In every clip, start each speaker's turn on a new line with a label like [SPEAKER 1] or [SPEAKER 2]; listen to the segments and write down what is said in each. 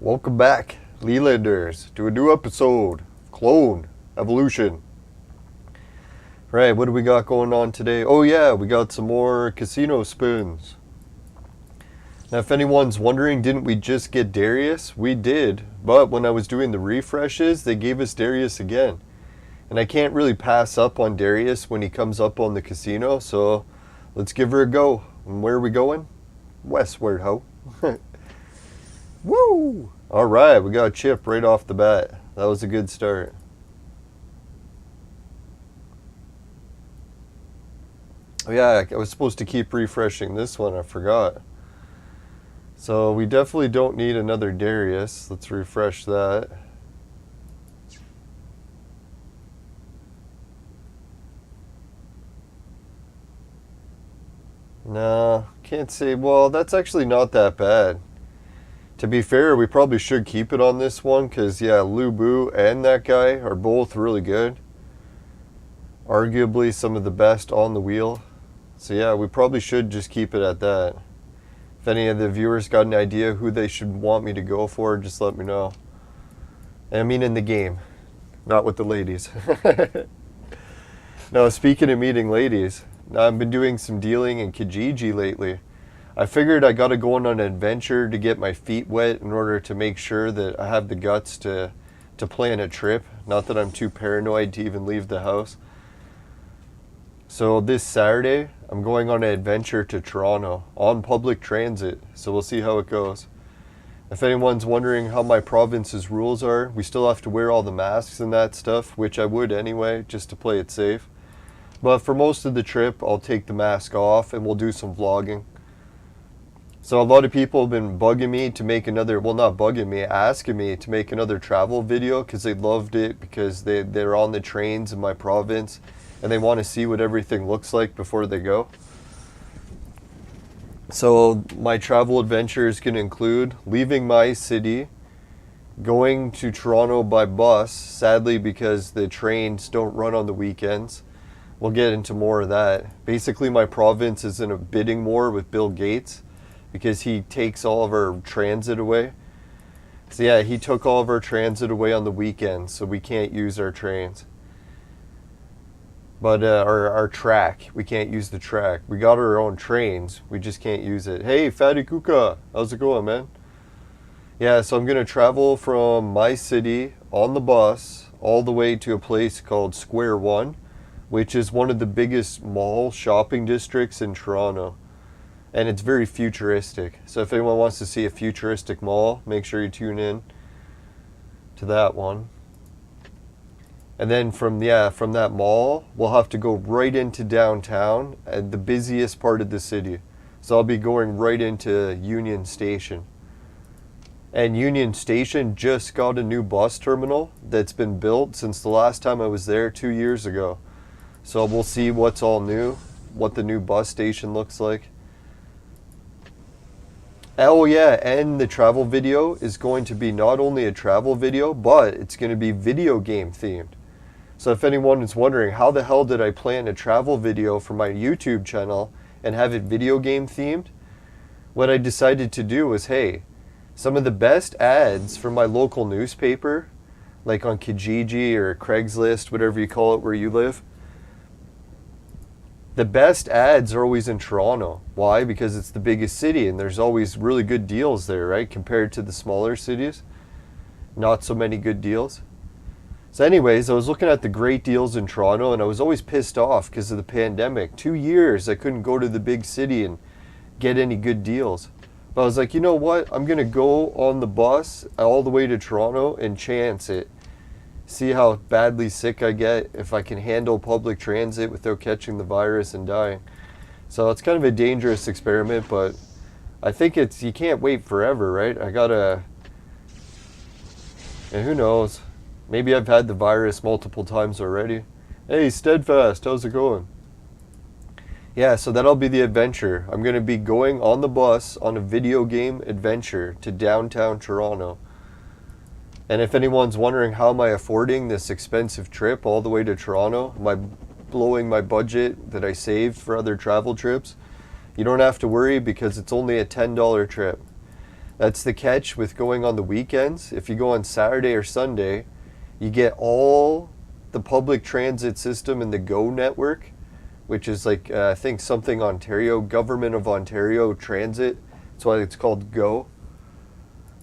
[SPEAKER 1] Welcome back, Lelanders, to a new episode, Clone Evolution. Right, what do we got going on today? Oh yeah, we got some more casino spins. Now if anyone's wondering, didn't we just get Darius? We did, but when I was doing the refreshes, they gave us Darius again. And I can't really pass up on Darius when he comes up on the casino, so let's give her a go. And where are we going? Westward, ho. Woo! Alright, we got a chip right off the bat. That was a good start. Oh yeah, I was supposed to keep refreshing this one, I forgot. So we definitely don't need another Darius. Let's refresh that. No, can't say, well, that's actually not that bad. To be fair, we probably should keep it on this one, because, yeah, Lubu and that guy are both really good. Arguably some of the best on the wheel. So, yeah, we probably should just keep it at that. If any of the viewers got an idea who they should want me to go for, just let me know. I mean in the game, not with the ladies. Now, speaking of meeting ladies, I've been doing some dealing in Kijiji lately. I figured I got to go on an adventure to get my feet wet in order to make sure that I have the guts to plan a trip. Not that I'm too paranoid to even leave the house. So this Saturday, I'm going on an adventure to Toronto on public transit. So we'll see how it goes. If anyone's wondering how my province's rules are, we still have to wear all the masks and that stuff, which I would anyway, just to play it safe. But for most of the trip, I'll take the mask off and we'll do some vlogging. So a lot of people have been bugging me to make another, well not bugging me, asking me to make another travel video because they loved it because they're on the trains in my province and they want to see what everything looks like before they go. So my travel adventure is going to include leaving my city, going to Toronto by bus, sadly because the trains don't run on the weekends. We'll get into more of that. Basically my province is in a bidding war with Bill Gates, because he takes all of our transit away. So yeah, he took all of our transit away on the weekends, so we can't use our trains. But our track, we can't use the track. We got our own trains, we just can't use it. Hey, Fatty Kuka, how's it going, man? Yeah, so I'm gonna travel from my city on the bus all the way to a place called Square One, which is one of the biggest mall shopping districts in Toronto. And it's very futuristic. So if anyone wants to see a futuristic mall, make sure you tune in to that one. And then from that mall, we'll have to go right into downtown at the busiest part of the city. So I'll be going right into Union Station. And Union Station just got a new bus terminal that's been built since the last time I was there 2 years ago. So we'll see what's all new, what the new bus station looks like. Oh yeah, and the travel video is going to be not only a travel video, but it's going to be video game themed. So if anyone is wondering, how the hell did I plan a travel video for my YouTube channel and have it video game themed? What I decided to do was, hey, some of the best ads from my local newspaper, like on Kijiji or Craigslist, whatever you call it where you live, the best ads are always in Toronto. Why? Because it's the biggest city and there's always really good deals there, right? Compared to the smaller cities. Not so many good deals. So anyways, I was looking at the great deals in Toronto and I was always pissed off because of the pandemic. 2 years I couldn't go to the big city and get any good deals. But I was like, you know what? I'm going to go on the bus all the way to Toronto and chance it. See how badly sick I get if I can handle public transit without catching the virus and dying. So it's kind of a dangerous experiment, but I think you can't wait forever, right? And who knows? Maybe I've had the virus multiple times already. Hey, Steadfast, how's it going? Yeah, so that'll be the adventure. I'm going to be going on the bus on a video game adventure to downtown Toronto. And if anyone's wondering how am I affording this expensive trip all the way to Toronto, am I blowing my budget that I saved for other travel trips? You don't have to worry because it's only a $10 trip. That's the catch with going on the weekends. If you go on Saturday or Sunday, you get all the public transit system in the GO network, which is like, I think something Ontario, Government of Ontario Transit. That's why it's called GO.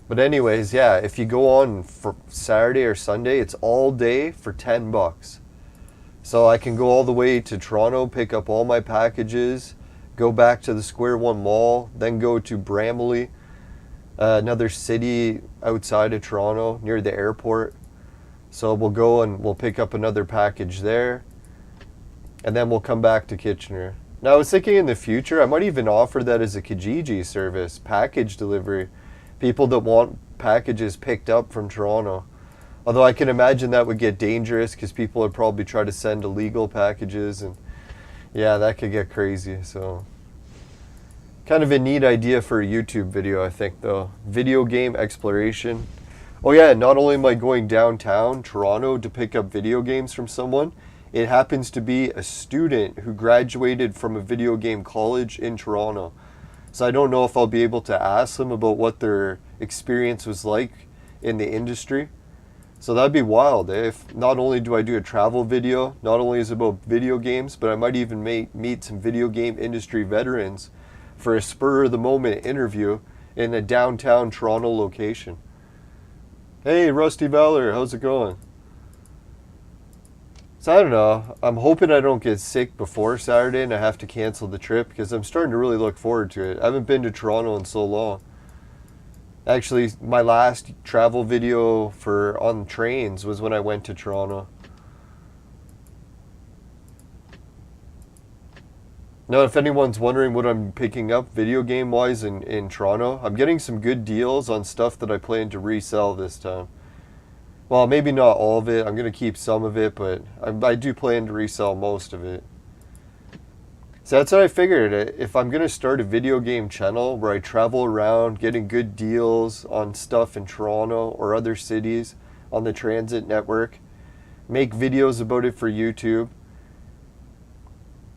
[SPEAKER 1] But anyways, yeah, if you go on for Saturday or Sunday, it's all day for $10. So I can go all the way to Toronto, pick up all my packages, go back to the Square One Mall, then go to Bramalea, another city outside of Toronto near the airport. So we'll go and we'll pick up another package there, and then we'll come back to Kitchener. Now I was thinking in the future, I might even offer that as a Kijiji service, package delivery. People that want packages picked up from Toronto. Although I can imagine that would get dangerous because people would probably try to send illegal packages, and yeah, that could get crazy. So kind of a neat idea for a YouTube video, I think, though. Video game exploration. Oh yeah, not only am I going downtown Toronto to pick up video games from someone, it happens to be a student who graduated from a video game college in Toronto. So I don't know if I'll be able to ask them about what their experience was like in the industry. So that'd be wild, eh? If not only do I do a travel video, not only is it about video games, but I might even meet some video game industry veterans for a spur-of-the-moment interview in a downtown Toronto location. Hey, Rusty Valor, how's it going? So I don't know, I'm hoping I don't get sick before Saturday and I have to cancel the trip, because I'm starting to really look forward to it. I haven't been to Toronto in so long. Actually, my last travel video for on trains was when I went to Toronto. Now, if anyone's wondering what I'm picking up video game wise in Toronto, I'm getting some good deals on stuff that I plan to resell this time. Well, maybe not all of it. I'm going to keep some of it, but I do plan to resell most of it. So that's what I figured. If I'm going to start a video game channel where I travel around getting good deals on stuff in Toronto or other cities on the transit network, make videos about it for YouTube,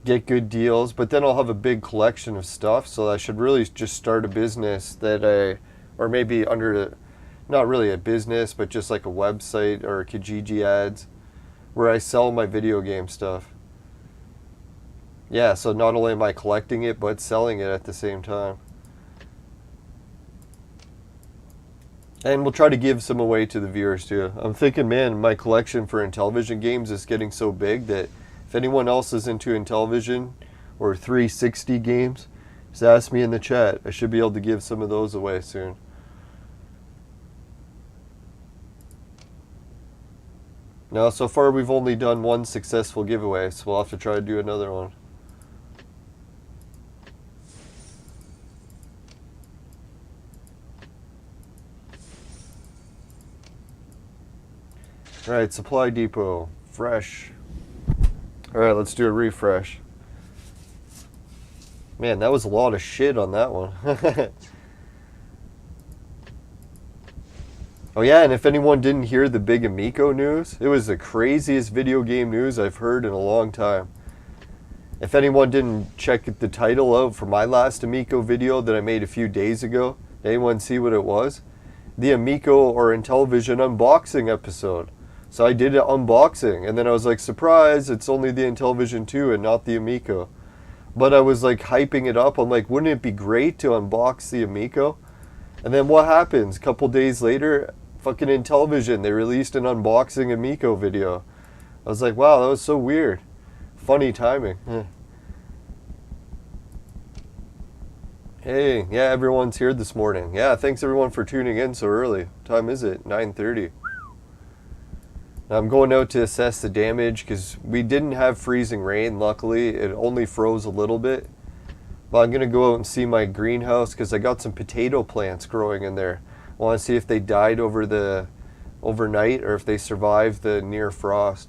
[SPEAKER 1] get good deals, but then I'll have a big collection of stuff, so I should really just start a business that or maybe under, not really a business, but just like a website or Kijiji ads where I sell my video game stuff. Yeah, so not only am I collecting it, but selling it at the same time. And we'll try to give some away to the viewers too. I'm thinking, man, my collection for Intellivision games is getting so big that if anyone else is into Intellivision or 360 games, just ask me in the chat. I should be able to give some of those away soon. Now, so far we've only done one successful giveaway, so we'll have to try to do another one. Alright, Supply Depot, fresh. Alright, let's do a refresh. Man, that was a lot of shit on that one. Oh yeah, and if anyone didn't hear the big Amico news, it was the craziest video game news I've heard in a long time. If anyone didn't check the title out for my last Amico video that I made a few days ago, did anyone see what it was? The Amico or Intellivision unboxing episode. So I did an unboxing, and then I was like, surprise, it's only the Intellivision 2 and not the Amico. But I was like hyping it up. I'm like, wouldn't it be great to unbox the Amico? And then what happens? A couple days later, fucking Intellivision, they released an unboxing Amico video. I was like, wow, that was so weird. Funny timing. Hey, yeah, everyone's here this morning. Yeah, thanks everyone for tuning in so early. What time is it? 9:30. I'm going out to assess the damage because we didn't have freezing rain, luckily. It only froze a little bit. But I'm going to go out and see my greenhouse because I got some potato plants growing in there. I want to see if they died overnight or if they survived the near frost.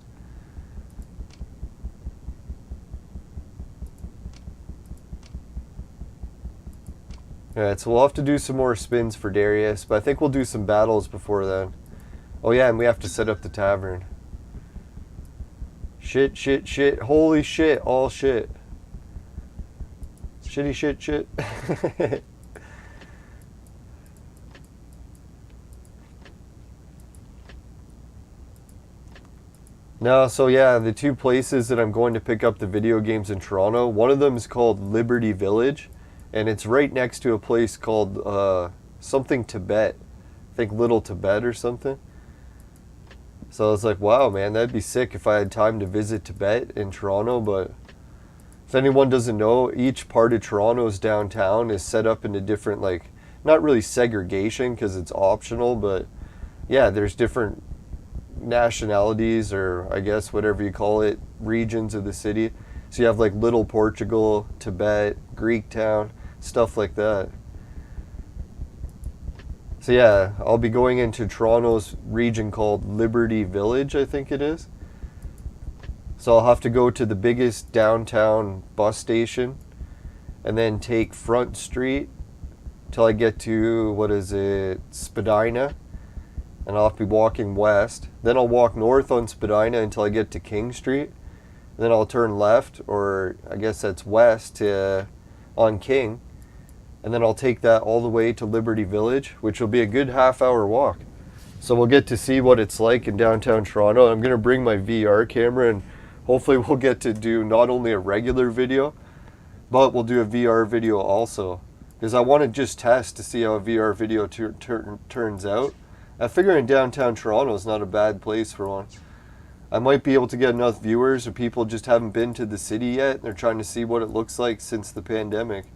[SPEAKER 1] Alright, so we'll have to do some more spins for Darius, but I think we'll do some battles before then. Oh yeah, and we have to set up the tavern. Shit, shit, shit. Holy shit, all shit. Shitty shit, shit. No, so yeah, the two places that I'm going to pick up the video games in Toronto, one of them is called Liberty Village, and it's right next to a place called something Tibet. I think Little Tibet or something. So I was like, wow, man, that'd be sick if I had time to visit Tibet in Toronto. But if anyone doesn't know, each part of Toronto's downtown is set up into different, like, not really segregation because it's optional, but yeah, there's different nationalities, or I guess whatever you call it, regions of the city. So you have like Little Portugal, Tibet, Greek Town, stuff like that. So yeah, I'll be going into Toronto's region called Liberty Village, I think it is. So I'll have to go to the biggest downtown bus station and then take Front Street till I get to, what is it, Spadina. And I'll have to be walking west. Then I'll walk north on Spadina until I get to King Street. And then I'll turn left, or I guess that's west, on King. And then I'll take that all the way to Liberty Village, which will be a good half-hour walk. So we'll get to see what it's like in downtown Toronto. I'm going to bring my VR camera, and hopefully we'll get to do not only a regular video, but we'll do a VR video also. Because I want to just test to see how a VR video turns out. I figure in downtown Toronto is not a bad place for one. I might be able to get enough viewers, or people just haven't been to the city yet and they're trying to see what it looks like since the pandemic.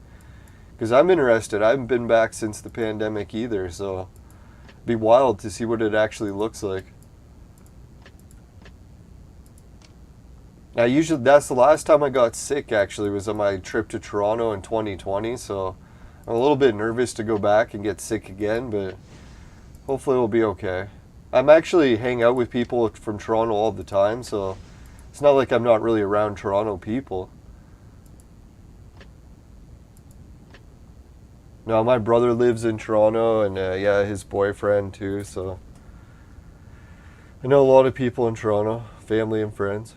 [SPEAKER 1] Because I'm interested. I haven't been back since the pandemic either, so it'd be wild to see what it actually looks like. Now, usually that's the last time I got sick, actually, was on my trip to Toronto in 2020, so I'm a little bit nervous to go back and get sick again, but hopefully it'll be okay. I'm actually hanging out with people from Toronto all the time, so it's not like I'm not really around Toronto people. No, my brother lives in Toronto, and yeah, his boyfriend too, so I know a lot of people in Toronto, family and friends.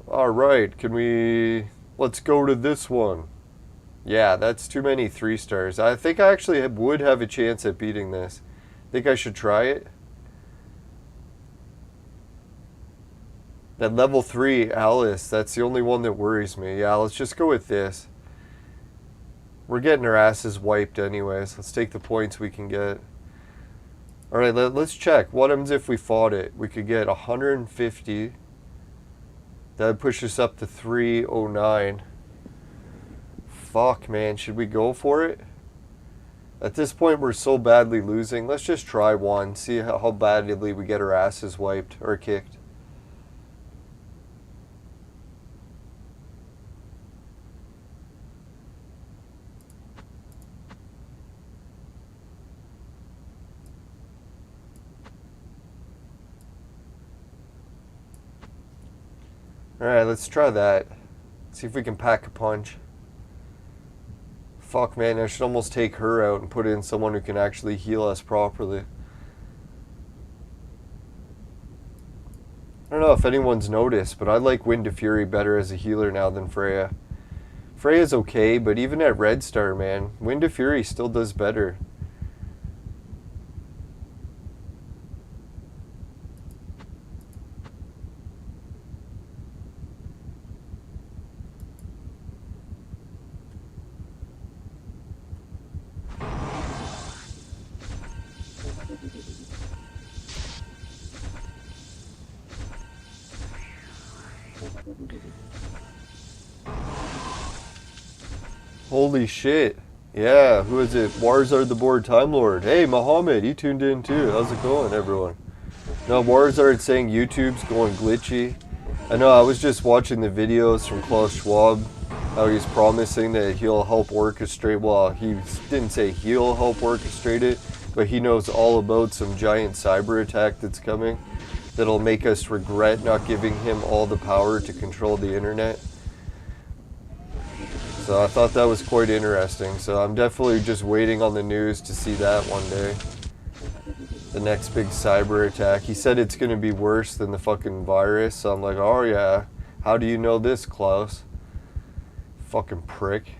[SPEAKER 1] Alright, let's go to this one. Yeah, that's too many 3 stars. I think I actually would have a chance at beating this. Think I should try it? That level 3 Alice, that's the only one that worries me. Yeah, let's just go with this. We're getting our asses wiped anyways. Let's take the points we can get. Alright, let's check. What happens if we fought it? We could get 150. That would push us up to 309. Fuck, man. Should we go for it? At this point, we're so badly losing. Let's just try one. See how badly we get our asses wiped or kicked. Alright, let's try that. See if we can pack a punch. Fuck, man, I should almost take her out and put in someone who can actually heal us properly. I don't know if anyone's noticed, but I like Wind of Fury better as a healer now than Freya. Freya's okay, but even at Red Star, man, Wind of Fury still does better. Holy shit. Yeah, who is it? Warzard the Board Time Lord. Hey, Mohammed, he tuned in too. How's it going, everyone? No, Warzard saying YouTube's going glitchy. I know, I was just watching the videos from Klaus Schwab, how he's promising that he'll help orchestrate, well, he didn't say he'll help orchestrate it, but he knows all about some giant cyber attack that's coming that'll make us regret not giving him all the power to control the internet. So I thought that was quite interesting. So I'm definitely just waiting on the news to see that one day. The next big cyber attack. He said it's going to be worse than the fucking virus. So I'm like, oh yeah. How do you know this, Klaus? Fucking prick.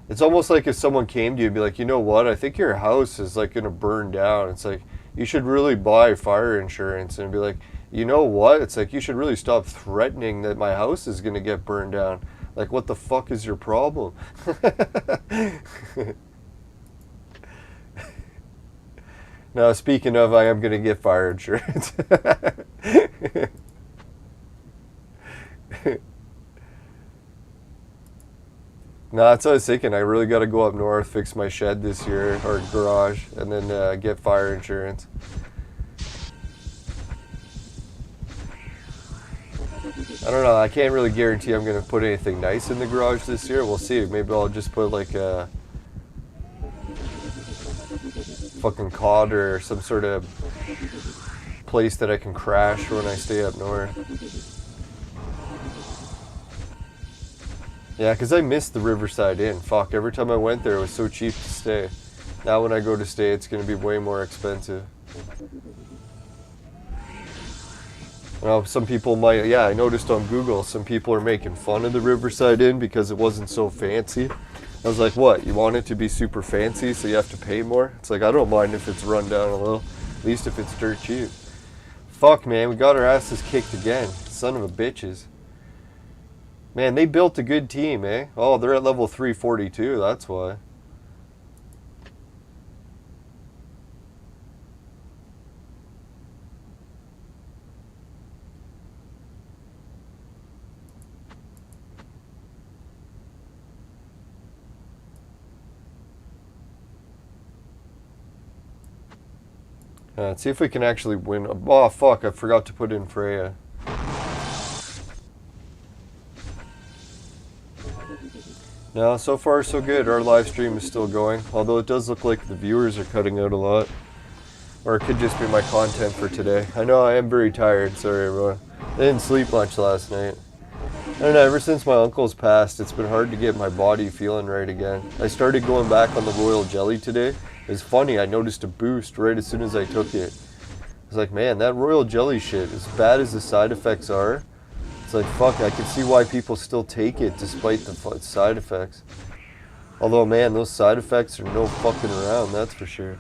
[SPEAKER 1] It's almost like if someone came to you and be like, you know what? I think your house is like going to burn down. It's like, you should really buy fire insurance. And be like, you know what? It's like, you should really stop threatening that my house is going to get burned down. Like, what the fuck is your problem? Now, speaking of, I am going to get fire insurance. No, that's what I was thinking. I really got to go up north, fix my shed this year, or garage, and then get fire insurance. I don't know. I can't really guarantee I'm going to put anything nice in the garage this year. We'll see. Maybe I'll just put like a fucking cod or some sort of place that I can crash when I stay up north. Yeah, because I missed the Riverside Inn. Fuck, every time I went there, it was so cheap to stay. Now when I go to stay, it's going to be way more expensive. Well, some people might, yeah, I noticed on Google, some people are making fun of the Riverside Inn because it wasn't so fancy. I was like, what, you want it to be super fancy so you have to pay more? It's like, I don't mind if it's run down a little, at least if it's dirt cheap. Fuck, man, we got our asses kicked again. Son of a bitches. Man, they built a good team, eh? Oh, they're at level 342, that's why. Let's see if we can actually win. Oh, fuck, I forgot to put in Freya. No, so far so good. Our live stream is still going, although it does look like the viewers are cutting out a lot. Or it could just be my content for today. I know I am very tired, sorry everyone. I didn't sleep much last night. I don't know, ever since my uncle's passed, it's been hard to get my body feeling right again. I started going back on the royal jelly today. It's funny, I noticed a boost right as soon as I took it. I was like, man, that royal jelly shit, as bad as the side effects are, it's like, fuck, I can see why people still take it despite the side effects. Although, man, those side effects are no fucking around, that's for sure.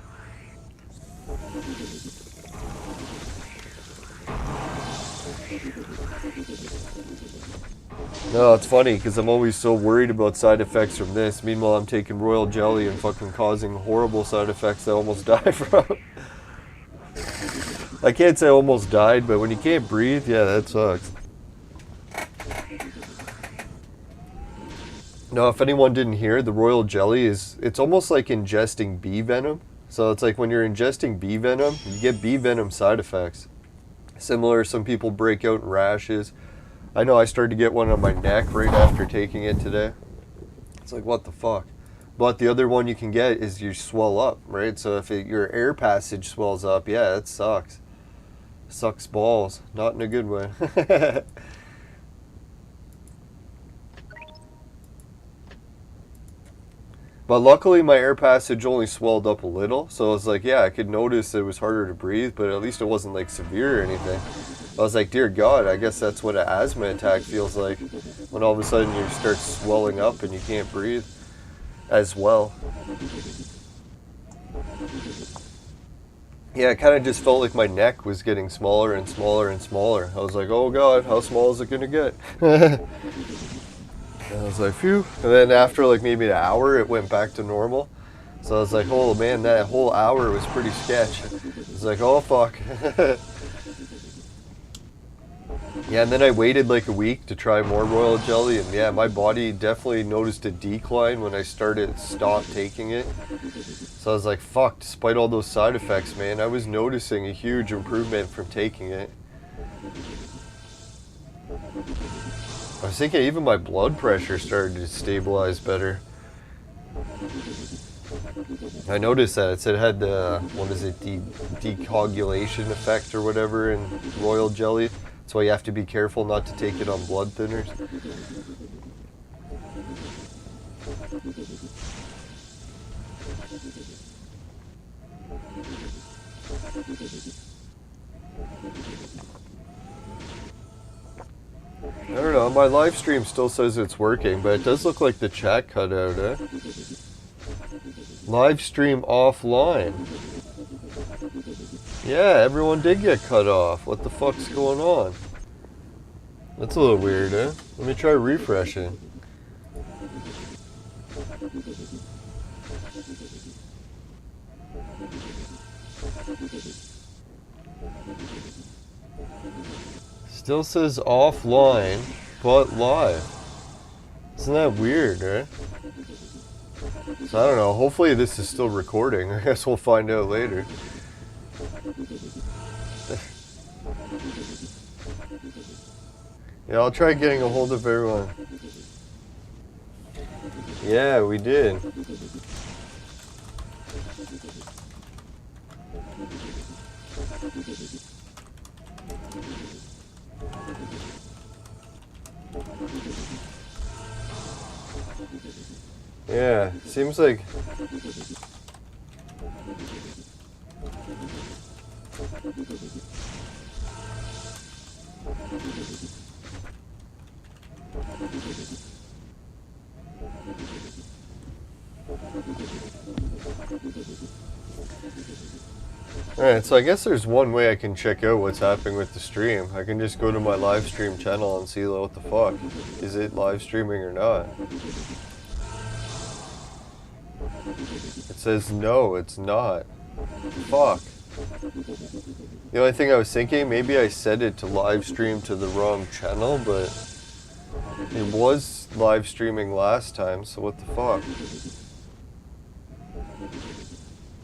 [SPEAKER 1] No, it's funny, because I'm always so worried about side effects from this. Meanwhile, I'm taking royal jelly and fucking causing horrible side effects I almost die from. I can't say I almost died, but when you can't breathe, yeah, that sucks. No, if anyone didn't hear, the royal jelly it's almost like ingesting bee venom. So it's like when you're ingesting bee venom, you get bee venom side effects. Similar, some people break out in rashes. I know I started to get one on my neck right after taking it today. It's like, what the fuck? But the other one you can get is you swell up, right? So if your air passage swells up, yeah, it sucks. Sucks balls. Not in a good way. But luckily my air passage only swelled up a little, so I was like, yeah, I could notice it was harder to breathe, but at least it wasn't like severe or anything. I was like, dear God, I guess that's what an asthma attack feels like, when all of a sudden you start swelling up and you can't breathe as well. Yeah, it kind of just felt like my neck was getting smaller and smaller and smaller. I was like, oh God, how small is it gonna get? I was like, phew. And then after like maybe an hour, it went back to normal. So I was like, oh man, that whole hour was pretty sketch. It was like, oh fuck. Yeah, and then I waited like a week to try more royal jelly, and yeah, my body definitely noticed a decline when I stopped taking it. So I was like, fuck, despite all those side effects, man, I was noticing a huge improvement from taking it. I was thinking even my blood pressure started to stabilize better. I noticed that. It said it had the, what is it, decoagulation effect or whatever in royal jelly. That's why you have to be careful not to take it on blood thinners. I don't know, my live stream still says it's working, but it does look like the chat cut out, eh? Live stream offline. Yeah, everyone did get cut off. What the fuck's going on? That's a little weird, eh? Let me try refreshing. Still says offline, but live. Isn't that weird, right? So I don't know. Hopefully this is still recording. I guess we'll find out later. Yeah, I'll try getting a hold of everyone. Yeah, we did. Yeah, seems like... Alright, so I guess there's one way I can check out what's happening with the stream. I can just go to my live stream channel and see what the fuck. Is it live streaming or not? It says no, it's not. Fuck. The only thing I was thinking, maybe I set it to live stream to the wrong channel, but it was live streaming last time, so what the fuck?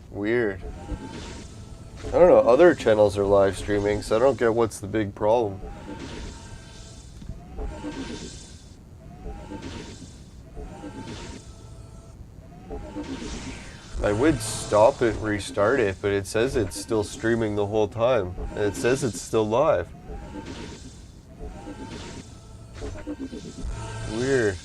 [SPEAKER 1] Weird. I don't know, other channels are live streaming, so I don't get what's the big problem. I would stop it and restart it, but it says it's still streaming the whole time. And it says it's still live. Weird.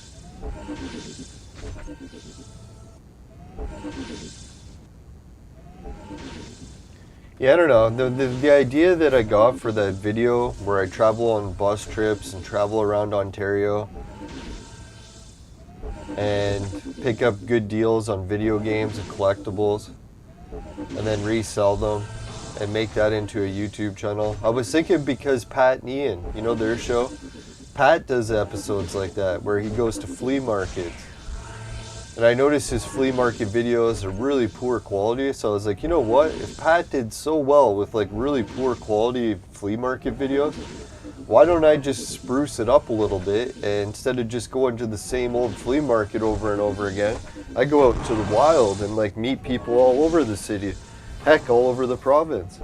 [SPEAKER 1] Yeah, I don't know. The idea that I got for that video where I travel on bus trips and travel around Ontario and pick up good deals on video games and collectibles and then resell them and make that into a YouTube channel. I was thinking because Pat and Ian, you know their show? Pat does episodes like that where he goes to flea markets. And I noticed his flea market videos are really poor quality, so I was like, you know what? If Pat did so well with like really poor quality flea market videos, why don't I just spruce it up a little bit, and instead of just going to the same old flea market over and over again, I go out to the wild and like meet people all over the city. Heck, all over the province.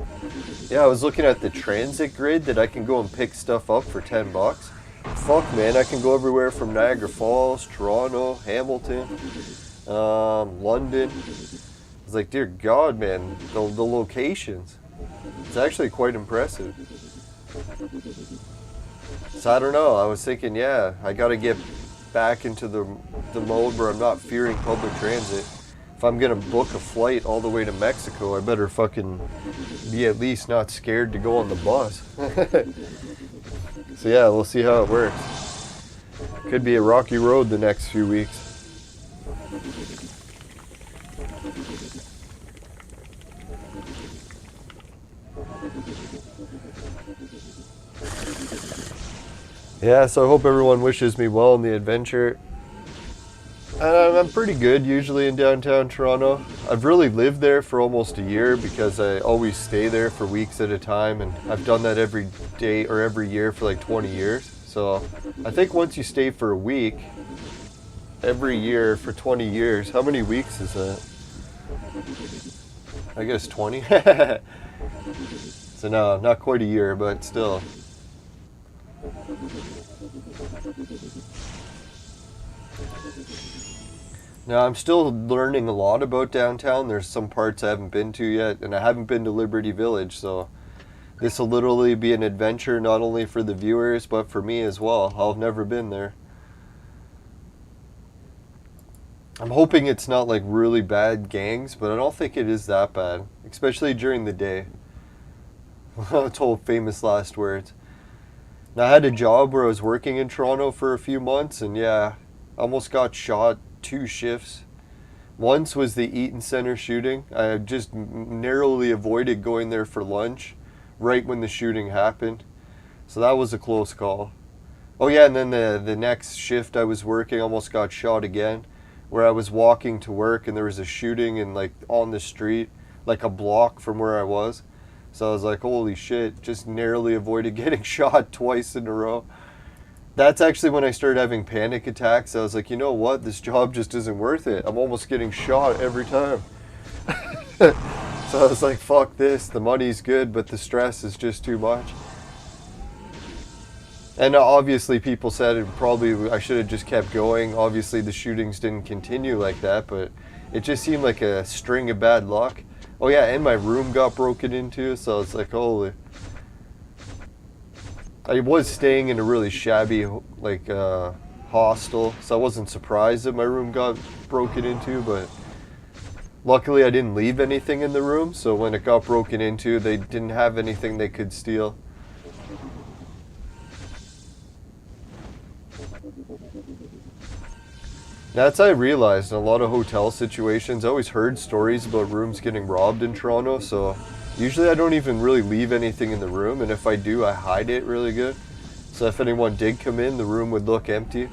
[SPEAKER 1] Yeah, I was looking at the transit grid that I can go and pick stuff up for 10 bucks. Fuck, man, I can go everywhere from Niagara Falls, Toronto, Hamilton, London. It's like, dear God, man, the locations. It's actually quite impressive. So I don't know, I was thinking, yeah, I gotta get back into the mode where I'm not fearing public transit. If I'm gonna book a flight all the way to Mexico, I better fucking be at least not scared to go on the bus. So yeah, we'll see how it works. Could be a rocky road the next few weeks. Yeah, so I hope everyone wishes me well in the adventure. I'm pretty good usually in downtown Toronto. I've really lived there for almost a year because I always stay there for weeks at a time, and I've done that every day or every year for like 20 years. So I think once you stay for a week, every year for 20 years, how many weeks is that? I guess 20? So no, not quite a year, but still. Now, I'm still learning a lot about downtown. There's some parts I haven't been to yet, and I haven't been to Liberty Village, so this will literally be an adventure not only for the viewers, but for me as well. I've never been there. I'm hoping it's not like really bad gangs, but I don't think it is that bad, especially during the day. It's all famous last words. Now, I had a job where I was working in Toronto for a few months, and yeah, almost got shot 2 shifts Once was the Eaton Center shooting. I just narrowly avoided going there for lunch right when the shooting happened. So that was a close call. Oh yeah, and then the next shift I was working almost got shot again, where I was walking to work and there was a shooting in like on the street, like a block from where I was. So I was like, holy shit, just narrowly avoided getting shot twice in a row. That's actually when I started having panic attacks. I was like, you know what, this job just isn't worth it. I'm almost getting shot every time. So I was like, fuck this, the money's good, but the stress is just too much. And obviously people said it probably I should have just kept going. Obviously the shootings didn't continue like that, but it just seemed like a string of bad luck. Oh yeah, and my room got broken into, so it's like, holy. I was staying in a really shabby like hostel, so I wasn't surprised that my room got broken into, but luckily I didn't leave anything in the room, so when it got broken into, they didn't have anything they could steal. That's I realized in a lot of hotel situations, I always heard stories about rooms getting robbed in Toronto, so usually I don't even really leave anything in the room, and if I do, I hide it really good. So if anyone did come in, the room would look empty.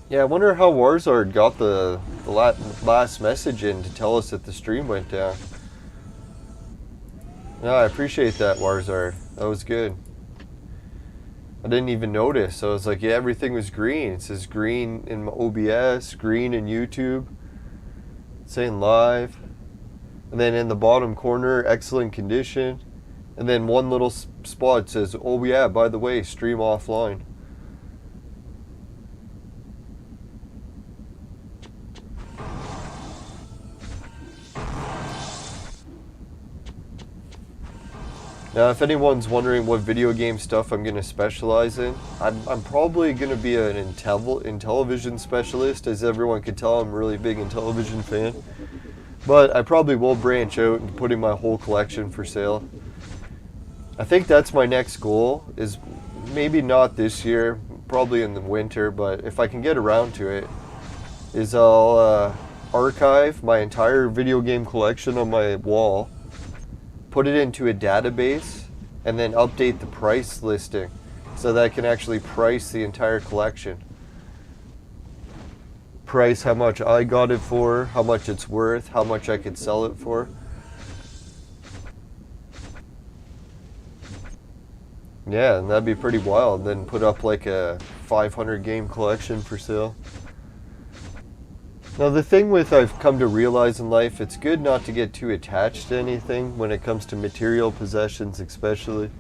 [SPEAKER 1] Yeah, I wonder how Warzard got the last message in to tell us that the stream went down. No, I appreciate that, Warzard. That was good. I didn't even notice. So I was like, yeah, everything was green. It says green in OBS, green in YouTube, it's saying live. And then in the bottom corner, excellent condition. And then one little spot says, oh yeah, by the way, stream offline. Now, if anyone's wondering what video game stuff I'm going to specialize in, I'm probably going to be an Intellivision specialist. As everyone can tell, I'm a really big Intellivision fan. But I probably will branch out and putting my whole collection for sale. I think that's my next goal, is maybe not this year, probably in the winter, but if I can get around to it, is I'll archive my entire video game collection on my wall, put it into a database, and then update the price listing so that I can actually price the entire collection. Price how much I got it for, how much it's worth, how much I could sell it for. Yeah, and that'd be pretty wild. Then put up like a 500 game collection for sale. Now the thing with I've come to realize in life, it's good not to get too attached to anything when it comes to material possessions especially.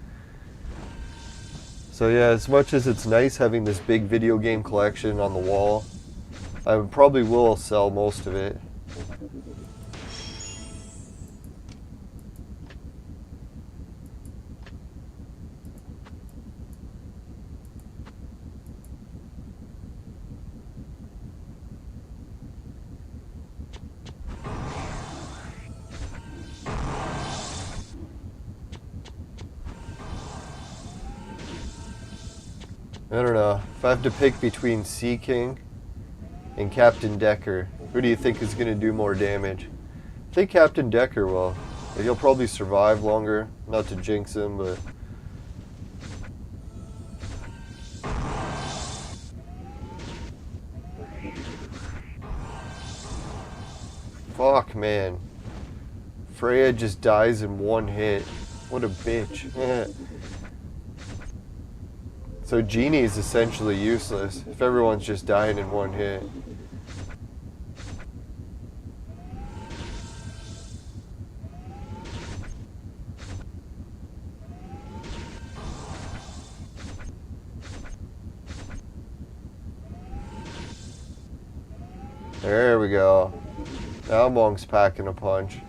[SPEAKER 1] So yeah, as much as it's nice having this big video game collection on the wall, I probably will sell most of it. I don't know. If I have to pick between Sea King and Captain Decker, who do you think is going to do more damage? I think Captain Decker will. He'll probably survive longer. Not to jinx him, but... Fuck, man. Freya just dies in one hit. What a bitch. So Genie is essentially useless if everyone's just dying in one hit. There we go. Now Monk's packing a punch.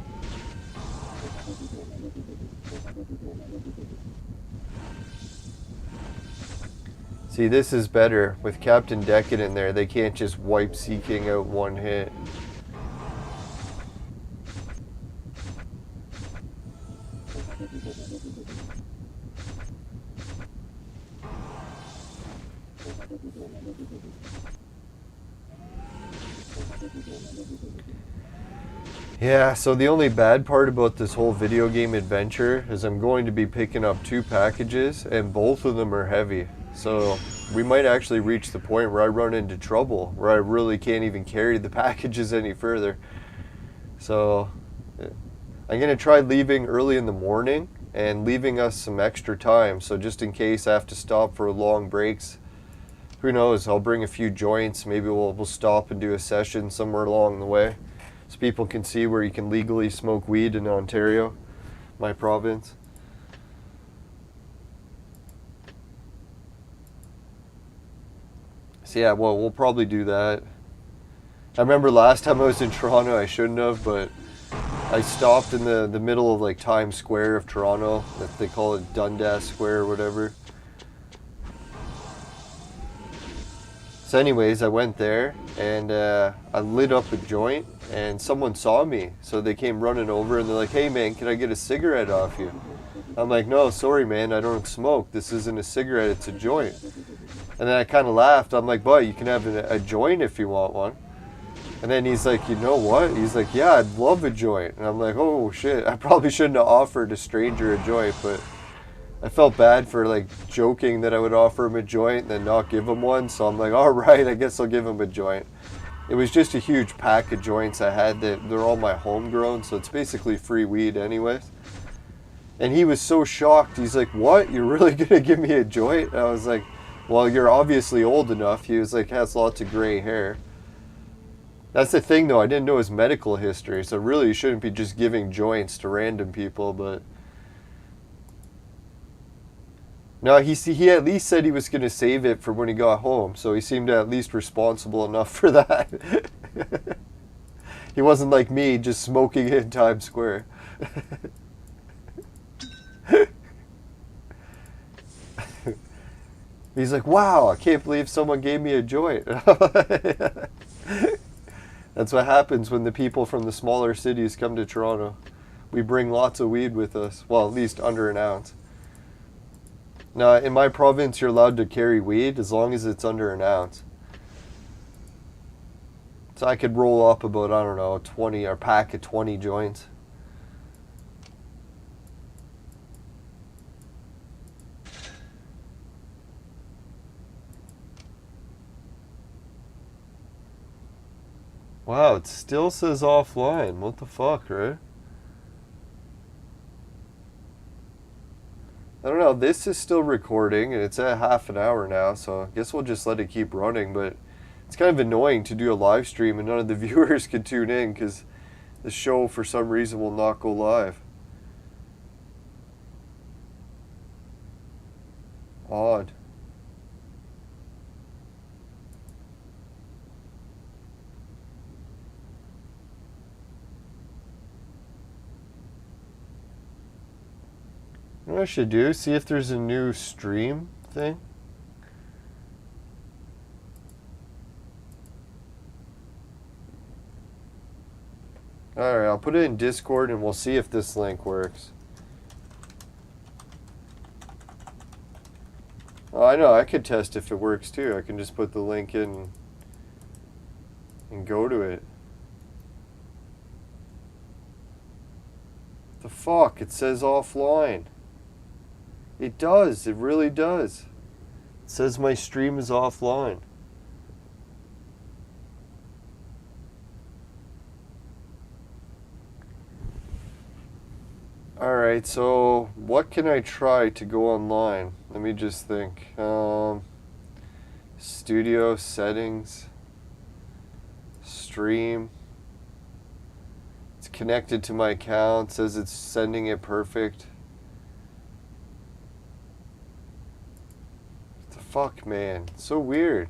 [SPEAKER 1] See, this is better. With Captain Deccan in there, they can't just wipe Sea King out one hit. Yeah, so the only bad part about this whole video game adventure is I'm going to be picking up 2 packages and both of them are heavy. So we might actually reach the point where I run into trouble, where I really can't even carry the packages any further. So I'm going to try leaving early in the morning and leaving us some extra time. So just in case I have to stop for long breaks, who knows, I'll bring a few joints. Maybe we'll stop and do a session somewhere along the way, so people can see where you can legally smoke weed in Ontario, my province. So yeah, well, we'll probably do that. I remember last time I was in Toronto, I shouldn't have, but I stopped in the middle of like Times Square of Toronto, that they call it Dundas Square or whatever. So anyways, I went there and I lit up a joint and someone saw me. So they came running over and they're like, "Hey man, can I get a cigarette off you?" I'm like, "No, sorry man, I don't smoke. This isn't a cigarette, it's a joint." And then I kind of laughed. I'm like, "But you can have a joint if you want one." And then he's like, "You know what?" He's like, "Yeah, I'd love a joint." And I'm like, "Oh shit, I probably shouldn't have offered a stranger a joint," but I felt bad for like joking that I would offer him a joint and then not give him one. So I'm like, all right, I guess I'll give him a joint. It was just a huge pack of joints I had that they're all my homegrown, so it's basically free weed anyways. And he was so shocked. He's like, "What? You're really gonna give me a joint?" And I was like, "Well, you're obviously old enough." He was like, "Has lots of gray hair." That's the thing though, I didn't know his medical history, so really you shouldn't be just giving joints to random people, but no, he at least said he was going to save it for when he got home, so he seemed at least responsible enough for that. He wasn't like me, just smoking it in Times Square. He's like, "Wow, I can't believe someone gave me a joint." That's what happens when the people from the smaller cities come to Toronto. We bring lots of weed with us, well, at least under an ounce. Now, in my province, you're allowed to carry weed as long as it's under an ounce. So I could roll up about, I don't know, 20 or pack of 20 joints. Wow, it still says offline. What the fuck, right? I don't know, this is still recording and it's at half an hour now, so I guess we'll just let it keep running, but it's kind of annoying to do a live stream and none of the viewers can tune in because the show for some reason will not go live. Odd. You know what I should do? See if there's a new stream thing. Alright, I'll put it in Discord and we'll see if this link works. Oh, I know, I could test if it works too. I can just put the link in and go to it. What the fuck? It says offline. It does, it really does. It says my stream is offline. Alright, so what can I try to go online? Let me just think. Studio settings. Stream. It's connected to my account. It says it's sending it perfect. What the fuck, man? It's so weird.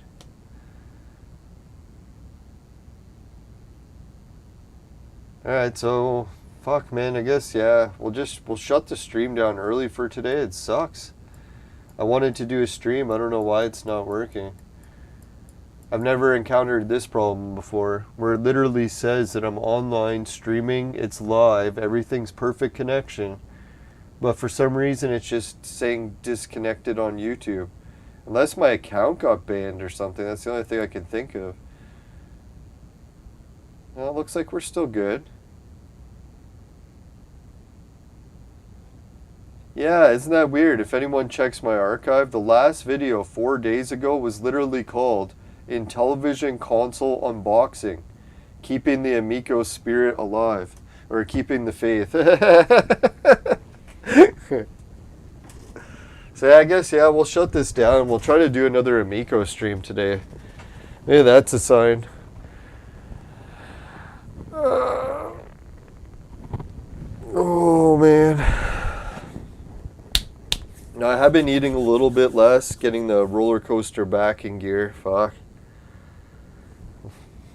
[SPEAKER 1] Alright, so fuck, man, I guess, yeah, we'll shut the stream down early for today. It sucks. I wanted to do a stream. I don't know why it's not working. I've never encountered this problem before, where it literally says that I'm online streaming, it's live, everything's perfect connection, but for some reason it's just saying disconnected on YouTube. Unless my account got banned or something. That's the only thing I can think of. Well, it looks like we're still good. Yeah, isn't that weird? If anyone checks my archive, the last video 4 days ago was literally called Intellivision Console Unboxing. Keeping the Amico spirit alive. Or keeping the faith. So yeah, I guess, yeah, we'll shut this down. We'll try to do another Amico stream today. Maybe that's a sign. Oh, man. Now, I have been eating a little bit less, getting the roller coaster back in gear. Fuck.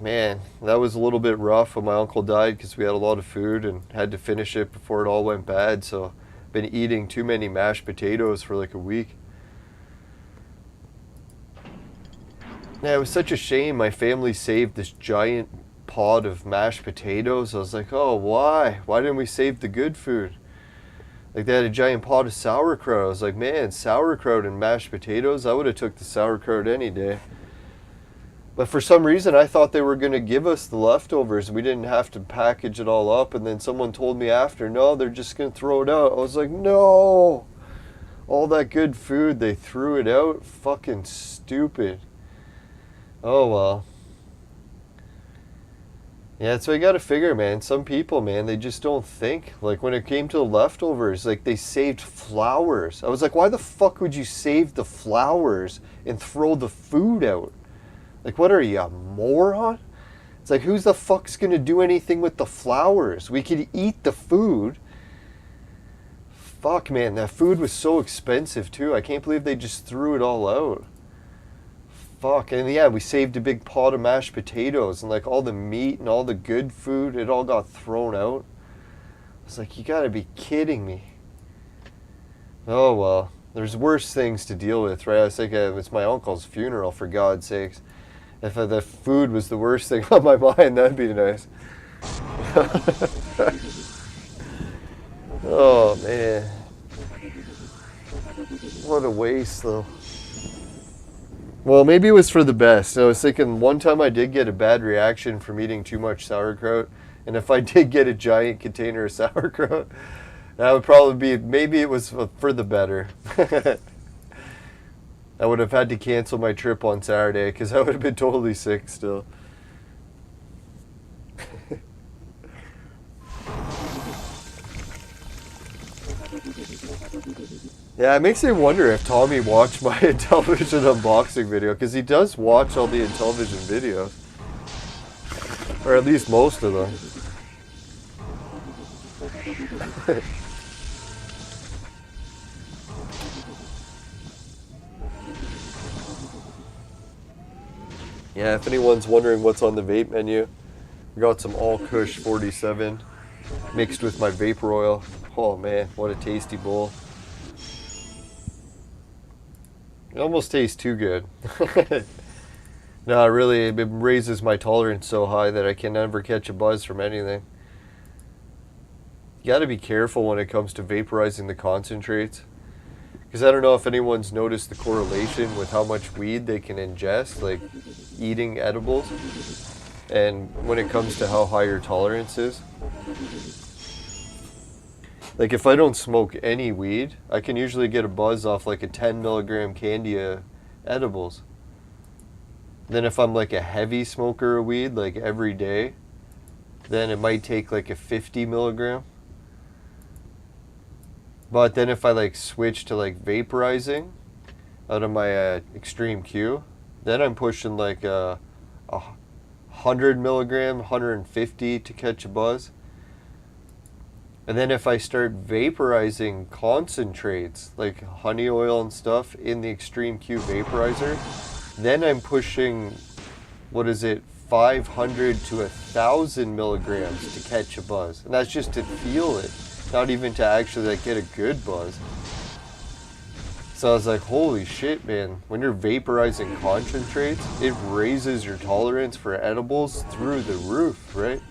[SPEAKER 1] Man, that was a little bit rough when my uncle died because we had a lot of food and had to finish it before it all went bad. So, I've been eating too many mashed potatoes for like a week. Yeah, it was such a shame. My family saved this giant pot of mashed potatoes. I was like, oh, why? Why didn't we save the good food? Like, they had a giant pot of sauerkraut. I was like, man, sauerkraut and mashed potatoes? I would have took the sauerkraut any day. But for some reason, I thought they were going to give us the leftovers. We didn't have to package it all up. And then someone told me after, no, they're just going to throw it out. I was like, no. All that good food, they threw it out? Fucking stupid. Oh, well. Yeah, so you got to figure, man. Some people, man, they just don't think. Like, when it came to the leftovers, like, they saved flowers. I was like, why the fuck would you save the flowers and throw the food out? Like, what are you, a moron? It's like, who's the fuck's going to do anything with the flowers? We could eat the food. Fuck, man, that food was so expensive, too. I can't believe they just threw it all out. Fuck, and yeah, we saved a big pot of mashed potatoes and like all the meat and all the good food, it all got thrown out. I was like, you gotta be kidding me. Oh well, there's worse things to deal with, right? I was thinking it's my uncle's funeral, for God's sakes. If the food was the worst thing on my mind, that'd be nice. Oh man. What a waste though. Well, maybe it was for the best. I was thinking one time I did get a bad reaction from eating too much sauerkraut. And if I did get a giant container of sauerkraut, that would probably be, maybe it was for the better. I would have had to cancel my trip on Saturday because I would have been totally sick still. Yeah, it makes me wonder if Tommy watched my Intellivision unboxing video, because he does watch all the Intellivision videos. Or at least most of them. Yeah, if anyone's wondering what's on the vape menu, we got some All Kush 47 mixed with my vapor oil. Oh man, what a tasty bowl. It almost tastes too good. No, really, it raises my tolerance so high that I can never catch a buzz from anything. You gotta be careful when it comes to vaporizing the concentrates. Because I don't know if anyone's noticed the correlation with how much weed they can ingest, like eating edibles, and when it comes to how high your tolerance is. Like if I don't smoke any weed, I can usually get a buzz off like a 10 milligram candy of edibles. Then if I'm like a heavy smoker of weed, like every day, then it might take like a 50 milligram. But then if I like switch to like vaporizing out of my Extreme Q, then I'm pushing like a 100 milligram, 150 to catch a buzz. And then if I start vaporizing concentrates, like honey oil and stuff, in the Extreme Q vaporizer, then I'm pushing, 500 to 1,000 milligrams to catch a buzz. And that's just to feel it, not even to actually like get a good buzz. So I was like, holy shit, man. When you're vaporizing concentrates, it raises your tolerance for edibles through the roof, right?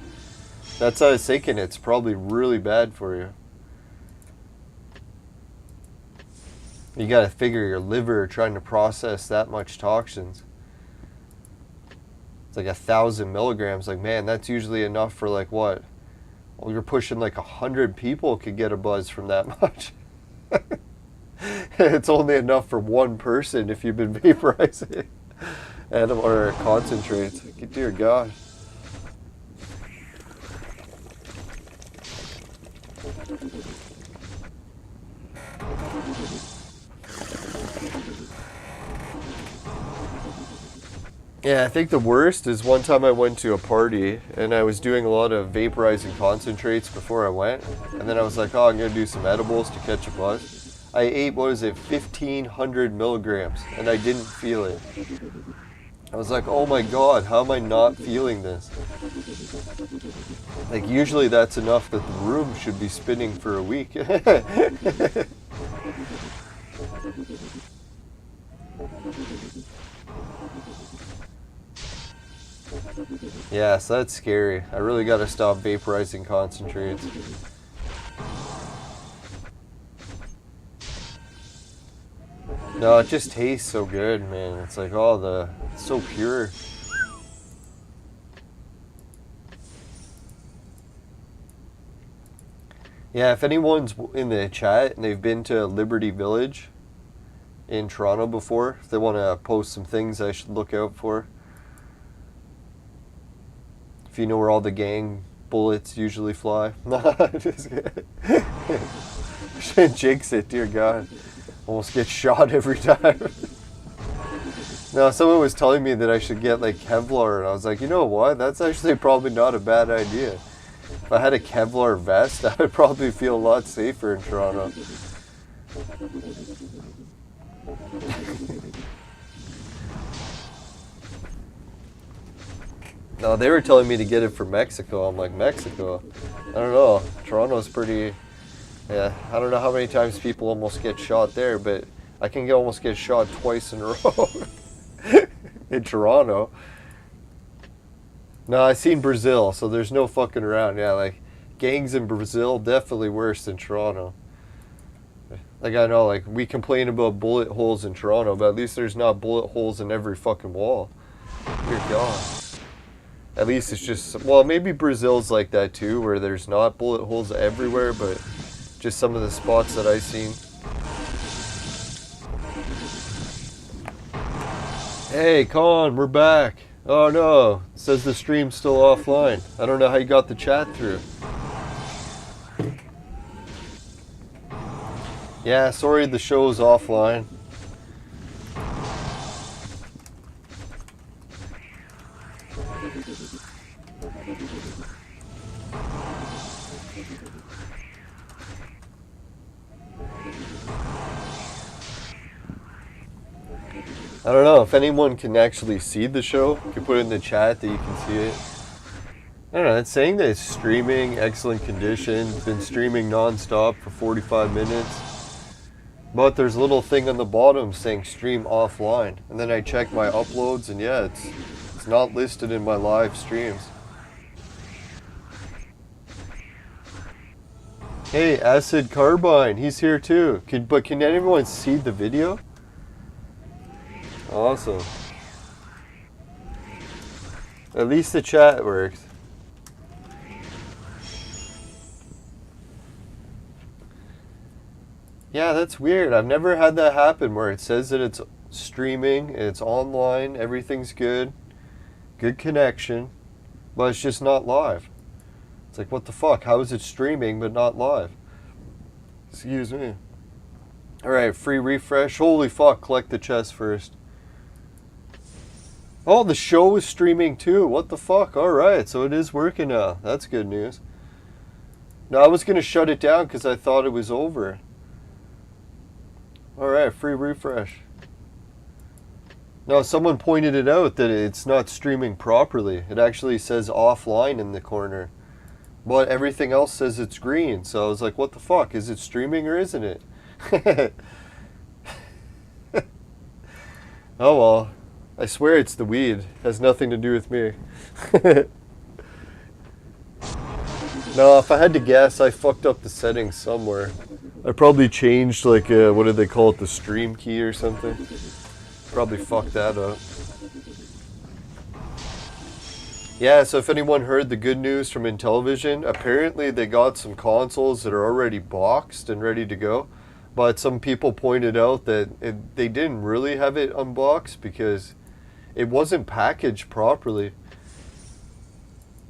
[SPEAKER 1] That's how I was thinking. It's probably really bad for you. You gotta figure your liver trying to process that much toxins. It's like 1,000 milligrams. Like, man, that's usually enough for like what? Well, you're pushing like 100 people could get a buzz from that much. It's only enough for one person if you've been vaporizing or concentrates. Dear God. Yeah, I think the worst is one time I went to a party and I was doing a lot of vaporizing concentrates before I went. And then I was like, oh, I'm going to do some edibles to catch a buzz. I ate, what is it, 1,500 milligrams and I didn't feel it. I was like, oh my God, how am I not feeling this? Like, usually that's enough that the room should be spinning for a week. Yeah, so that's scary. I really got to stop vaporizing concentrates. No, it just tastes so good, man. It's like, oh, it's so pure. Yeah, if anyone's in the chat and they've been to Liberty Village in Toronto before, if they want to post some things I should look out for. If you know where all the gang bullets usually fly. Just shouldn't jinx it, dear God. Almost get shot every time. No, someone was telling me that I should get like Kevlar, and I was like, you know what? That's actually probably not a bad idea. If I had a Kevlar vest, I would probably feel a lot safer in Toronto. No, they were telling me to get it for Mexico. I'm like, Mexico? I don't know. Toronto's pretty... Yeah, I don't know how many times people almost get shot there, but I can almost get shot twice in a row in Toronto. No, I've seen Brazil, so there's no fucking around. Yeah, like, gangs in Brazil, definitely worse than Toronto. Like, I know, like, we complain about bullet holes in Toronto, but at least there's not bullet holes in every fucking wall. Dear God. At least it's just, well, maybe Brazil's like that too, where there's not bullet holes everywhere, but just some of the spots that I've seen. Hey, Con, we're back. Oh no, it says the stream's still offline. I don't know how you got the chat through. Yeah, sorry the show's offline. I don't know if anyone can actually see the show. You can put it in the chat that you can see it. I don't know, it's saying that it's streaming, excellent condition, been streaming non-stop for 45 minutes. But there's a little thing on the bottom saying stream offline. And then I check my uploads and yeah, it's not listed in my live streams. Hey, Acid Carbine, he's here too. But can anyone see the video? Awesome. At least the chat works. Yeah, that's weird. I've never had that happen where it says that it's streaming, it's online, everything's good, good connection, but it's just not live. It's like, what the fuck? How is it streaming but not live? Excuse me. Alright, free refresh. Holy fuck, collect the chest first. Oh, the show is streaming too. What the fuck? Alright, so it is working now. That's good news. No, I was going to shut it down because I thought it was over. Alright, free refresh. No, someone pointed it out that it's not streaming properly. It actually says offline in the corner. But everything else says it's green. So I was like, what the fuck? Is it streaming or isn't it? Oh well. I swear it's the weed. It has nothing to do with me. No, if I had to guess, I fucked up the settings somewhere. I probably changed like, what do they call it, the stream key or something. Probably fucked that up. Yeah, so if anyone heard the good news from Intellivision, apparently they got some consoles that are already boxed and ready to go. But some people pointed out that they didn't really have it unboxed because it wasn't packaged properly.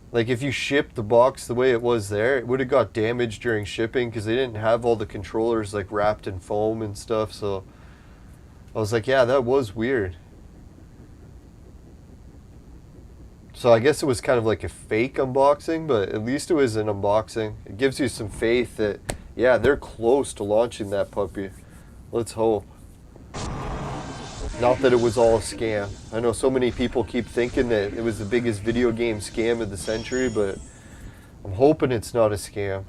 [SPEAKER 1] Like if you shipped the box the way it was there, it would have got damaged during shipping because they didn't have all the controllers like wrapped in foam and stuff. So I was like, yeah, that was weird. So I guess it was kind of like a fake unboxing, but at least it was an unboxing. It gives you some faith that, yeah, they're close to launching that puppy. Let's hope. Not that it was all a scam. I know so many people keep thinking that it was the biggest video game scam of the century, but I'm hoping it's not a scam.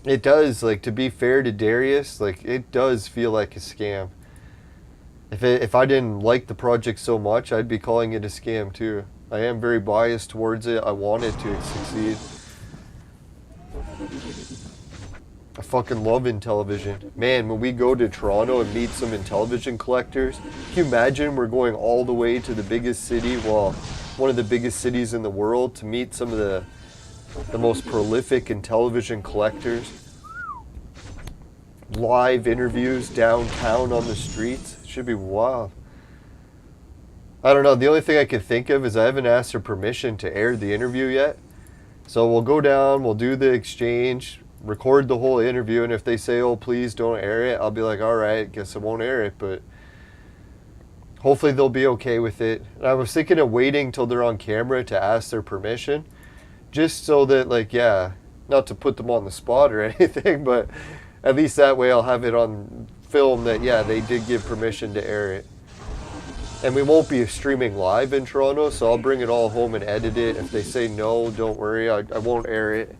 [SPEAKER 1] It does, like, to be fair to Darius, like, it does feel like a scam. If I didn't like the project so much, I'd be calling it a scam too. I am very biased towards it. I want it to succeed. I fucking love Intellivision. Man, when we go to Toronto and meet some Intellivision collectors, can you imagine we're going all the way to the biggest city, well, one of the biggest cities in the world, to meet some of the most prolific Intellivision collectors? Live interviews downtown on the streets. Should be wild. I don't know. The only thing I could think of is I haven't asked for permission to air the interview yet. So we'll go down, we'll do the exchange, record the whole interview, and if they say, oh, please don't air it, I'll be like, all right, guess I won't air it, but hopefully they'll be okay with it. And I was thinking of waiting till they're on camera to ask their permission, just so that, like, yeah, not to put them on the spot or anything, but at least that way I'll have it on film that, yeah, they did give permission to air it. And we won't be streaming live in Toronto, so I'll bring it all home and edit it. If they say no, don't worry, I won't air it.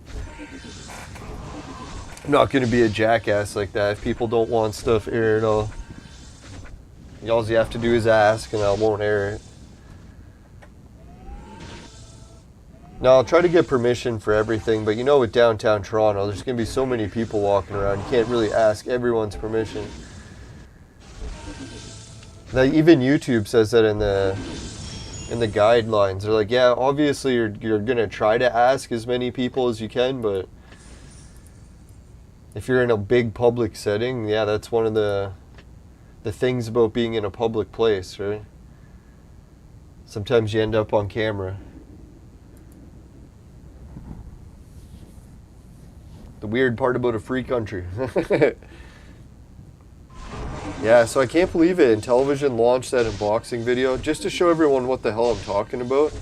[SPEAKER 1] I'm not going to be a jackass like that. If people don't want stuff aired, all you have to do is ask, and I won't air it. No, I'll try to get permission for everything, but you know, with downtown Toronto, there's going to be so many people walking around, you can't really ask everyone's permission. Like, even YouTube says that in the guidelines. They're like, yeah, obviously you're going to try to ask as many people as you can, but if you're in a big public setting, yeah, that's one of the things about being in a public place, right? Sometimes you end up on camera. The weird part about a free country. Yeah, so I can't believe it. Intellivision launched that unboxing video just to show everyone what the hell I'm talking about.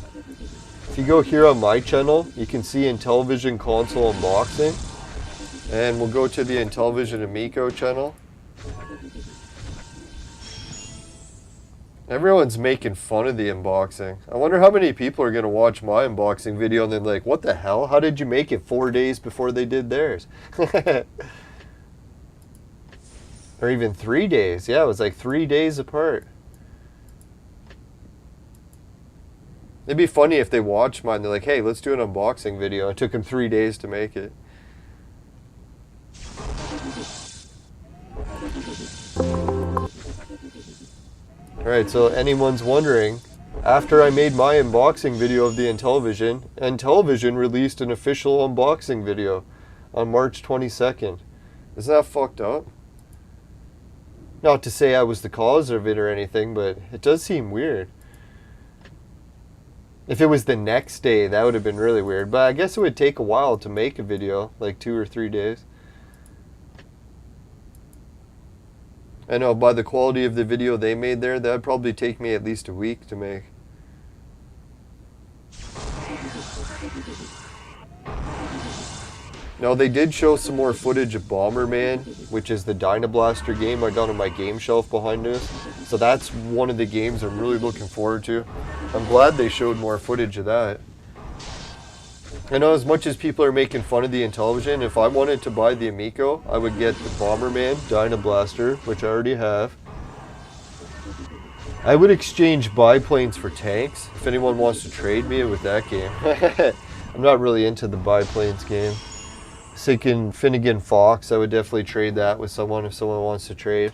[SPEAKER 1] If you go here on my channel, you can see Intellivision console unboxing. And we'll go to the Intellivision Amico channel. Everyone's making fun of the unboxing. I wonder how many people are going to watch my unboxing video and then like, what the hell? How did you make it 4 days before they did theirs? Or even 3 days. Yeah, it was like 3 days apart. It'd be funny if they watched mine. They're like, hey, let's do an unboxing video. It took them 3 days to make it. Alright, so anyone's wondering, after I made my unboxing video of the Intellivision, Intellivision released an official unboxing video on March 22nd. Isn't that fucked up? Not to say I was the cause of it or anything, but it does seem weird. If it was the next day, that would have been really weird. But I guess it would take a while to make a video, like 2 or 3 days. I know, by the quality of the video they made there, that would probably take me at least a week to make. Now, they did show some more footage of Bomberman, which is the Dynablaster game I got on my game shelf behind us. So that's one of the games I'm really looking forward to. I'm glad they showed more footage of that. I know, as much as people are making fun of the Intellivision, if I wanted to buy the Amico, I would get the Bomberman Dynablaster, which I already have. I would exchange biplanes for tanks if anyone wants to trade me with that game. I'm not really into the biplanes game. Thinking Finnegan Fox, I would definitely trade that with someone if someone wants to trade.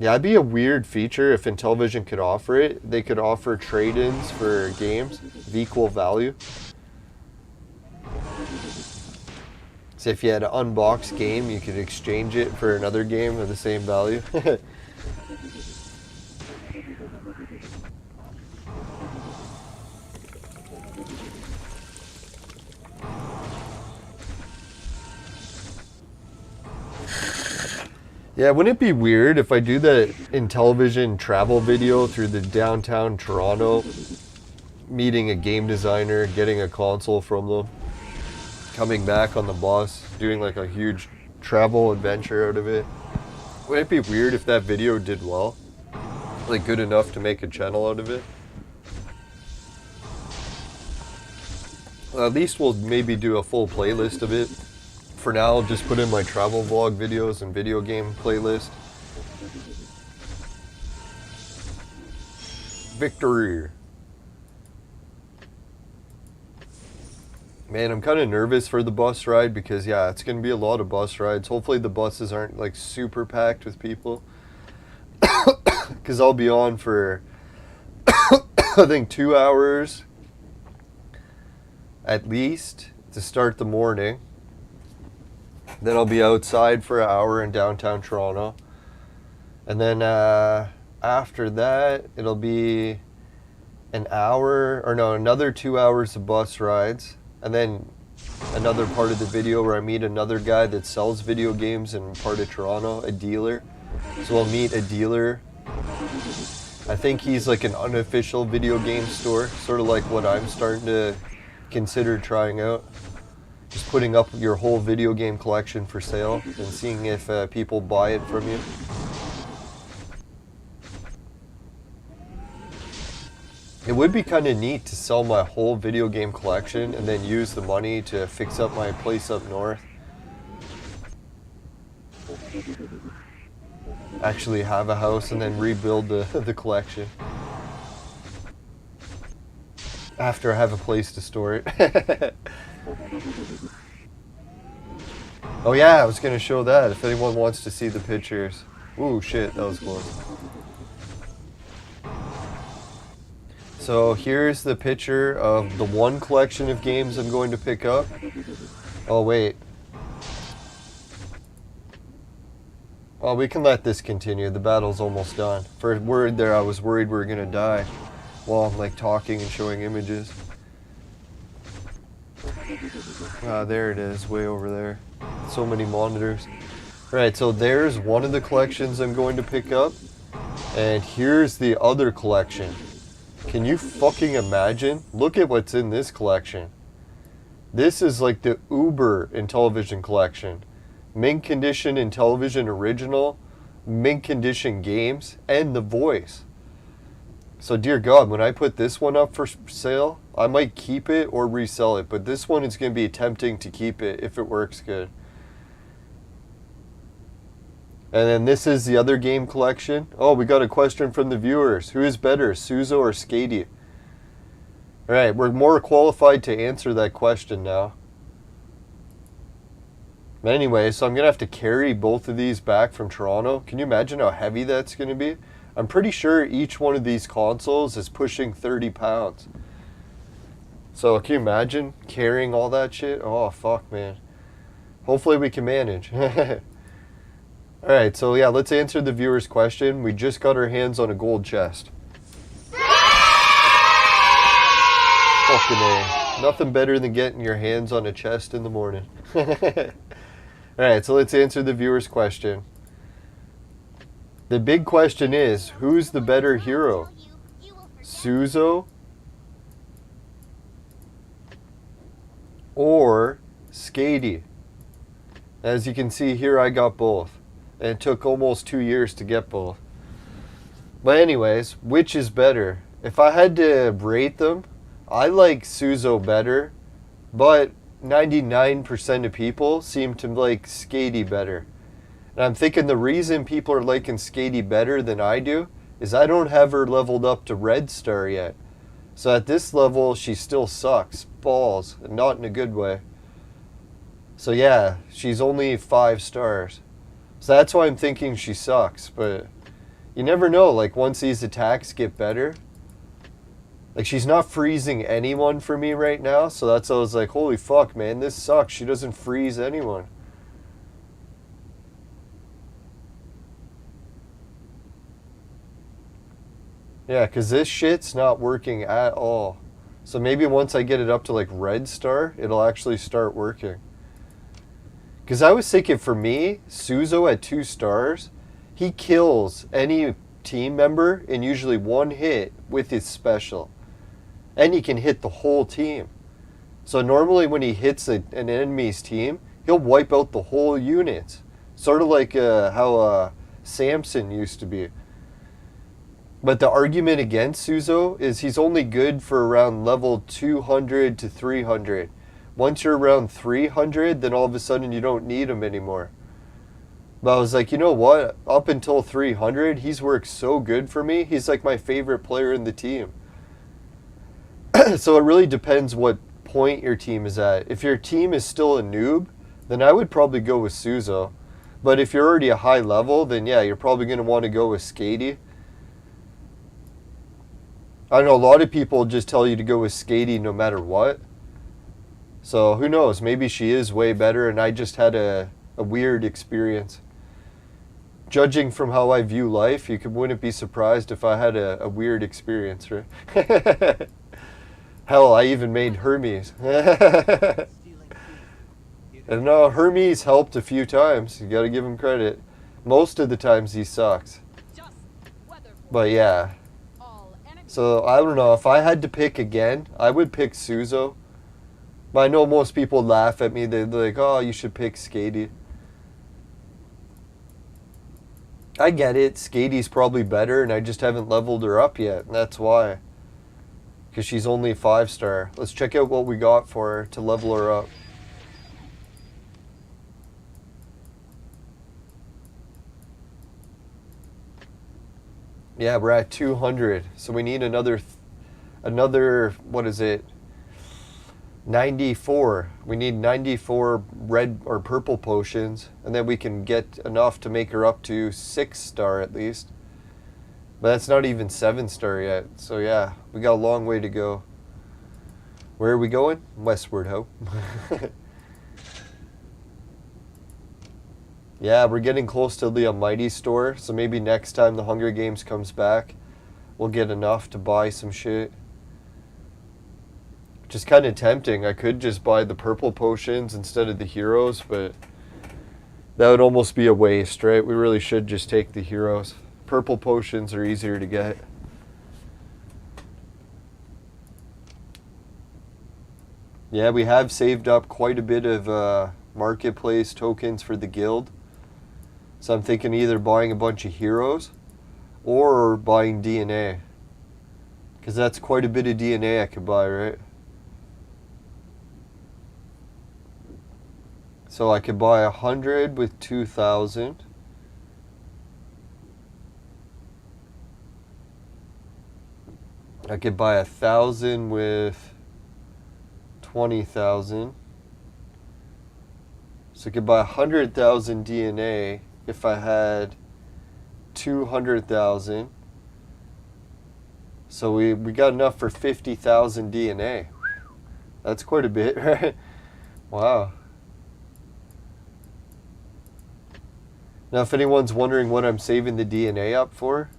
[SPEAKER 1] Yeah, it'd be a weird feature if Intellivision could offer it. They could offer trade-ins for games of equal value. So if you had an unboxed game, you could exchange it for another game of the same value. Yeah, wouldn't it be weird if I do that Intellivision travel video through the downtown Toronto, meeting a game designer, getting a console from them, coming back on the bus, doing like a huge travel adventure out of it? Wouldn't it be weird if that video did well? Like good enough to make a channel out of it? Well, at least we'll maybe do a full playlist of it. For now, I'll just put in my travel vlog videos and video game playlist. Victory! Man, I'm kind of nervous for the bus ride because, yeah, it's going to be a lot of bus rides. Hopefully the buses aren't, like, super packed with people. Because I'll be on for, I think, 2 hours at least to start the morning. Then I'll be outside for an hour in downtown Toronto. And then after that, it'll be an hour, or no, another 2 hours of bus rides. And then another part of the video where I meet another guy that sells video games in part of Toronto, a dealer. So I'll meet a dealer. I think he's like an unofficial video game store, sort of like what I'm starting to consider trying out. Just putting up your whole video game collection for sale and seeing if people buy it from you. It would be kind of neat to sell my whole video game collection and then use the money to fix up my place up north. Actually have a house and then rebuild the collection. After I have a place to store it. Oh yeah, I was going to show that if anyone wants to see the pictures. Ooh, shit, that was close. So here's the picture of the one collection of games I'm going to pick up. Oh wait. Well, we can let this continue. The battle's almost done. For a word there, I was worried we were going to die while I'm like talking and showing images. Ah, there it is, way over there. So many monitors. Right, so there's one of the collections I'm going to pick up. And here's the other collection. Can you fucking imagine? Look at what's in this collection. This is like the Uber Intellivision collection. Mint condition Intellivision original, mint condition games, and the voice. So dear God, when I put this one up for sale, I might keep it or resell it. But this one is going to be tempting to keep it if it works good. And then this is the other game collection. Oh, we got a question from the viewers. Who is better, Suzo or Skady? Alright, we're more qualified to answer that question now. But anyway, so I'm going to have to carry both of these back from Toronto. Can you imagine how heavy that's going to be? I'm pretty sure each one of these consoles is pushing 30 pounds. So can you imagine carrying all that shit? Oh, fuck, man. Hopefully we can manage. Alright, so yeah, let's answer the viewer's question. We just got our hands on a gold chest. Fucking A. Nothing better than getting your hands on a chest in the morning. Alright, so let's answer the viewer's question. The big question is, who's the better hero? Suzo or Skady? As you can see here, I got both. And it took almost 2 years to get both. But anyways, which is better? If I had to rate them, I like Suzo better, but 99% of people seem to like Skady better. And I'm thinking the reason people are liking Skady better than I do is I don't have her leveled up to Red Star yet. So at this level, she still sucks. Balls. And not in a good way. So yeah, she's only 5 stars. So that's why I'm thinking she sucks. But you never know. Like, once these attacks get better. Like, she's not freezing anyone for me right now. So that's why I was like, holy fuck, man. This sucks. She doesn't freeze anyone. Yeah, because this shit's not working at all. So maybe once I get it up to like Red Star, it'll actually start working. Because I was thinking for me, Suzo at 2 stars, he kills any team member in usually 1 hit with his special. And he can hit the whole team. So normally when he hits an enemy's team, he'll wipe out the whole unit. Sort of like how Samson used to be. But the argument against Suzo is he's only good for around level 200 to 300. Once you're around 300, then all of a sudden you don't need him anymore. But I was like, you know what? Up until 300, he's worked so good for me. He's like my favorite player in the team. So it really depends what point your team is at. If your team is still a noob, then I would probably go with Suzo. But if you're already a high level, then yeah, you're probably going to want to go with Skady. I know a lot of people just tell you to go with Skady no matter what. So who knows? Maybe she is way better and I just had a weird experience. Judging from how I view life, you wouldn't be surprised if I had a weird experience, right? Hell, I even made Hermes. And no, Hermes helped a few times. You gotta give him credit. Most of the times he sucks. But yeah. So, I don't know. If I had to pick again, I would pick Suzo. But I know most people laugh at me. They're like, oh, you should pick Skady. I get it. Skady's probably better, and I just haven't leveled her up yet. And that's why. Because she's only 5 star. Let's check out what we got for her to level her up. Yeah, we're at 200, so we need another, what is it, 94. We need 94 red or purple potions, and then we can get enough to make her up to 6 star at least. But that's not even 7 star yet, so yeah, we got a long way to go. Where are we going? Westward, ho. Yeah, we're getting close to the Almighty store, so maybe next time the Hunger Games comes back, we'll get enough to buy some shit. Which is kind of tempting. I could just buy the purple potions instead of the heroes, but that would almost be a waste, right? We really should just take the heroes. Purple potions are easier to get. Yeah, we have saved up quite a bit of marketplace tokens for the guild. So I'm thinking either buying a bunch of heroes or buying DNA. Because that's quite a bit of DNA I could buy, right? So I could buy 100 with 2,000. I could buy 1,000 with 20,000. So I could buy 100,000 DNA if I had 200,000. So we got enough for 50,000 DNA. That's quite a bit, right? Wow. Now if anyone's wondering what I'm saving the DNA up for,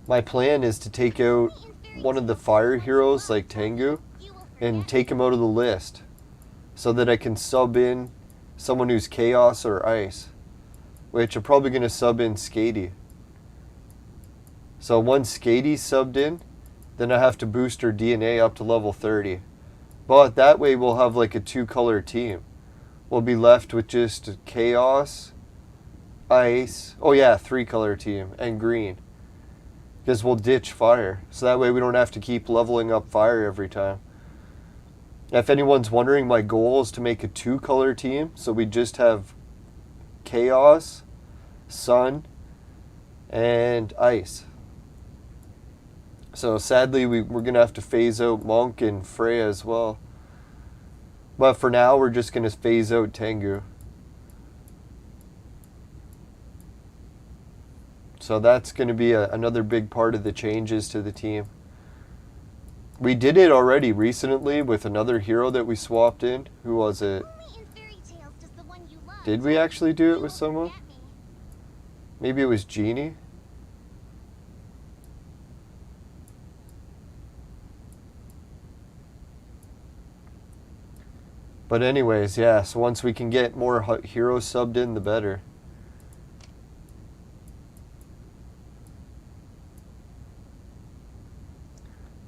[SPEAKER 1] my plan is to take out one of the fire heroes like Tengu and take him out of the list so that I can sub in someone who's Chaos or Ice, which I'm probably going to sub in Skady. So once Skady's subbed in, then I have to boost her DNA up to level 30. But that way we'll have like a 2-color team. We'll be left with just Chaos, Ice, oh yeah, 3-color team, and Green. because we'll ditch fire. So that way we don't have to keep leveling up fire every time. If anyone's wondering, my goal is to make a 2-color team. So we just have chaos, sun, and ice. So sadly, we're going to have to phase out Monk and Freya as well. But for now, we're just going to phase out Tengu. So that's going to be another big part of the changes to the team. We did it already recently with another hero that we swapped in. Who was it? Did we actually do it with someone? Maybe it was Genie? But anyways, yeah, so once we can get more heroes subbed in, the better.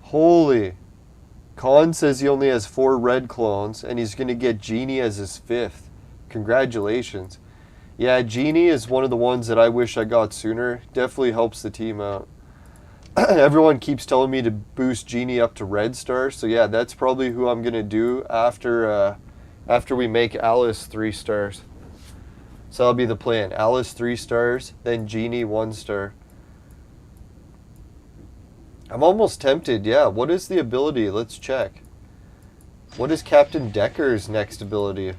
[SPEAKER 1] Holy. Khan says he only has 4 red clones, and he's going to get Genie as his 5th. Congratulations. Yeah, Genie is one of the ones that I wish I got sooner. Definitely helps the team out. Everyone keeps telling me to boost Genie up to red star, so yeah, that's probably who I'm going to do after we make Alice 3 stars. So that'll be the plan. Alice 3 stars, then Genie 1 star. I'm almost tempted, yeah. What is the ability? Let's check. What is Captain Decker's next ability?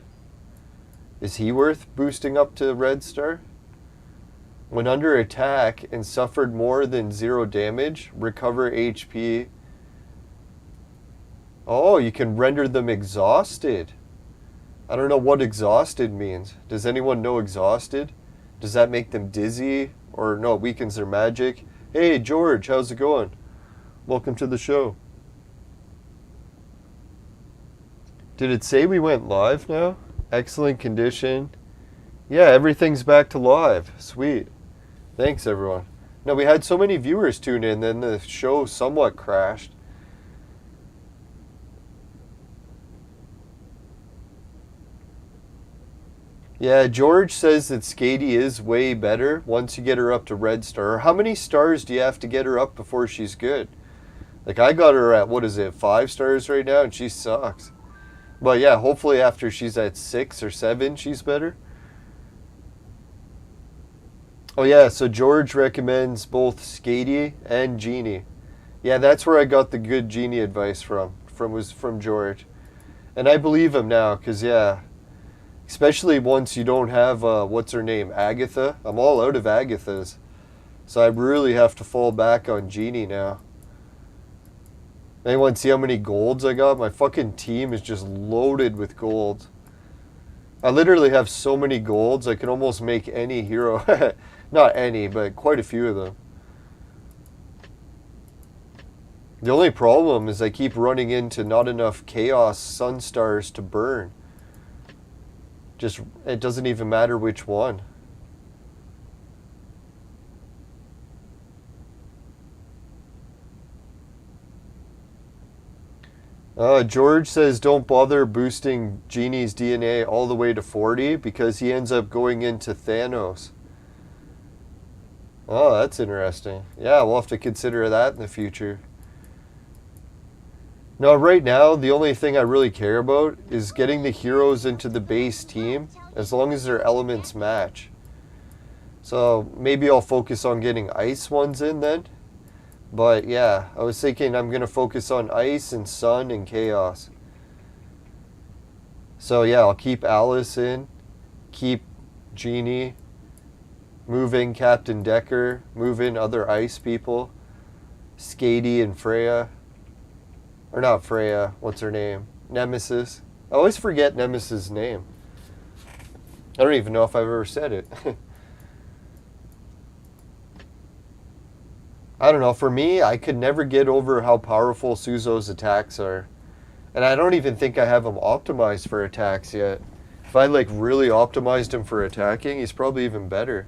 [SPEAKER 1] Is he worth boosting up to red star? When under attack and suffered more than 0 damage, recover HP. Oh, you can render them exhausted. I don't know what exhausted means. Does anyone know exhausted? Does that make them dizzy? Or no, it weakens their magic? Hey, George, how's it going? Welcome to the show. Did it say we went live now? Excellent condition. Yeah, everything's back to live. Sweet. Thanks, everyone. No, we had so many viewers tune in, then the show somewhat crashed. Yeah, George says that Skady is way better once you get her up to red star. How many stars do you have to get her up before she's good? Like, I got her at, what is it, 5 stars right now, and she sucks. But yeah, hopefully after she's at 6 or 7, she's better. Oh yeah, so George recommends both Skady and Genie. Yeah, that's where I got the good Genie advice from George. And I believe him now, because yeah, especially once you don't have, what's her name, Agatha. I'm all out of Agathas. So I really have to fall back on Genie now. Anyone see how many golds I got? My fucking team is just loaded with gold. I literally have so many golds, I can almost make any hero. Not any, but quite a few of them. The only problem is I keep running into not enough Chaos Sun Stars to burn. Just, it doesn't even matter which one. George says don't bother boosting Genie's DNA all the way to 40 because he ends up going into Thanos. Oh, that's interesting. Yeah, we'll have to consider that in the future. No, right now, the only thing I really care about is getting the heroes into the base team as long as their elements match. So maybe I'll focus on getting ice ones in then. But yeah, I was thinking I'm going to focus on ice and sun and chaos. So yeah, I'll keep Alice in, keep Genie, move in Captain Decker, move in other ice people, Skady and Freya. Or not Freya, what's her name? Nemesis. I always forget Nemesis' name. I don't even know if I've ever said it. I don't know, for me, I could never get over how powerful Suzo's attacks are. And I don't even think I have him optimized for attacks yet. If I like really optimized him for attacking, he's probably even better.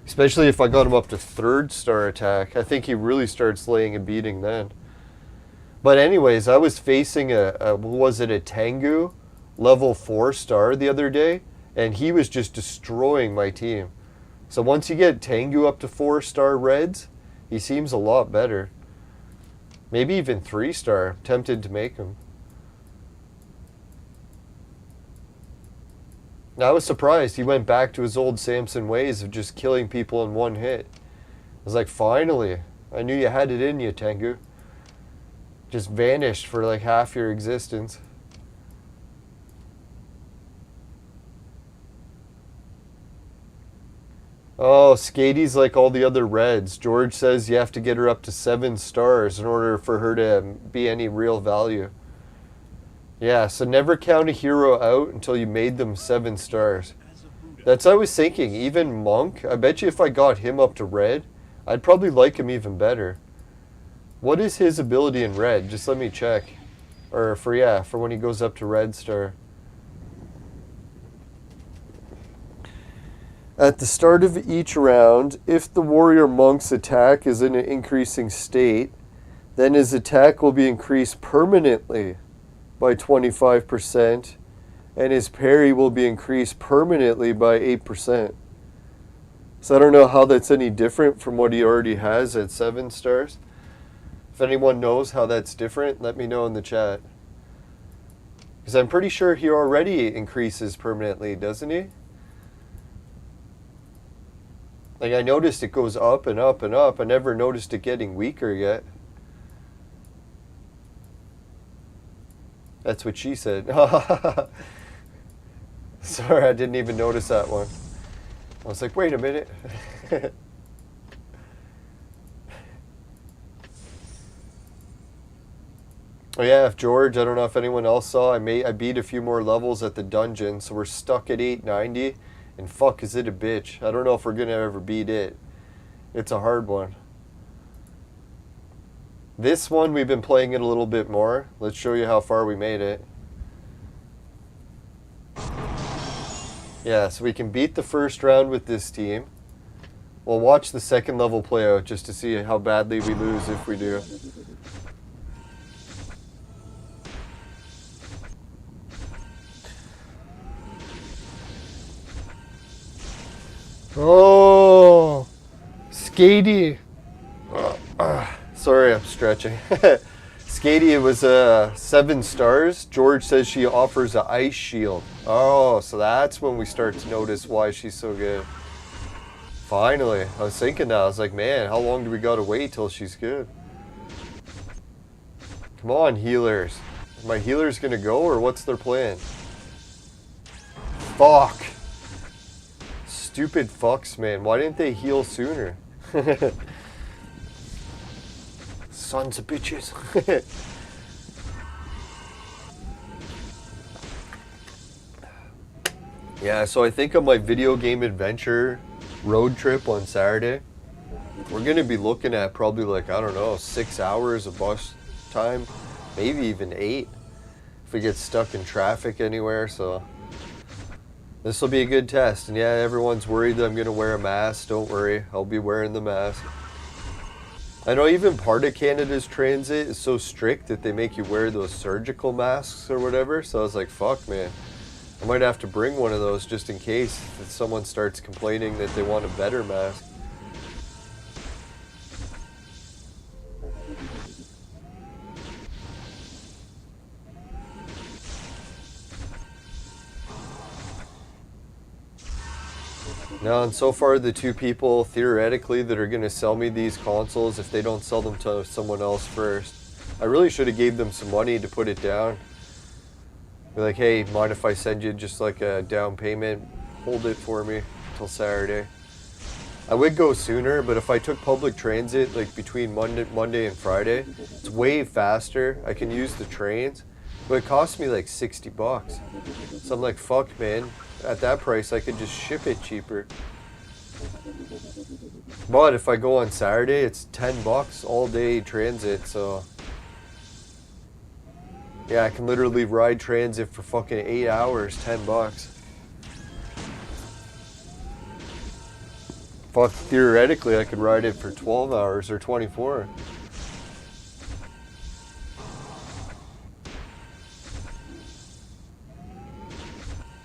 [SPEAKER 1] Especially if I got him up to 3rd star attack. I think he really starts laying a beating then. But anyways, I was facing was it a Tengu level 4 star the other day, and he was just destroying my team. So once you get Tengu up to 4 star reds, He seems a lot better. Maybe even 3-star. Tempted to make him. I was surprised he went back to his old Samson ways of just killing people in one hit. I was like, finally. I knew you had it in you, Tengu. Just vanished for like half your existence. Oh, Skady's like all the other Reds. George says you have to get her up to 7 stars in order for her to be any real value. Yeah, so never count a hero out until you made them 7 stars. That's what I was thinking. Even Monk, I bet you if I got him up to red, I'd probably like him even better. What is his ability in red? Just let me check. Or for when he goes up to red star. At the start of each round, if the warrior monk's attack is in an increasing state, then his attack will be increased permanently by 25%, and his parry will be increased permanently by 8%. So I don't know how that's any different from what he already has at 7 stars. If anyone knows how that's different, let me know in the chat. Because I'm pretty sure he already increases permanently, doesn't he? Like, I noticed it goes up and up and up. I never noticed it getting weaker yet. That's what she said. Sorry, I didn't even notice that one. I was like, wait a minute. Oh yeah, if George, I don't know if anyone else saw, I beat a few more levels at the dungeon, so we're stuck at 890. And fuck, is it a bitch. I don't know if we're going to ever beat it. It's a hard one. This one, we've been playing it a little bit more. Let's show you how far we made it. Yeah, so we can beat the first round with this team. We'll watch the second level play out just to see how badly we lose if we do. Oh, Skady. Sorry, I'm stretching. Skady, it was 7 stars. George says she offers an ice shield. Oh, so that's when we start to notice why she's so good. Finally, I was thinking that. I was like, man, how long do we gotta wait till she's good? Come on, healers. Are my healers gonna go, or what's their plan? Fuck. Stupid fucks, man. Why didn't they heal sooner? Sons of bitches. Yeah, so I think on my video game adventure road trip on Saturday, we're going to be looking at probably like, I don't know, 6 hours of bus time. Maybe even 8 if we get stuck in traffic anywhere, so... This will be a good test, and yeah, everyone's worried that I'm going to wear a mask. Don't worry, I'll be wearing the mask. I know even part of Canada's transit is so strict that they make you wear those surgical masks or whatever, so I was like, fuck, man. I might have to bring one of those just in case if someone starts complaining that they want a better mask. Now, and so far the 2 people, theoretically, that are going to sell me these consoles, if they don't sell them to someone else first, I really should have gave them some money to put it down. Be like, hey, mind if I send you just like a down payment? Hold it for me till Saturday. I would go sooner, but if I took public transit like between Monday and Friday, it's way faster. I can use the trains, but it costs me like 60 bucks. So I'm like, fuck, man. At that price, I could just ship it cheaper. But if I go on Saturday, it's 10 bucks all day transit, so... Yeah, I can literally ride transit for fucking 8 hours, 10 bucks. Fuck, theoretically, I could ride it for 12 hours or 24.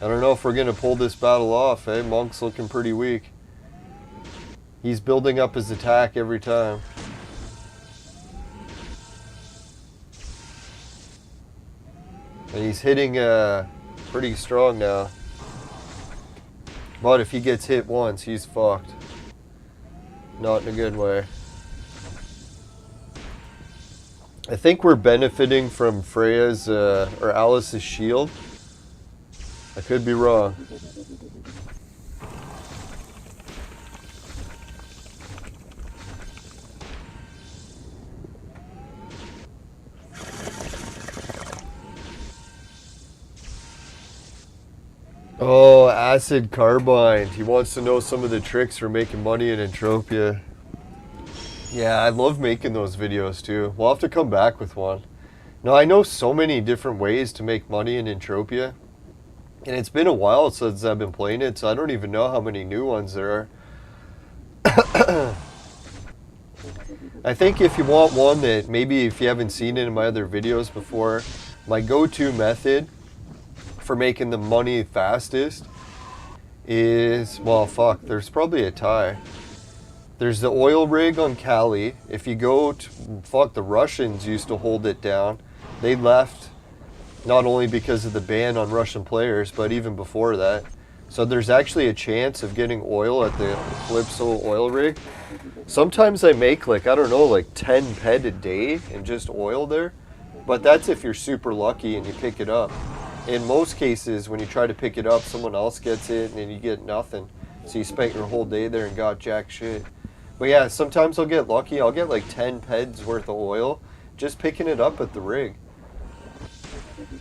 [SPEAKER 1] I don't know if we're going to pull this battle off, eh? Monk's looking pretty weak. He's building up his attack every time. And he's hitting pretty strong now. But if he gets hit once, he's fucked. Not in a good way. I think we're benefiting from Freya's or Alice's shield. I could be wrong. Oh, acid carbine. He wants to know some of the tricks for making money in Entropia. Yeah, I love making those videos too. We'll have to come back with one. Now, I know so many different ways to make money in Entropia. And it's been a while since I've been playing it, so I don't even know how many new ones there are. I think if you want one that maybe if you haven't seen it in my other videos before, my go-to method for making the money fastest is, well, fuck, there's probably a tie. There's the oil rig on Cali. If you go to, fuck, the Russians used to hold it down. They left not only because of the ban on Russian players, but even before that. So there's actually a chance of getting oil at the Calypso oil rig. Sometimes I make like, I don't know, like 10 ped a day and just oil there. But that's if you're super lucky and you pick it up. In most cases, when you try to pick it up, someone else gets it and you get nothing. So you spent your whole day there and got jack shit. But yeah, sometimes I'll get lucky. I'll get like 10 peds worth of oil just picking it up at the rig.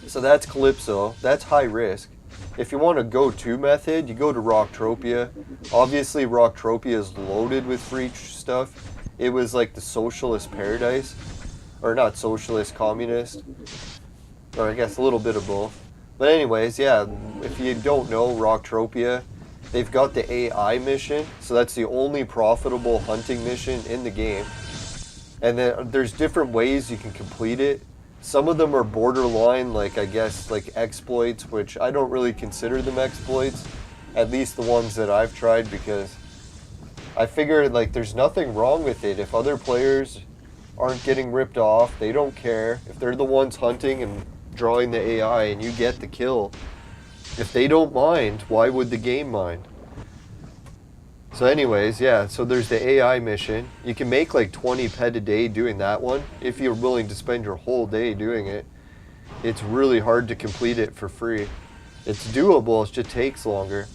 [SPEAKER 1] So that's Calypso. That's high risk. If you want a go-to method, you go to Rocktropia. Obviously, Rocktropia is loaded with free stuff. It was like the socialist paradise. Or not socialist, communist. Or I guess a little bit of both. But anyways, yeah, if you don't know Rocktropia, they've got the AI mission. So that's the only profitable hunting mission in the game. And then there's different ways you can complete it. Some of them are borderline, like I guess, like exploits, which I don't really consider them exploits. At least the ones that I've tried, because I figure like there's nothing wrong with it. If other players aren't getting ripped off, they don't care. If they're the ones hunting and drawing the AI and you get the kill, if they don't mind, why would the game mind? So anyways, yeah, so there's the AI mission. You can make like 20 ped a day doing that one if you're willing to spend your whole day doing it. It's really hard to complete it for free. It's doable, it just takes longer.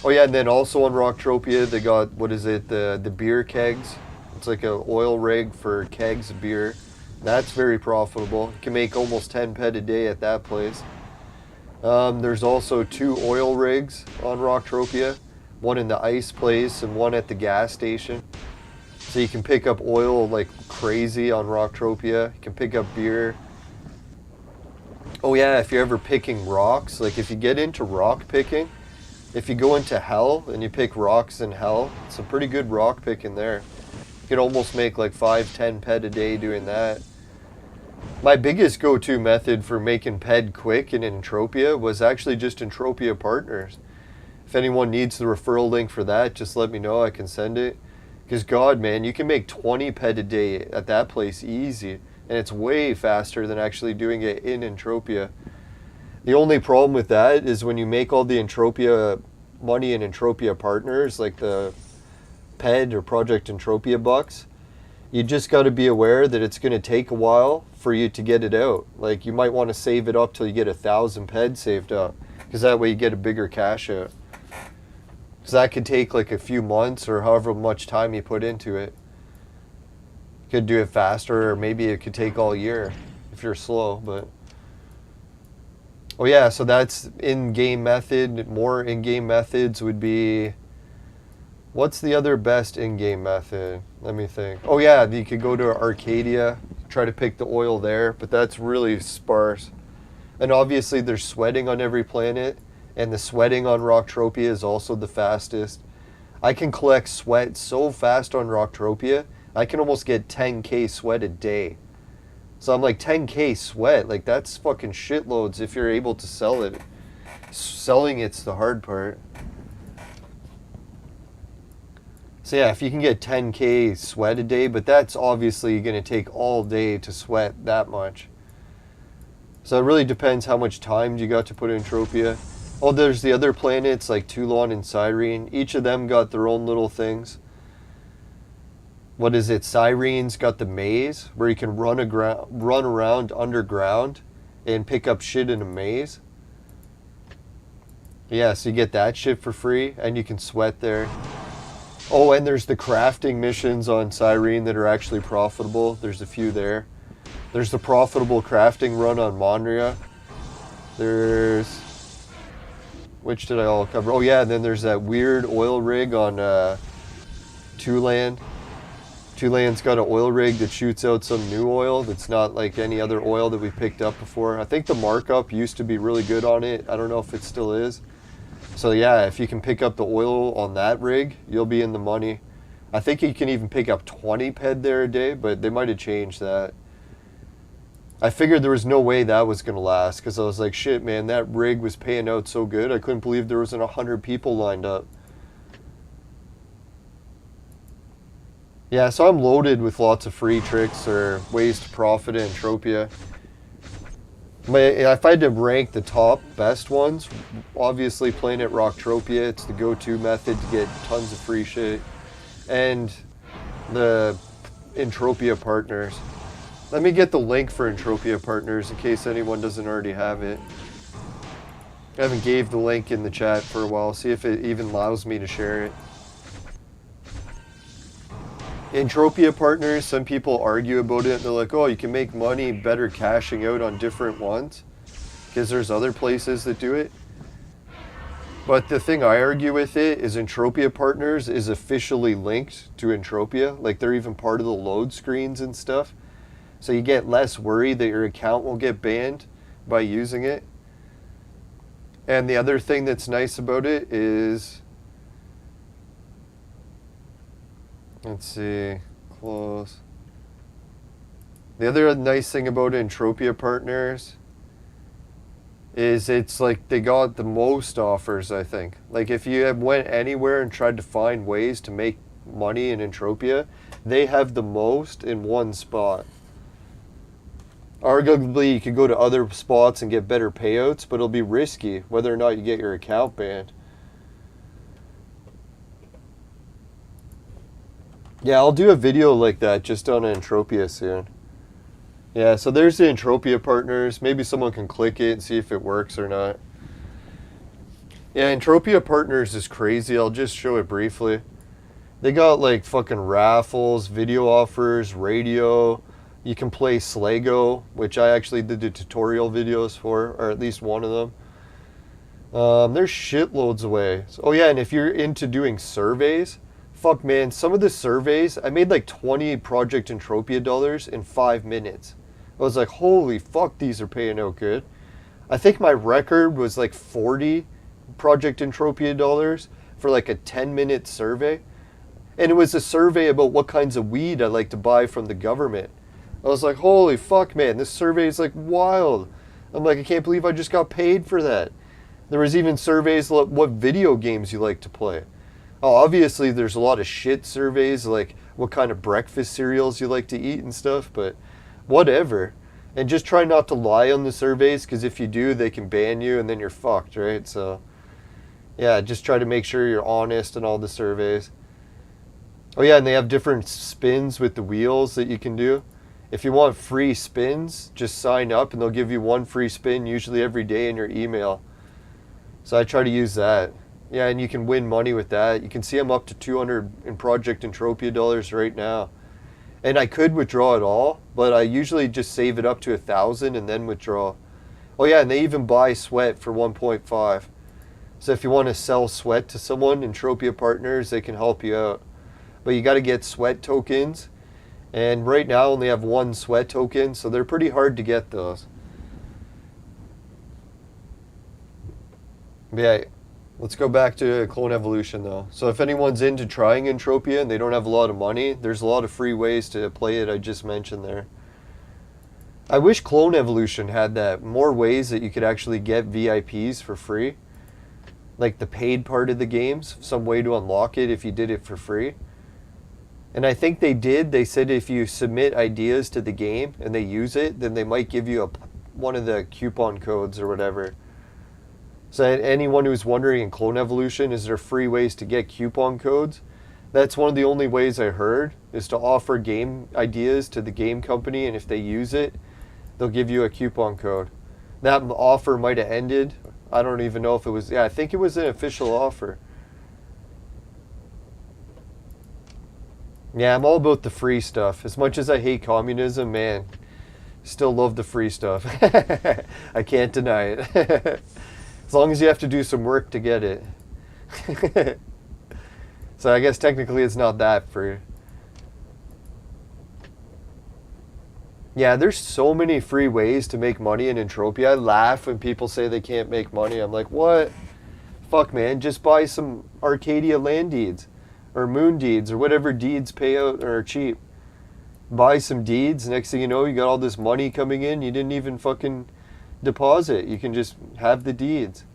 [SPEAKER 1] Oh yeah, and then also on Rocktropia, they got, what is it, the beer kegs. It's like an oil rig for kegs of beer. That's very profitable. You can make almost 10 ped a day at that place. There's also 2 oil rigs on Rocktropia. One in the ice place and one at the gas station. So you can pick up oil like crazy on Rocktropia. You can pick up beer. Oh yeah, if you're ever picking rocks, like if you get into rock picking, if you go into hell and you pick rocks in hell, it's a pretty good rock picking there. You could almost make like 5-10 ped a day doing that. My biggest go-to method for making ped quick in Entropia was actually just Entropia partners. If anyone needs the referral link for that, just let me know, I can send it. Because God, man, you can make 20 ped a day at that place easy. And it's way faster than actually doing it in Entropia. The only problem with that is when you make all the Entropia money in Entropia partners, like the ped or Project Entropia bucks, you just got to be aware that it's going to take a while for you to get it out. Like you might want to save it up till you get 1,000 ped saved up. Because that way you get a bigger cash out. So that could take like a few months or however much time you put into it. You could do it faster, or maybe it could take all year if you're slow, but... Oh yeah, so that's in-game method. More in-game methods would be... What's the other best in-game method? Let me think. Oh yeah, you could go to Arcadia, try to pick the oil there, but that's really sparse. And obviously there's sweating on every planet. And the sweating on Rocktropia is also the fastest. I can collect sweat so fast on Rocktropia, I can almost get 10k sweat a day. So I'm like, 10k sweat, like that's fucking shitloads if you're able to sell it. Selling it's the hard part. So yeah, if you can get 10k sweat a day, but that's obviously going to take all day to sweat that much. So it really depends how much time you got to put in Entropia. Oh, there's the other planets like Toulon and Cyrene. Each of them got their own little things. What is it? Cyrene's got the maze where you can run around underground and pick up shit in a maze. Yeah, so you get that shit for free and you can sweat there. Oh, and there's the crafting missions on Cyrene that are actually profitable. There's a few there. There's the profitable crafting run on Monria. There's... Which did I all cover? Oh yeah, and then there's that weird oil rig on Tulan. Tulan's got an oil rig that shoots out some new oil that's not like any other oil that we picked up before. I think the markup used to be really good on it. I don't know if it still is. So yeah, if you can pick up the oil on that rig, you'll be in the money. I think you can even pick up 20 ped there a day, but they might have changed that. I figured there was no way that was going to last because I was like, shit, man, that rig was paying out so good. I couldn't believe there wasn't 100 people lined up. Yeah, so I'm loaded with lots of free tricks or ways to profit in Entropia. If I had to rank the top best ones, obviously playing at Rocktropia, it's the go-to method to get tons of free shit. And the Entropia partners. Let me get the link for Entropia partners in case anyone doesn't already have it. I haven't gave the link in the chat for a while. See if it even allows me to share it. Entropia partners, some people argue about it. They're like, oh, you can make money better cashing out on different ones because there's other places that do it. But the thing I argue with it is Entropia partners is officially linked to Entropia. Like they're even part of the load screens and stuff. So you get less worried that your account will get banned by using it. And the other thing that's nice about it is... Let's see, close. The other nice thing about Entropia partners is it's like they got the most offers, I think. Like if you went anywhere and tried to find ways to make money in Entropia, they have the most in one spot. Arguably, you could go to other spots and get better payouts, but it'll be risky whether or not you get your account banned. Yeah, I'll do a video like that just on Entropia soon. Yeah, so there's the Entropia partners. Maybe someone can click it and see if it works or not. Yeah, Entropia partners is crazy. I'll just show it briefly. They got like fucking raffles, video offers, radio. You can play Slago, which I actually did the tutorial videos for, or at least one of them. There's shitloads of ways. Oh yeah, and if you're into doing surveys, fuck man, some of the surveys, I made like 20 Project Entropia dollars in 5 minutes. I was like, holy fuck, these are paying out good. I think my record was like 40 Project Entropia dollars for like a 10-minute survey. And it was a survey about what kinds of weed I like to buy from the government. I was like, holy fuck, man, this survey is like wild. I'm like, I can't believe I just got paid for that. There was even surveys like what video games you like to play. Oh, obviously there's a lot of shit surveys like what kind of breakfast cereals you like to eat and stuff, but whatever. And just try not to lie on the surveys because if you do, they can ban you and then you're fucked, right? So yeah, just try to make sure you're honest in all the surveys. Oh yeah, and they have different spins with the wheels that you can do. If you want free spins, just sign up and they'll give you one free spin usually every day in your email. So I try to use that. Yeah, and you can win money with that. You can see I'm up to 200 in Project Entropia dollars right now. And I could withdraw it all, but I usually just save it up to 1,000 and then withdraw. Oh yeah, and they even buy sweat for 1.5. So if you want to sell sweat to someone, Entropia partners, they can help you out. But you got to get sweat tokens. And right now I only have 1 sweat token, so they're pretty hard to get those. Yeah, let's go back to Clone Evolution though. So if anyone's into trying Entropia and they don't have a lot of money, there's a lot of free ways to play it I just mentioned there. I wish Clone Evolution had that, more ways that you could actually get VIPs for free. Like the paid part of the games, some way to unlock it if you did it for free. And I think they did. They said if you submit ideas to the game and they use it, then they might give you one of the coupon codes or whatever. So anyone who's wondering in Clone Evolution, is there free ways to get coupon codes? That's one of the only ways I heard, is to offer game ideas to the game company, and if they use it, they'll give you a coupon code. That offer might have ended. I don't even know if it was... Yeah, I think it was an official offer. Yeah, I'm all about the free stuff. As much as I hate communism, man, still love the free stuff. I can't deny it. As long as you have to do some work to get it. So I guess technically it's not that free. Yeah, there's so many free ways to make money in Entropia. I laugh when people say they can't make money. I'm like, what? Fuck, man, just buy some Arcadia land deeds. Or moon deeds, or whatever deeds pay out or are cheap. Buy some deeds, next thing you know, you got all this money coming in, you didn't even fucking deposit. You can just have the deeds.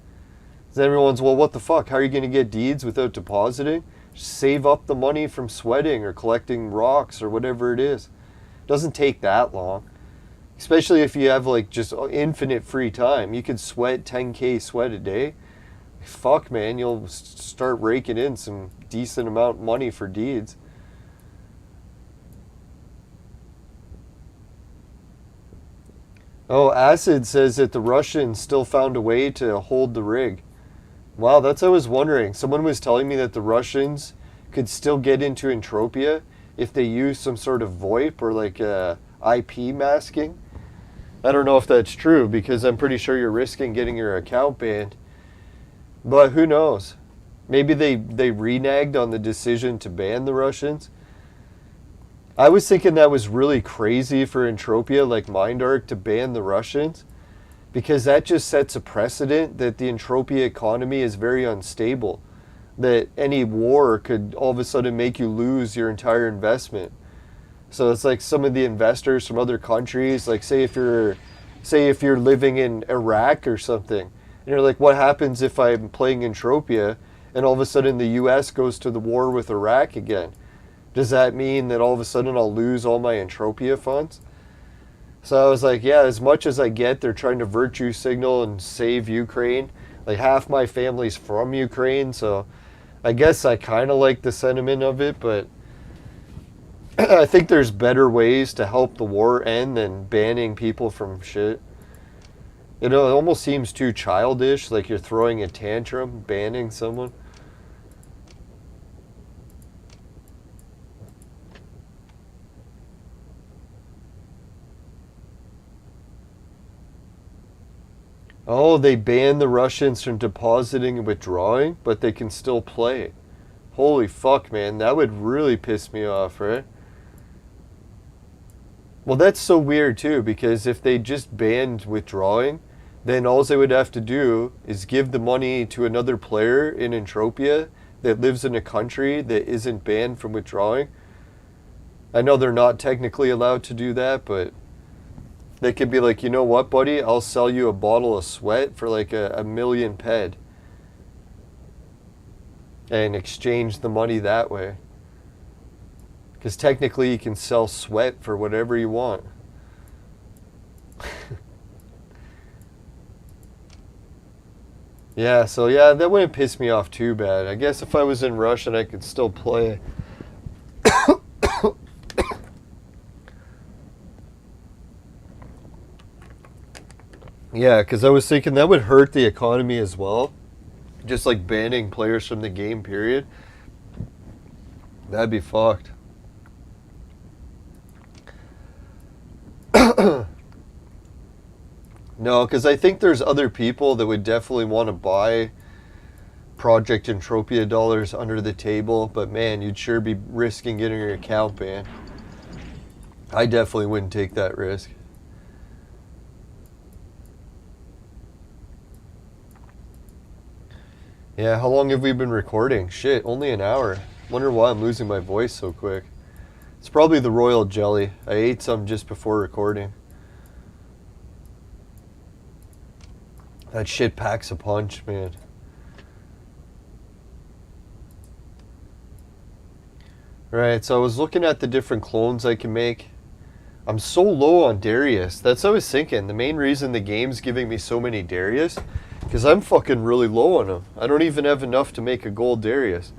[SPEAKER 1] So everyone's, well, what the fuck? How are you going to get deeds without depositing? Just save up the money from sweating or collecting rocks or whatever it is. It doesn't take that long. Especially if you have like just infinite free time. You could sweat 10k sweat a day. Fuck, man, you'll start raking in some decent amount of money for deeds. Oh, Acid says that the Russians still found a way to hold the rig. Wow, that's what I was wondering. Someone was telling me that the Russians could still get into Entropia if they use some sort of VoIP or like IP masking. I don't know if that's true because I'm pretty sure you're risking getting your account banned. But who knows? Maybe they reneged on the decision to ban the Russians. I was thinking that was really crazy for Entropia, like MindArc, to ban the Russians, because that just sets a precedent that the Entropia economy is very unstable, that any war could all of a sudden make you lose your entire investment. So it's like some of the investors from other countries, like say if you're living in Iraq or something, and you're like, what happens if I'm playing Entropia and all of a sudden the US goes to the war with Iraq again? Does that mean that all of a sudden I'll lose all my Entropia funds? So I was like, yeah, as much as I get, they're trying to virtue signal and save Ukraine. Like half my family's from Ukraine, so I guess I kind of like the sentiment of it, but I think there's better ways to help the war end than banning people from shit. You know, it almost seems too childish, like you're throwing a tantrum, banning someone. Oh, they banned the Russians from depositing and withdrawing, but they can still play. Holy fuck, man, that would really piss me off, right? Well, that's so weird too, because if they just banned withdrawing, then all they would have to do is give the money to another player in Entropia that lives in a country that isn't banned from withdrawing. I know they're not technically allowed to do that, but they could be like, you know what, buddy? I'll sell you a bottle of sweat for like a million ped. And exchange the money that way. Because technically you can sell sweat for whatever you want. Yeah, so yeah, that wouldn't piss me off too bad. I guess if I was in Russian, I could still play. Yeah, because I was thinking that would hurt the economy as well. Just like banning players from the game, period. That'd be fucked. No, because I think there's other people that would definitely want to buy Project Entropia dollars under the table, but man, you'd sure be risking getting your account banned. I definitely wouldn't take that risk. Yeah, how long have we been recording? Shit, only an hour. Wonder why I'm losing my voice so quick. It's probably the royal jelly. I ate some just before recording. That shit packs a punch, man. Right, so I was looking at the different clones I can make. I'm so low on Darius. That's what I was thinking. The main reason the game's giving me so many Darius, because I'm fucking really low on them. I don't even have enough to make a gold Darius.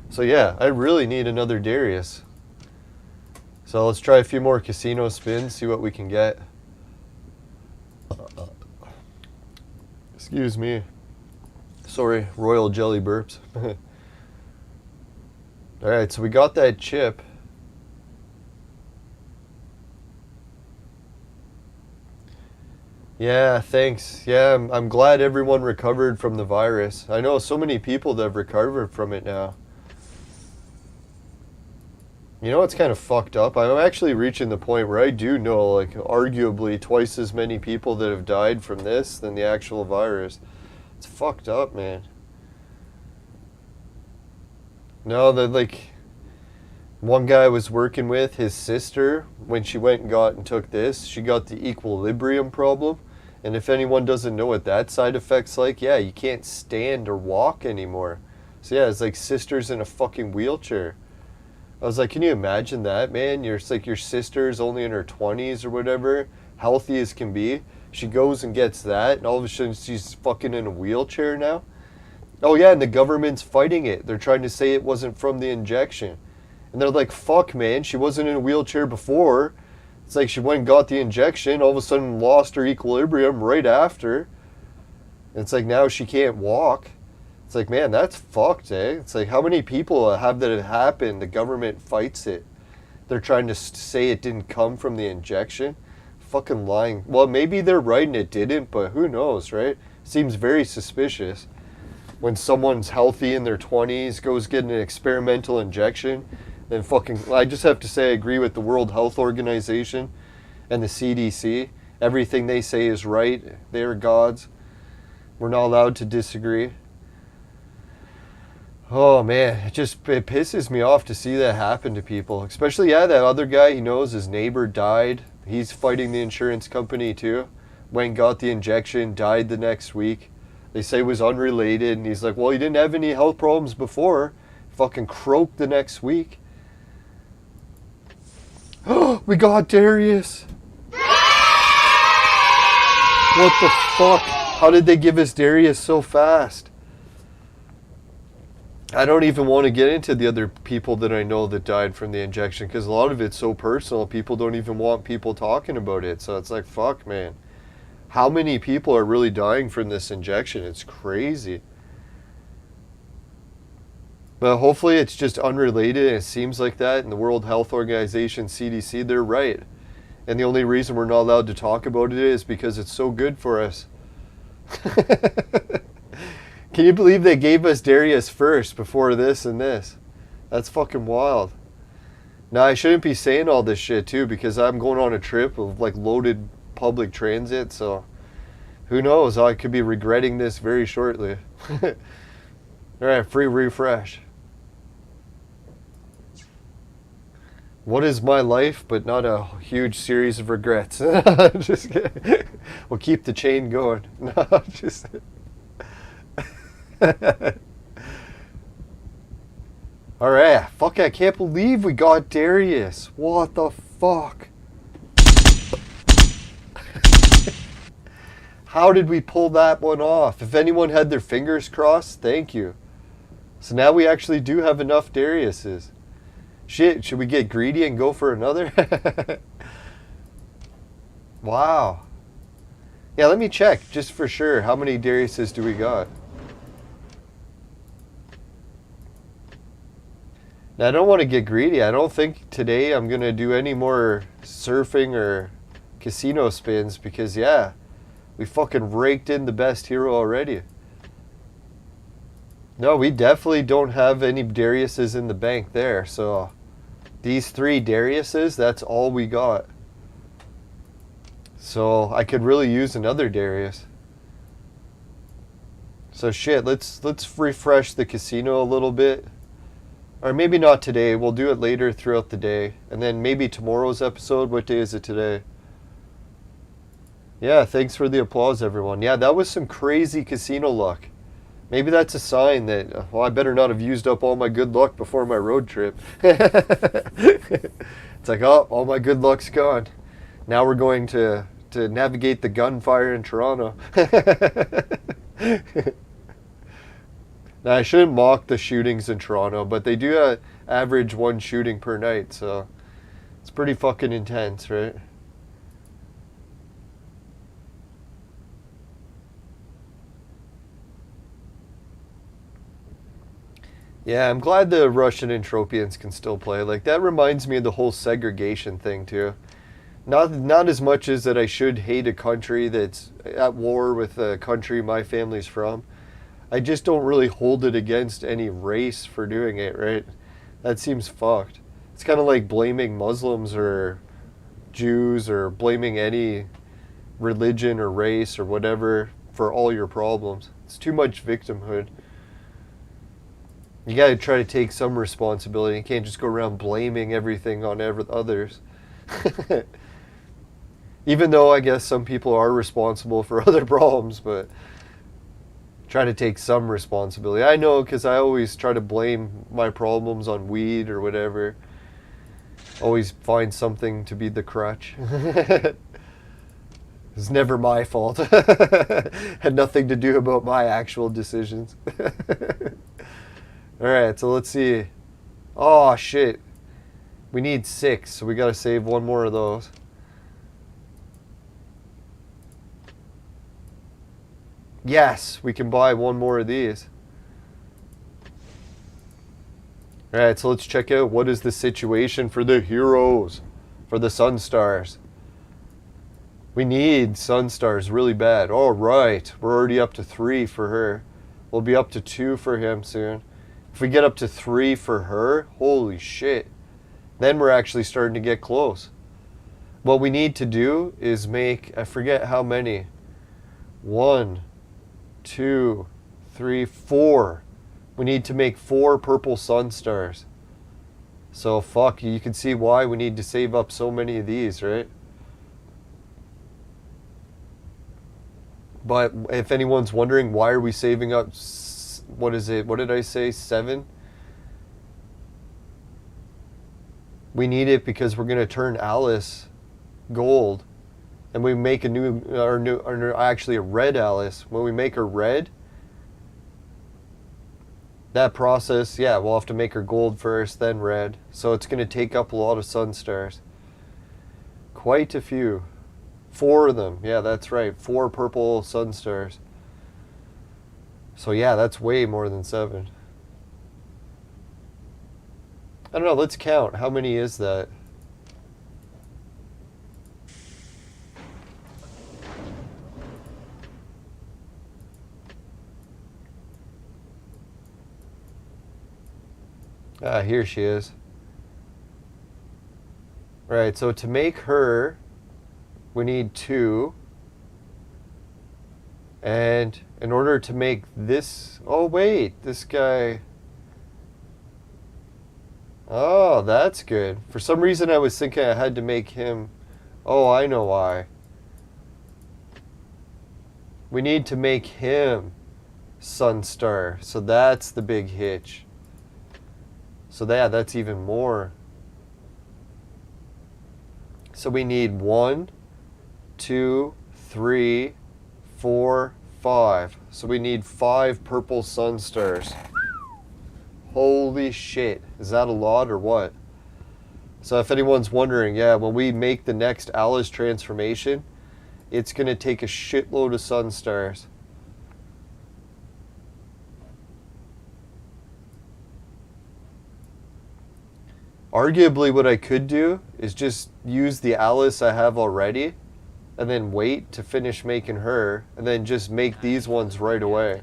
[SPEAKER 1] So yeah, I really need another Darius. So let's try a few more casino spins, see what we can get. Excuse me. Sorry, royal jelly burps. Alright, so we got that chip. Yeah, thanks. Yeah, I'm glad everyone recovered from the virus. I know so many people that have recovered from it now. You know what's kind of fucked up? I'm actually reaching the point where I do know, like, arguably twice as many people that have died from this than the actual virus. It's fucked up, man. No, like, one guy I was working with, his sister, when she went and got and took this, she got the equilibrium problem. And if anyone doesn't know what that side effect's like, yeah, you can't stand or walk anymore. So yeah, it's like sisters in a fucking wheelchair. I was like, can you imagine that, man? It's like your sister's only in her 20s or whatever, healthy as can be. She goes and gets that, and all of a sudden she's fucking in a wheelchair now. Oh yeah, and the government's fighting it. They're trying to say it wasn't from the injection. And they're like, fuck, man, she wasn't in a wheelchair before. It's like she went and got the injection, all of a sudden lost her equilibrium right after. And it's like now she can't walk. It's like, man, that's fucked, eh? It's like, how many people have that happen? The government fights it. They're trying to say it didn't come from the injection. Fucking lying. Well, maybe they're right and it didn't, but who knows, right? Seems very suspicious. When someone's healthy in their 20s, goes get an experimental injection, then fucking, I just have to say I agree with the World Health Organization and the CDC. Everything they say is right. They're gods. We're not allowed to disagree. Oh man, it pisses me off to see that happen to people. Especially, yeah, that other guy, he knows his neighbor died. He's fighting the insurance company too. Went and got the injection, died the next week. They say it was unrelated, and he's like, well, he didn't have any health problems before. Fucking croaked the next week. Oh, we got Darius. What the fuck? How did they give us Darius so fast? I don't even want to get into the other people that I know that died from the injection, because a lot of it's so personal, people don't even want people talking about it. So it's like, fuck, man. How many people are really dying from this injection? It's crazy. But hopefully it's just unrelated, and it seems like that. And the World Health Organization, CDC, they're right. And the only reason we're not allowed to talk about it is because it's so good for us. Can you believe they gave us Darius first before this and this? That's fucking wild. Now, I shouldn't be saying all this shit too, because I'm going on a trip of like loaded public transit, so who knows? I could be regretting this very shortly. Alright, free refresh. What is my life but not a huge series of regrets? Just kidding. We'll keep the chain going. No, just... Alright, fuck, I can't believe we got Darius. What the fuck? How did we pull that one off? If anyone had their fingers crossed, thank you. So now we actually do have enough Dariuses. Shit, should we get greedy and go for another? Wow. Yeah, let me check just for sure. How many Dariuses do we got? Now, I don't want to get greedy. I don't think today I'm going to do any more surfing or casino spins because, yeah, we fucking raked in the best hero already. No, we definitely don't have any Dariuses in the bank there. So these 3 Dariuses, that's all we got. So I could really use another Darius. So shit, let's refresh the casino a little bit. Or maybe not today. We'll do it later throughout the day. And then maybe tomorrow's episode. What day is it today? Yeah, thanks for the applause, everyone. Yeah, that was some crazy casino luck. Maybe that's a sign that, well, I better not have used up all my good luck before my road trip. It's like, oh, all my good luck's gone. Now we're going to navigate the gunfire in Toronto. Now, I shouldn't mock the shootings in Toronto, but they do average 1 shooting per night, so it's pretty fucking intense, right? Yeah, I'm glad the Russian Entropians can still play. Like, that reminds me of the whole segregation thing, too. Not as much as that I should hate a country that's at war with the country my family's from. I just don't really hold it against any race for doing it, right? That seems fucked. It's kind of like blaming Muslims or Jews or blaming any religion or race or whatever for all your problems. It's too much victimhood. You gotta try to take some responsibility. You can't just go around blaming everything on others. Even though I guess some people are responsible for other problems, but try to take some responsibility. I know, because I always try to blame my problems on weed or whatever. Always find something to be the crutch. It's never my fault. Had nothing to do about my actual decisions. Alright, so let's see. Oh, shit. We need 6, so we gotta save 1 more of those. Yes, we can buy 1 more of these. Alright, so let's check out what is the situation for the heroes, for the Sun Stars. We need Sun Stars really bad. Alright, we're already up to 3 for her. We'll be up to 2 for him soon. If we get up to 3 for her, holy shit. Then we're actually starting to get close. What we need to do is make, I forget how many. 1, 2, 3, 4. We need to make 4 purple Sun Stars. So fuck, you can see why we need to save up so many of these, right? But if anyone's wondering, why are we saving up, what is it? What did I say? 7? We need it because we're going to turn Alice gold. And we make a actually a red Alice. When we make her red, that process, yeah, we'll have to make her gold first, then red. So it's going to take up a lot of Sun Stars. Quite a few. 4 of them. Yeah, that's right. 4 purple Sun Stars. So yeah, that's way more than 7. I don't know, let's count. How many is that? Ah, here she is. Right, so to make her, we need 2. And in order to make this... Oh, wait, this guy... Oh, that's good. For some reason I was thinking I had to make him... Oh, I know why. We need to make him Sun Star. So that's the big hitch. So that's even more. So we need 1, 2, 3, 4, 5. So we need 5 purple Sun Stars. Holy shit. Is that a lot or what? So if anyone's wondering, yeah, when we make the next Alice transformation, it's going to take a shitload of Sun Stars. Arguably what I could do is just use the Alice I have already and then wait to finish making her and then just make these ones right away.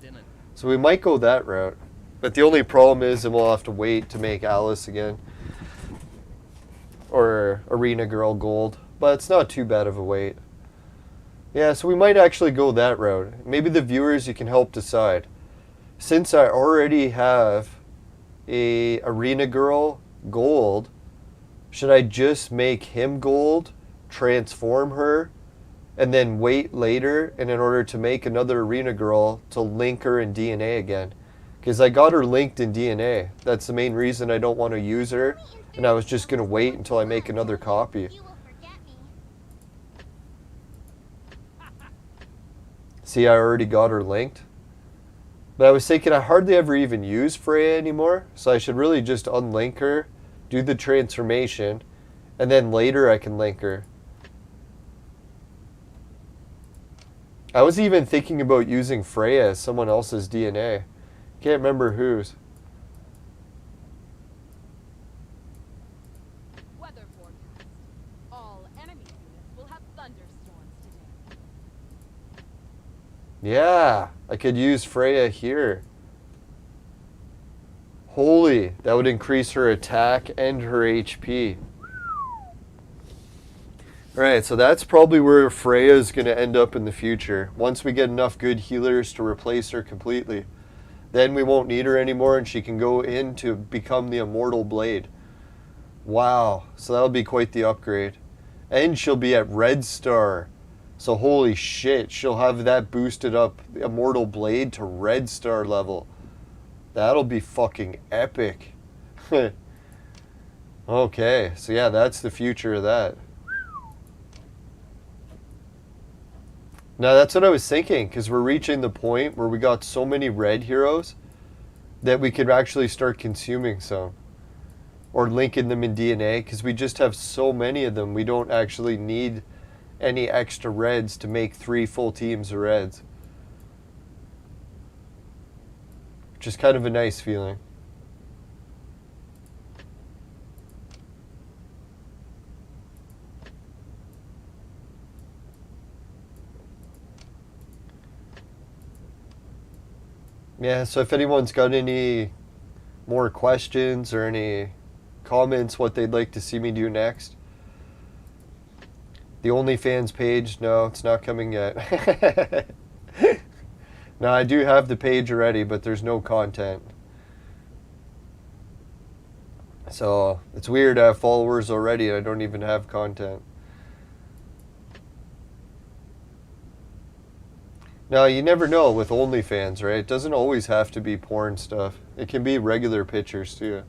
[SPEAKER 1] So we might go that route. But the only problem is that we'll have to wait to make Alice again. Or Arena Girl Gold. But it's not too bad of a wait. Yeah, so we might actually go that route. Maybe the viewers, you can help decide. Since I already have a Arena Girl Gold, should I just make him gold, transform her, and then wait later, and in order to make another arena girl to link her in DNA again. Because I got her linked in DNA. That's the main reason I don't want to use her, and I was just going to wait until I make another copy. See, I already got her linked. But I was thinking I hardly ever even use Freya anymore, so I should really just unlink her, do the transformation, and then later I can link her. I was even thinking about using Freya as someone else's DNA. Can't remember whose.
[SPEAKER 2] Weather forecast. All enemy units will have thunderstorms today.
[SPEAKER 1] Yeah, I could use Freya here. Holy, that would increase her attack and her HP. Alright, so that's probably where Freya is going to end up in the future. Once we get enough good healers to replace her completely. Then we won't need her anymore and she can go in to become the Immortal Blade. Wow, so that'll be quite the upgrade. And she'll be at Red Star. So holy shit, she'll have that boosted up, the Immortal Blade to Red Star level. That'll be fucking epic. Okay, so yeah, that's the future of that. Now that's what I was thinking, because we're reaching the point where we got so many red heroes that we could actually start consuming some. Or linking them in DNA, because we just have so many of them, we don't actually need any extra reds to make 3 full teams of reds. Which is kind of a nice feeling. Yeah, so if anyone's got any more questions or any comments what they'd like to see me do next. The OnlyFans page, no, it's not coming yet. No, I do have the page already, but there's no content. So, it's weird I have followers already and I don't even have content. Now, you never know with OnlyFans, right? It doesn't always have to be porn stuff. It can be regular pictures, too.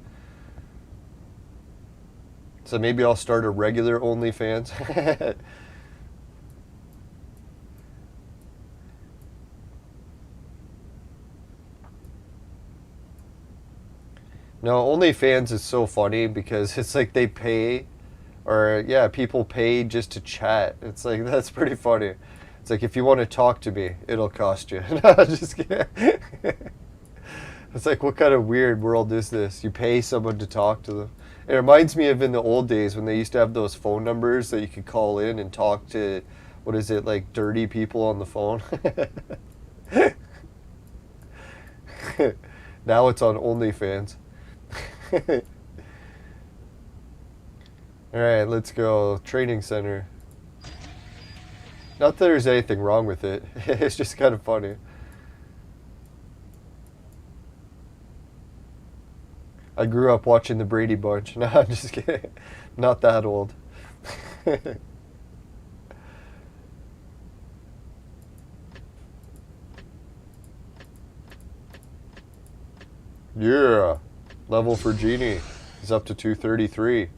[SPEAKER 1] So maybe I'll start a regular OnlyFans. No, OnlyFans is so funny because it's like they pay, or yeah, people pay just to chat. It's like, that's pretty funny. It's like, if you want to talk to me, it'll cost you. No, just kidding. It's like, what kind of weird world is this? You pay someone to talk to them. It reminds me of in the old days when they used to have those phone numbers that you could call in and talk to, what is it, like dirty people on the phone? Now it's on OnlyFans. Alright, let's go. Training center. Not that there's anything wrong with it. It's just kind of funny. I grew up watching the Brady Bunch. No, I'm just kidding. Not that old. Yeah. Level for Genie is up to 233.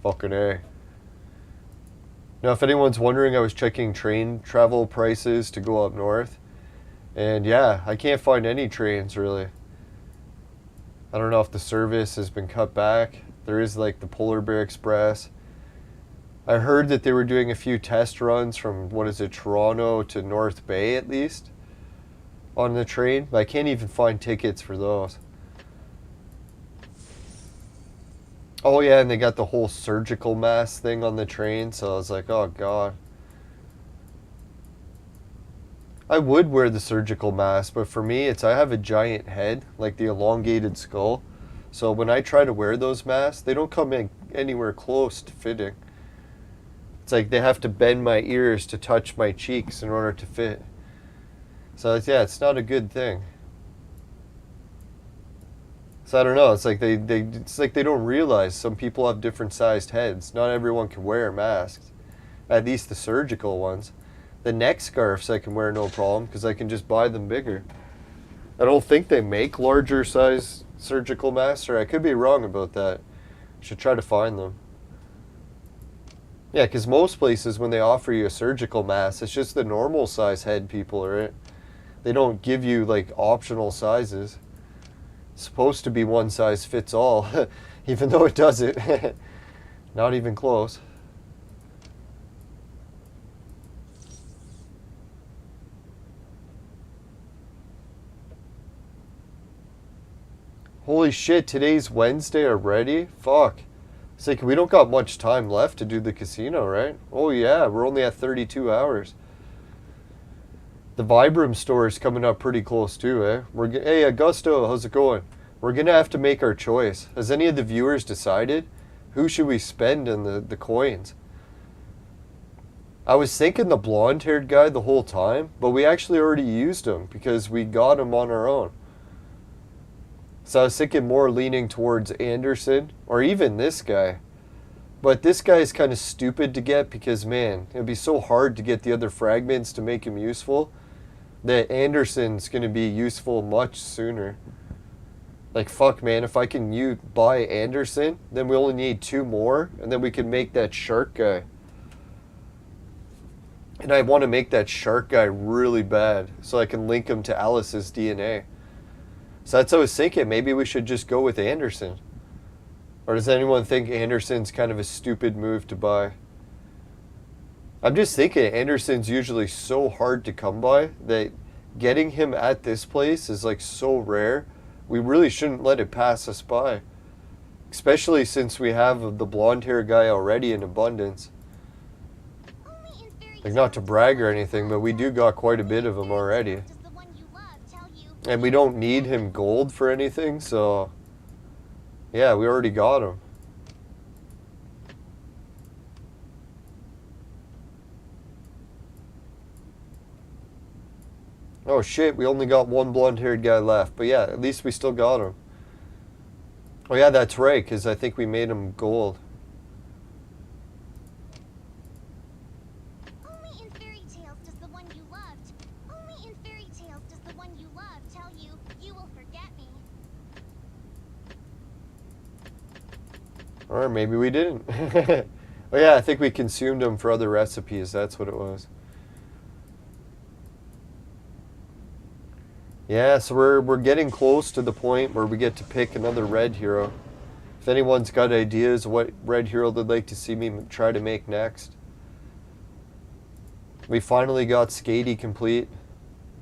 [SPEAKER 1] Fucking A. Now, if anyone's wondering, I was checking train travel prices to go up north. And yeah, I can't find any trains really. I don't know if the service has been cut back. There is like the Polar Bear Express. I heard that they were doing a few test runs from, what is it, Toronto to North Bay at least on the train. But I can't even find tickets for those. Oh yeah, and they got the whole surgical mask thing on the train, so I was like, oh god. I would wear the surgical mask, but for me, I have a giant head, like the elongated skull. So when I try to wear those masks, they don't come in anywhere close to fitting. It's like they have to bend my ears to touch my cheeks in order to fit. So yeah, it's not a good thing. So I don't know, it's like they don't realize some people have different sized heads. Not everyone can wear masks. At least the surgical ones. The neck scarves I can wear no problem because I can just buy them bigger. I don't think they make larger size surgical masks, or I could be wrong about that. Should try to find them. Yeah, because most places when they offer you a surgical mask, it's just the normal size head people, right? They don't give you like optional sizes. It's supposed to be one size fits all, even though it doesn't. Not even close. Holy shit, today's Wednesday already? Fuck. It's like we don't got much time left to do the casino, right? Oh yeah, we're only at 32 hours. The Vibram store is coming up pretty close too, eh? Hey, Augusto, how's it going? We're going to have to make our choice. Has any of the viewers decided? Who should we spend in the coins? I was thinking the blonde-haired guy the whole time, but we actually already used him because we got him on our own. So I was thinking more leaning towards Anderson, or even this guy. But this guy is kind of stupid to get because, man, it would be so hard to get the other fragments to make him useful that Anderson's going to be useful much sooner. Like, fuck, man, if I can buy Anderson, then we only need 2 more, and then we can make that shark guy. And I want to make that shark guy really bad so I can link him to Alice's DNA. So that's what I was thinking. Maybe we should just go with Anderson. Or does anyone think Anderson's kind of a stupid move to buy? I'm just thinking Anderson's usually so hard to come by that getting him at this place is like so rare. We really shouldn't let it pass us by. Especially since we have the blonde hair guy already in abundance. Like, not to brag or anything, but we do got quite a bit of him already. And we don't need him gold for anything, so yeah, we already got him. Oh shit, we only got one blonde-haired guy left, but yeah, at least we still got him. Oh yeah, that's right, because I think we made him gold. Or maybe we didn't. Oh yeah, I think we consumed them for other recipes. That's what it was. Yeah, so we're getting close to the point where we get to pick another red hero. If anyone's got ideas of what red hero they'd like to see me try to make next. We finally got Skady complete.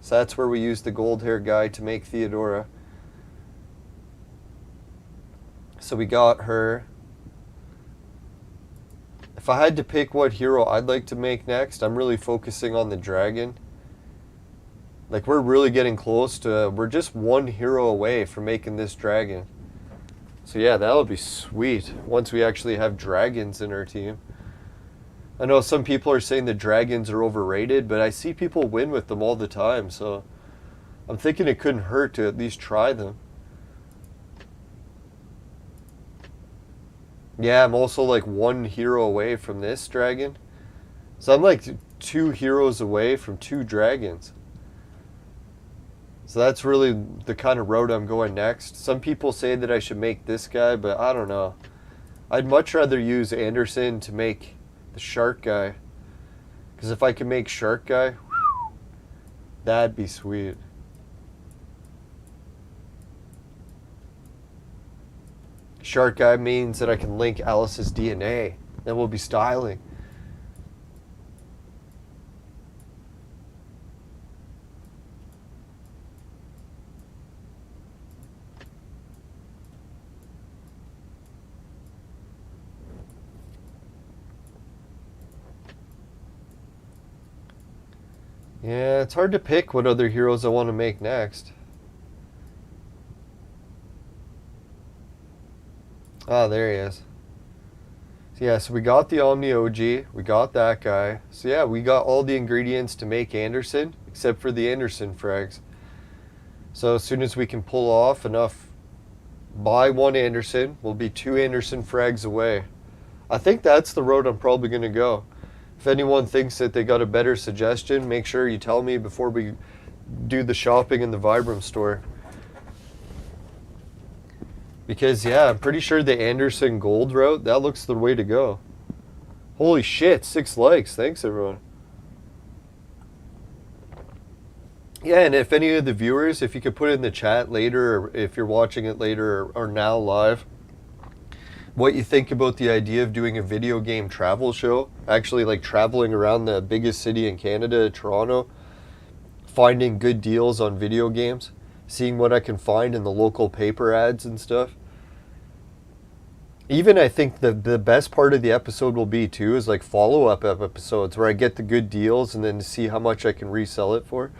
[SPEAKER 1] So that's where we used the gold hair guy to make Theodora. So we got her. If I had to pick what hero I'd like to make next, I'm really focusing on the dragon. Like, we're really getting close to, we're just 1 hero away from making this dragon. So yeah, that'll be sweet once we actually have dragons in our team. I know some people are saying the dragons are overrated, but I see people win with them all the time, so I'm thinking it couldn't hurt to at least try them. Yeah, I'm also like 1 hero away from this dragon. So I'm like 2 heroes away from 2 dragons. So that's really the kind of road I'm going next. Some people say that I should make this guy, but I don't know. I'd much rather use Anderson to make the shark guy. Because if I can make shark guy, whew, that'd be sweet. Shark guy means that I can link Alice's DNA. Then we'll be styling. Yeah, it's hard to pick what other heroes I want to make next. Ah, there he is. So yeah, so we got the Omni OG, we got that guy. So yeah, we got all the ingredients to make Anderson, except for the Anderson frags. So as soon as we can pull off enough, buy 1 Anderson, we'll be 2 Anderson frags away. I think that's the road I'm probably going to go. If anyone thinks that they got a better suggestion, make sure you tell me before we do the shopping in the Vibram store. Because, yeah, I'm pretty sure the Anderson Gold route, that looks the way to go. Holy shit, 6 likes. Thanks, everyone. Yeah, and if any of the viewers, if you could put it in the chat later, or if you're watching it later or now live, what you think about the idea of doing a video game travel show. Actually, like traveling around the biggest city in Canada, Toronto, finding good deals on video games, seeing what I can find in the local paper ads and stuff. Even I think the best part of the episode will be too is like follow-up episodes where I get the good deals and then see how much I can resell it for.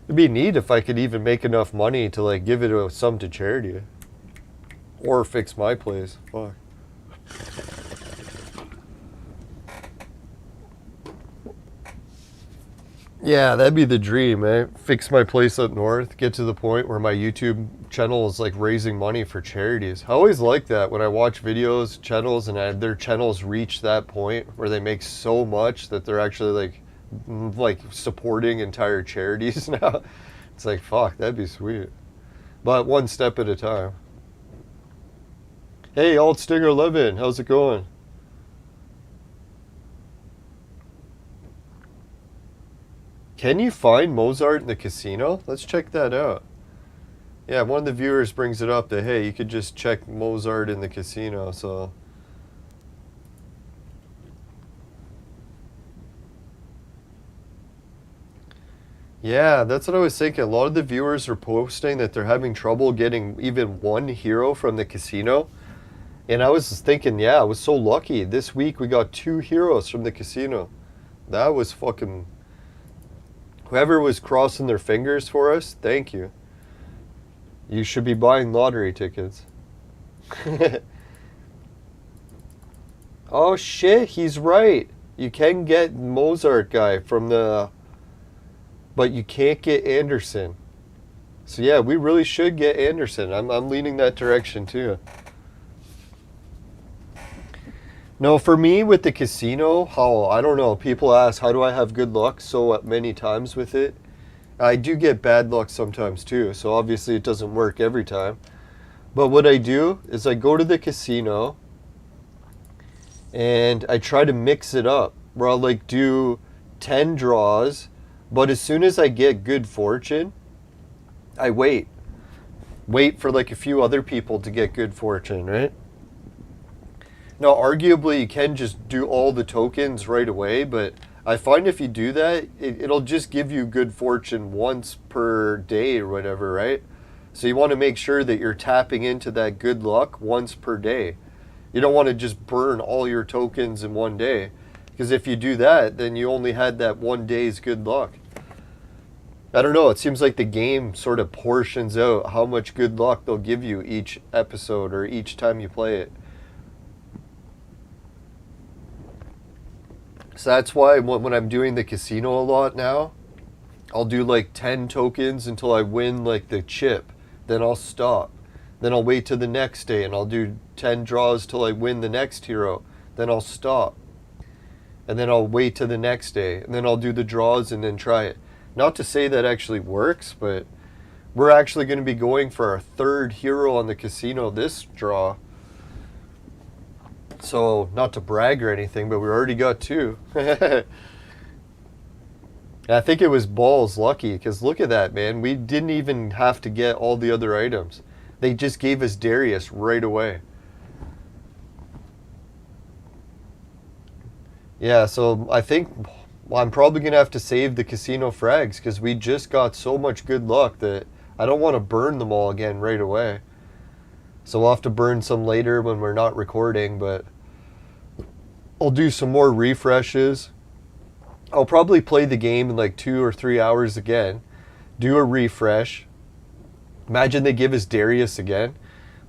[SPEAKER 1] It'd be neat if I could even make enough money to like give it some to charity. Or fix my place. Fuck. Yeah, that'd be the dream, eh? Fix my place up north, get to the point where my YouTube channel is like raising money for charities. I always like that when I watch videos, channels, and their channels reach that point where they make so much that they're actually like supporting entire charities now. It's like, fuck, that'd be sweet. But one step at a time. Hey, Alt Stinger 11, how's it going? Can you find Mozart in the casino? Let's check that out. Yeah, one of the viewers brings it up that, hey, you could just check Mozart in the casino, so... Yeah, that's what I was thinking. A lot of the viewers are posting that they're having trouble getting even one hero from the casino. And I was thinking, yeah, I was so lucky. This week we got 2 heroes from the casino. That was fucking... Whoever was crossing their fingers for us, thank you. You should be buying lottery tickets. Oh shit, he's right. You can get Mozart guy from the... But you can't get Anderson. So yeah, we really should get Anderson. I'm leaning that direction too. No, for me with the casino, I don't know, people ask, how do I have good luck so many times with it? I do get bad luck sometimes too, so obviously it doesn't work every time. But what I do is I go to the casino and I try to mix it up, where I'll like do 10 draws, but as soon as I get good fortune, I wait. Wait for like a few other people to get good fortune, right? Now, arguably, you can just do all the tokens right away, but I find if you do that, it'll just give you good fortune once per day or whatever, right? So you want to make sure that you're tapping into that good luck once per day. You don't want to just burn all your tokens in one day, because if you do that, then you only had that one day's good luck. I don't know, it seems like the game sort of portions out how much good luck they'll give you each episode or each time you play it. So that's why when I'm doing the casino a lot now, I'll do like 10 tokens until I win like the chip. Then I'll stop. Then I'll wait till the next day and I'll do 10 draws till I win the next hero. Then I'll stop. And then I'll wait till the next day. And then I'll do the draws and then try it. Not to say that actually works, but we're actually going to be going for our 3rd hero on the casino this draw. So, not to brag or anything, but we already got 2. I think it was balls lucky, because look at that, man. We didn't even have to get all the other items. They just gave us Darius right away. Yeah, so I think I'm probably going to have to save the casino frags, because we just got so much good luck that I don't want to burn them all again right away. So we'll have to burn some later when we're not recording, but I'll do some more refreshes. I'll probably play the game in like 2 or 3 hours again, do a refresh. Imagine they give us Darius again.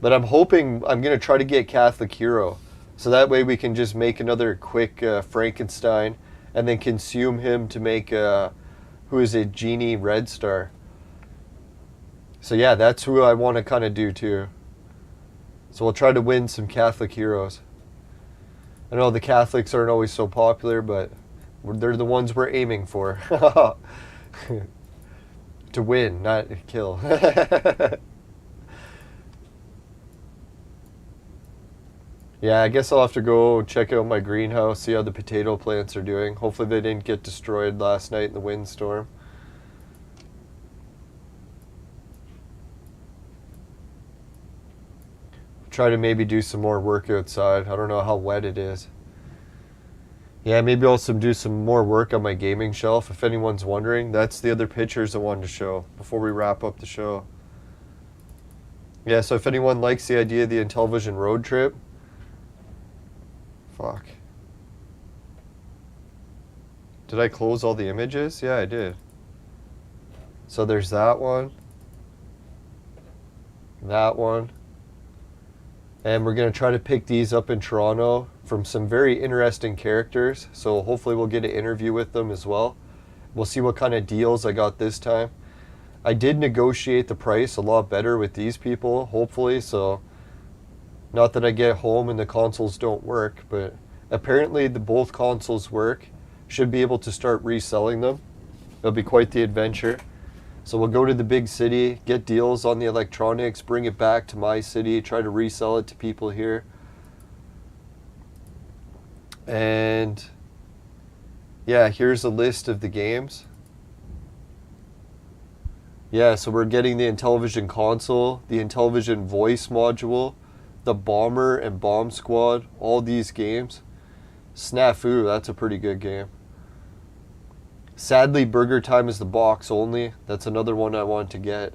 [SPEAKER 1] But I'm hoping, I'm going to try to get Catholic Hero. So that way we can just make another quick Frankenstein and then consume him to make, who is it, Genie Red Star. So yeah, that's who I want to kind of do too. So we'll try to win some Catholic heroes. I know the Catholics aren't always so popular, but they're the ones we're aiming for. To win, not kill. Yeah, I guess I'll have to go check out my greenhouse, see how the potato plants are doing. Hopefully they didn't get destroyed last night in the windstorm. Try to maybe do some more work outside. I don't know how wet it is. Yeah, maybe also do some more work on my gaming shelf. If anyone's wondering, that's the other pictures I wanted to show before we wrap up the show. Yeah, so if anyone likes the idea of the Intellivision road trip, fuck. Did I close all the images? Yeah, I did. So there's that one. That one. And we're going to try to pick these up in Toronto from some very interesting characters. So hopefully we'll get an interview with them as well. We'll see what kind of deals I got this time. I did negotiate the price a lot better with these people, hopefully. So not that I get home and the consoles don't work, but apparently both consoles work. Should be able to start reselling them. It'll be quite the adventure. So we'll go to the big city, get deals on the electronics, bring it back to my city, try to resell it to people here. And yeah, here's a list of the games. Yeah, so we're getting the Intellivision console, the Intellivision voice module, the Bomber and Bomb Squad, all these games. Snafu, that's a pretty good game. Sadly, Burger Time is the box only. That's another one I want to get.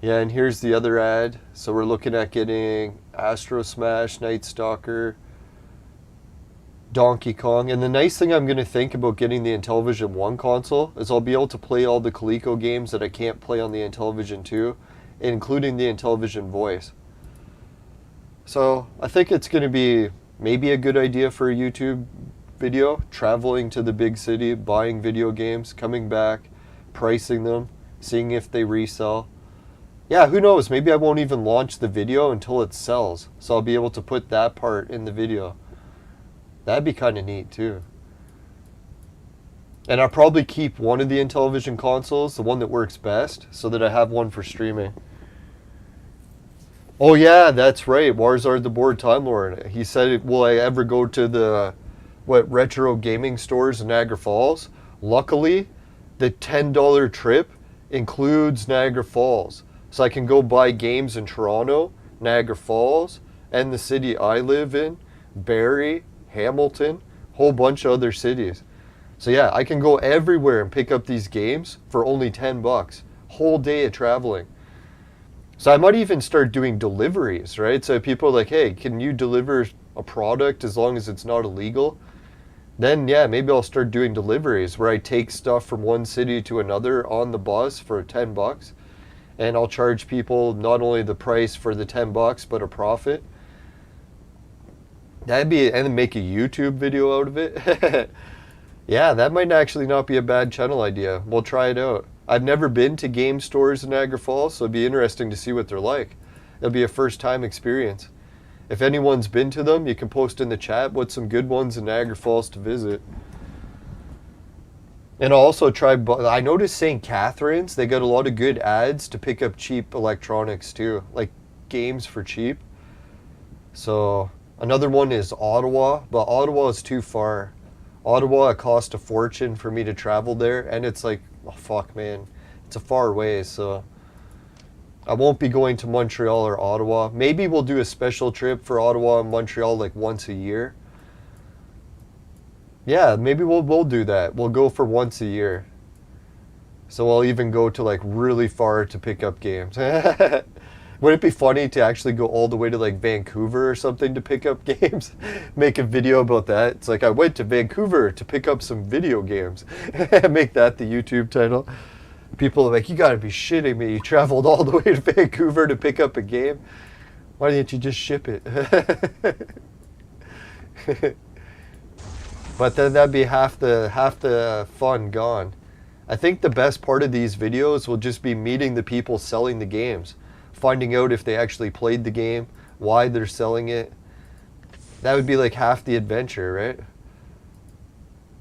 [SPEAKER 1] Yeah, and here's the other ad. So we're looking at getting Astro Smash, Night Stalker, Donkey Kong. And the nice thing I'm going to think about getting the Intellivision 1 console is I'll be able to play all the Coleco games that I can't play on the Intellivision 2, including the Intellivision voice. So I think it's going to be maybe a good idea for a YouTube video, traveling to the big city, buying video games, coming back, pricing them, seeing if they resell. Yeah, who knows? Maybe I won't even launch the video until it sells. So I'll be able to put that part in the video. That'd be kind of neat too. And I'll probably keep one of the Intellivision consoles, the one that works best, so that I have one for streaming. Oh yeah, that's right. Warzard the Board Time Lord. He said, will I ever go to the retro gaming stores in Niagara Falls? Luckily, the $10 trip includes Niagara Falls. So I can go buy games in Toronto, Niagara Falls, and the city I live in, Barrie, Hamilton, whole bunch of other cities. So yeah, I can go everywhere and pick up these games for only $10. Whole day of traveling. So I might even start doing deliveries, right? So people are like, hey, can you deliver a product as long as it's not illegal? Then yeah, maybe I'll start doing deliveries where I take stuff from one city to another on the bus for $10. And I'll charge people not only the price for the $10, but a profit. That'd be, and then make a YouTube video out of it. Yeah, that might actually not be a bad channel idea. We'll try it out. I've never been to game stores in Niagara Falls, so it'd be interesting to see what they're like. It'll be a first-time experience. If anyone's been to them, you can post in the chat what's some good ones in Niagara Falls to visit. And I'll also try, I noticed St. Catharines, they got a lot of good ads to pick up cheap electronics too, like games for cheap. So another one is Ottawa, but Ottawa is too far. Ottawa, it cost a fortune for me to travel there, and it's like, oh fuck man, it's a far way, so I won't be going to Montreal or Ottawa. Maybe we'll do a special trip for Ottawa and Montreal like once a year. Yeah, maybe we'll do that. We'll go for once a year. So I'll even go to like really far to pick up games. Would it be funny to actually go all the way to like Vancouver or something to pick up games? Make a video about that. It's like I went to Vancouver to pick up some video games. Make that the YouTube title. People are like, you gotta be shitting me. You traveled all the way to Vancouver to pick up a game. Why didn't you just ship it? But then that'd be half the fun gone. I think the best part of these videos will just be meeting the people selling the games, finding out if they actually played the game, why they're selling it. That would be like half the adventure, right?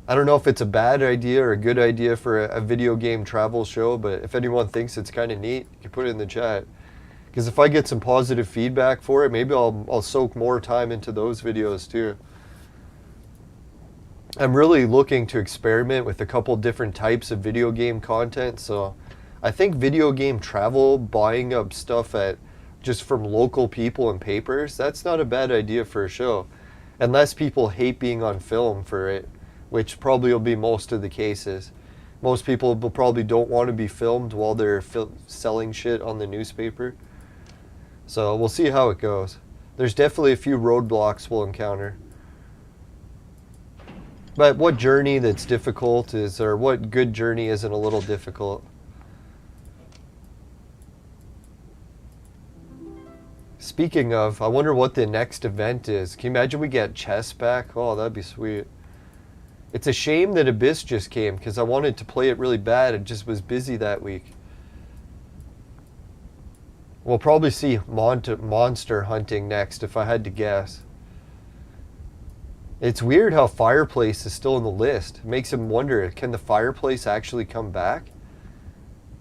[SPEAKER 1] I don't know if it's a bad idea or a good idea for a video game travel show, but if anyone thinks it's kind of neat, you can put it in the chat. Because if I get some positive feedback for it, maybe I'll soak more time into those videos too. I'm really looking to experiment with a couple different types of video game content, so I think video game travel, buying up stuff just from local people and papers, that's not a bad idea for a show. Unless people hate being on film for it, which probably will be most of the cases. Most people probably don't want to be filmed while they're selling shit on the newspaper. So we'll see how it goes. There's definitely a few roadblocks we'll encounter. But what journey that's difficult is, or what good journey isn't a little difficult? Speaking of, I wonder what the next event is. Can you imagine we get chess back? Oh, that'd be sweet. It's a shame that Abyss just came, because I wanted to play it really bad. It just was busy that week. We'll probably see monster hunting next, if I had to guess. It's weird how Fireplace is still in the list. It makes him wonder, can the Fireplace actually come back?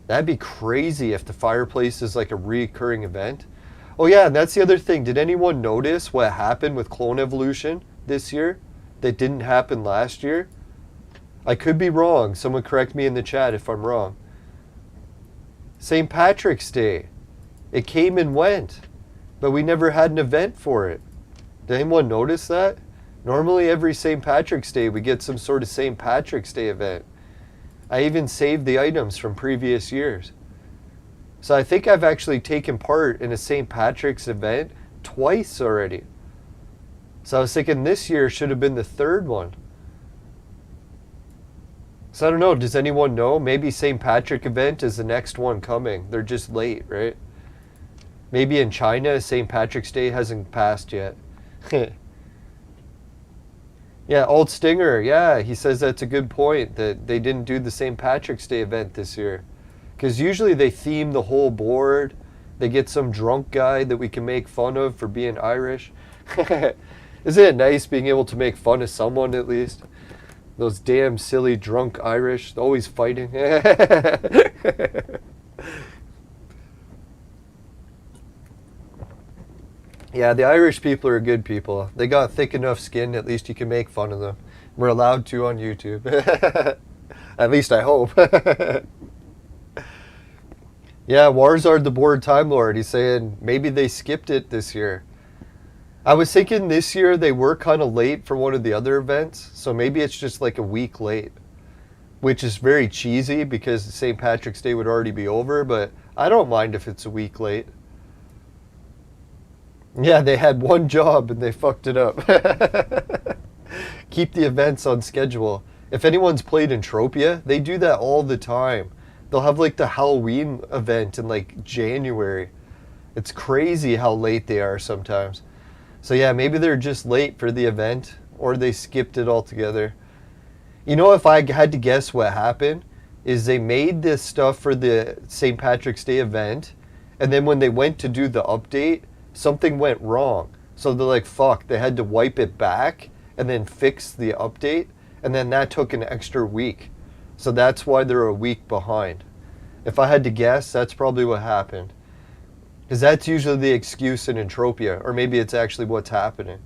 [SPEAKER 1] That'd be crazy if the Fireplace is like a recurring event. Oh yeah, and that's the other thing. Did anyone notice what happened with Clone Evolution this year that didn't happen last year? I could be wrong. Someone correct me in the chat if I'm wrong. St. Patrick's Day. It came and went, but we never had an event for it. Did anyone notice that? Normally every St. Patrick's Day we get some sort of St. Patrick's Day event. I even saved the items from previous years. So I think I've actually taken part in a St. Patrick's event twice already. So I was thinking this year should have been the third one. So I don't know, does anyone know? Maybe St. Patrick event is the next one coming. They're just late, right? Maybe in China, St. Patrick's Day hasn't passed yet. Yeah, Old Stinger, yeah, he says that's a good point, that they didn't do the St. Patrick's Day event this year. Because usually they theme the whole board. They get some drunk guy that we can make fun of for being Irish. Isn't it nice being able to make fun of someone at least? Those damn silly drunk Irish, always fighting. Yeah, the Irish people are good people. They got thick enough skin, at least you can make fun of them. We're allowed to on YouTube. At least I hope. Yeah, Warzard the Board Time Lord, he's saying maybe they skipped it this year. I was thinking this year they were kind of late for one of the other events, so maybe it's just like a week late. Which is very cheesy because St. Patrick's Day would already be over, but I don't mind if it's a week late. Yeah, they had one job and they fucked it up. Keep the events on schedule. If anyone's played Entropia, they do that all the time. They'll have like the Halloween event in like January. It's crazy how late they are sometimes. So yeah, maybe they're just late for the event or they skipped it altogether. You know, if I had to guess what happened, is they made this stuff for the St. Patrick's Day event, and then when they went to do the update, something went wrong. So they're like, fuck, they had to wipe it back and then fix the update, and then that took an extra week. So that's why they're a week behind. If I had to guess, that's probably what happened. Because that's usually the excuse in Entropia, or maybe it's actually what's happening.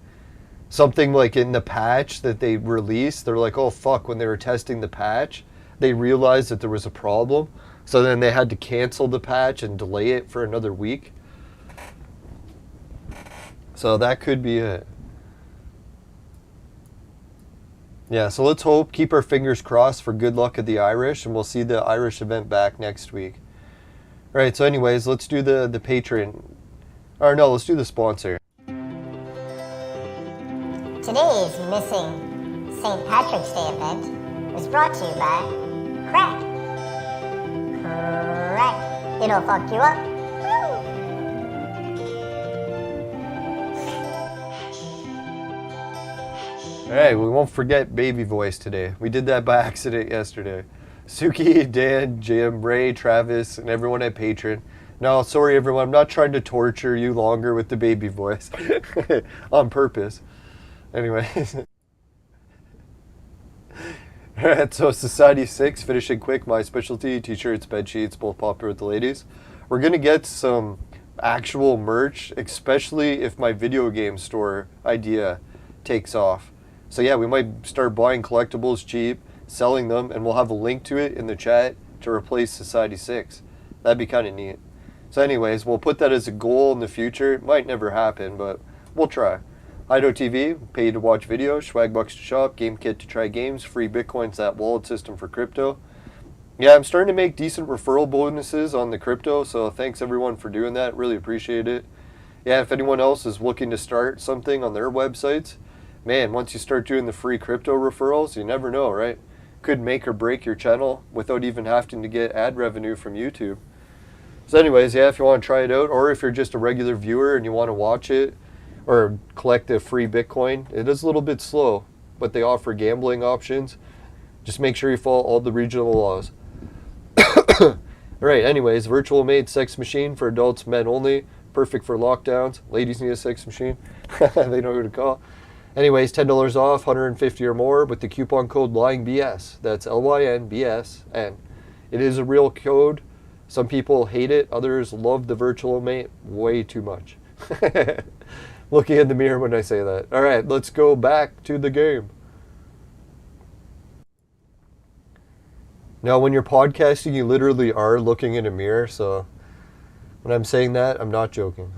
[SPEAKER 1] Something like in the patch that they released, they're like, oh fuck, when they were testing the patch, they realized that there was a problem. So then they had to cancel the patch and delay it for another week. So that could be it. Yeah, so let's hope, keep our fingers crossed for good luck at the Irish, and we'll see the Irish event back next week. All right, so anyways, let's do the Patreon. Or no, let's do the sponsor.
[SPEAKER 3] Today's missing St. Patrick's Day event was brought to you by Crack. Crack. It'll fuck you up.
[SPEAKER 1] All right, we won't forget baby voice today. We did that by accident yesterday. Suki, Dan, Jim, Ray, Travis, and everyone at Patreon. No, sorry everyone, I'm not trying to torture you longer with the baby voice. On purpose. Anyways. Alright, so Society 6, finishing quick, my specialty, t-shirts, bed sheets, both popular with the ladies. We're going to get some actual merch, especially if my video game store idea takes off. So yeah, we might start buying collectibles cheap, selling them, and we'll have a link to it in the chat to replace Society 6. That'd be kind of neat. So anyways, we'll put that as a goal in the future. It might never happen, but we'll try. Ido TV, pay to watch videos, swag bucks to shop, GameKit to try games, free Bitcoins, that wallet system for crypto. Yeah, I'm starting to make decent referral bonuses on the crypto, so thanks everyone for doing that. Really appreciate it. Yeah, if anyone else is looking to start something on their websites, man, once you start doing the free crypto referrals, you never know, right? Could make or break your channel without even having to get ad revenue from YouTube. So anyways, yeah, if you want to try it out, or if you're just a regular viewer and you want to watch it, or collect a free Bitcoin, it is a little bit slow, but they offer gambling options. Just make sure you follow all the regional laws. Alright, anyways, virtual made sex machine for adults, men only, perfect for lockdowns. Ladies need a sex machine. They know who to call. Anyways, $10 off, 150 or more with the coupon code LYNBS. That's LYNBS, and it is a real code. Some people hate it, others love the virtual mate way too much. Looking in the mirror when I say that. Alright, let's go back to the game. Now, when you're podcasting, you literally are looking in a mirror, so when I'm saying that, I'm not joking.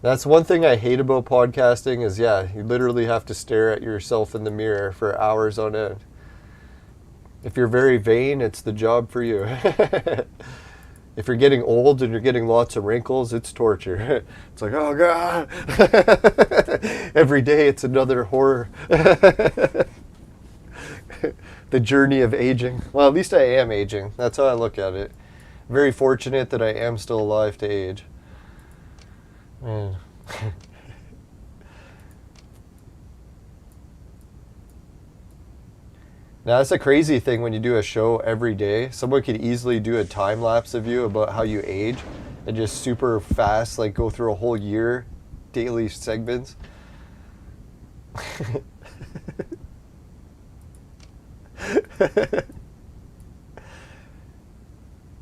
[SPEAKER 1] That's one thing I hate about podcasting is, yeah, you literally have to stare at yourself in the mirror for hours on end. If you're very vain, it's the job for you. If you're getting old and you're getting lots of wrinkles, it's torture. It's like, oh God. Every day it's another horror. The journey of aging. Well, at least I am aging. That's how I look at it. Very fortunate that I am still alive to age. Man. Now, that's a crazy thing when you do a show every day. Someone could easily do a time lapse of you about how you age and just super fast, like go through a whole year, daily segments.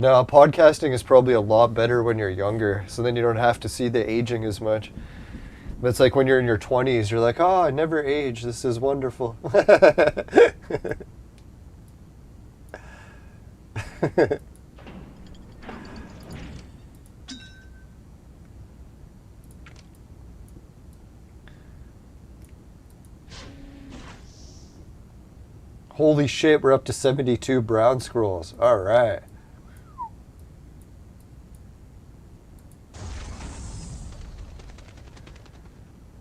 [SPEAKER 1] Now, podcasting is probably a lot better when you're younger, so then you don't have to see the aging as much. But it's like when you're in your 20s, you're like, oh, I never age. This is wonderful. Holy shit, we're up to 72 brown scrolls. All right.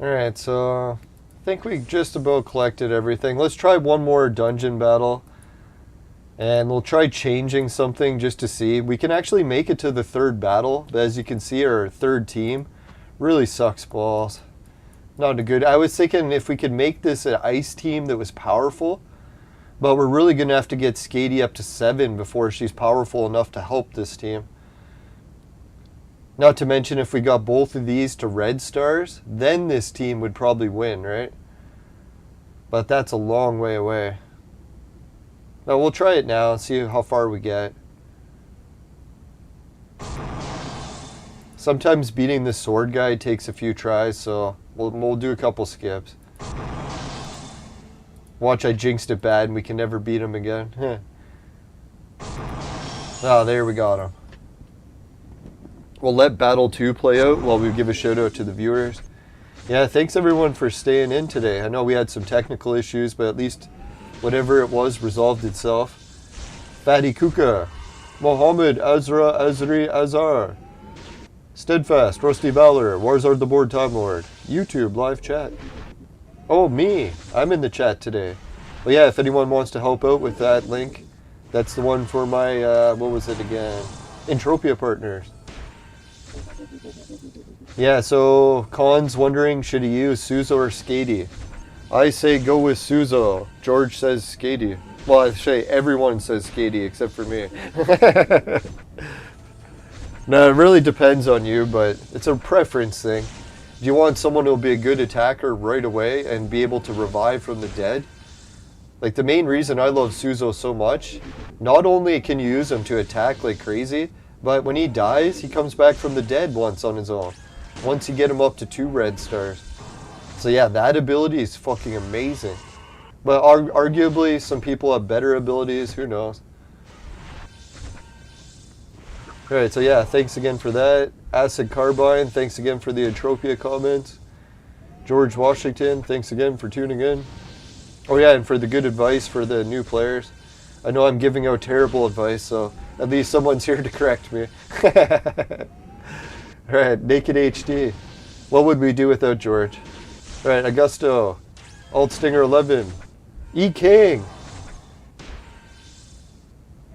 [SPEAKER 1] Alright, so I think we just about collected everything. Let's try one more dungeon battle. And we'll try changing something just to see. We can actually make it to the third battle. But as you can see, our third team really sucks balls. Not a good... I was thinking if we could make this an ice team that was powerful. But we're really going to have to get Skady up to 7 before she's powerful enough to help this team. Not to mention if we got both of these to red stars, then this team would probably win, right? But that's a long way away. Now we'll try it now and see how far we get. Sometimes beating the sword guy takes a few tries, so we'll do a couple skips. Watch, I jinxed it bad and we can never beat him again. Oh, there we got him. We'll let Battle 2 play out while we give a shout out to the viewers. Yeah, thanks everyone for staying in today. I know we had some technical issues, but at least whatever it was resolved itself. Fatty Kuka, Mohammed, Azra, Azri, Azar, Steadfast, Rusty Valor, Warzard the Board Time Lord, YouTube, live chat. Oh, me, I'm in the chat today. But yeah, if anyone wants to help out with that link, that's the one for my, what was it again? Entropia partners. Yeah, so Khan's wondering, should he use Suzo or Skady? I say go with Suzo. George says Skady. Well, I say everyone says Skady except for me. No, it really depends on you, but it's a preference thing. Do you want someone who'll be a good attacker right away and be able to revive from the dead? Like, the main reason I love Suzo so much, not only can you use him to attack like crazy, but when he dies, he comes back from the dead once on his own. Once you get him up to 2 red stars. So yeah, that ability is fucking amazing. But arguably, some people have better abilities, who knows. Alright, so yeah, thanks again for that. Acid Carbine, thanks again for the Entropia comments. George Washington, thanks again for tuning in. Oh yeah, and for the good advice for the new players. I know I'm giving out terrible advice, so at least someone's here to correct me. Alright, Naked HD. What would we do without George? Alright, Augusto. Alt Stinger 11. E King.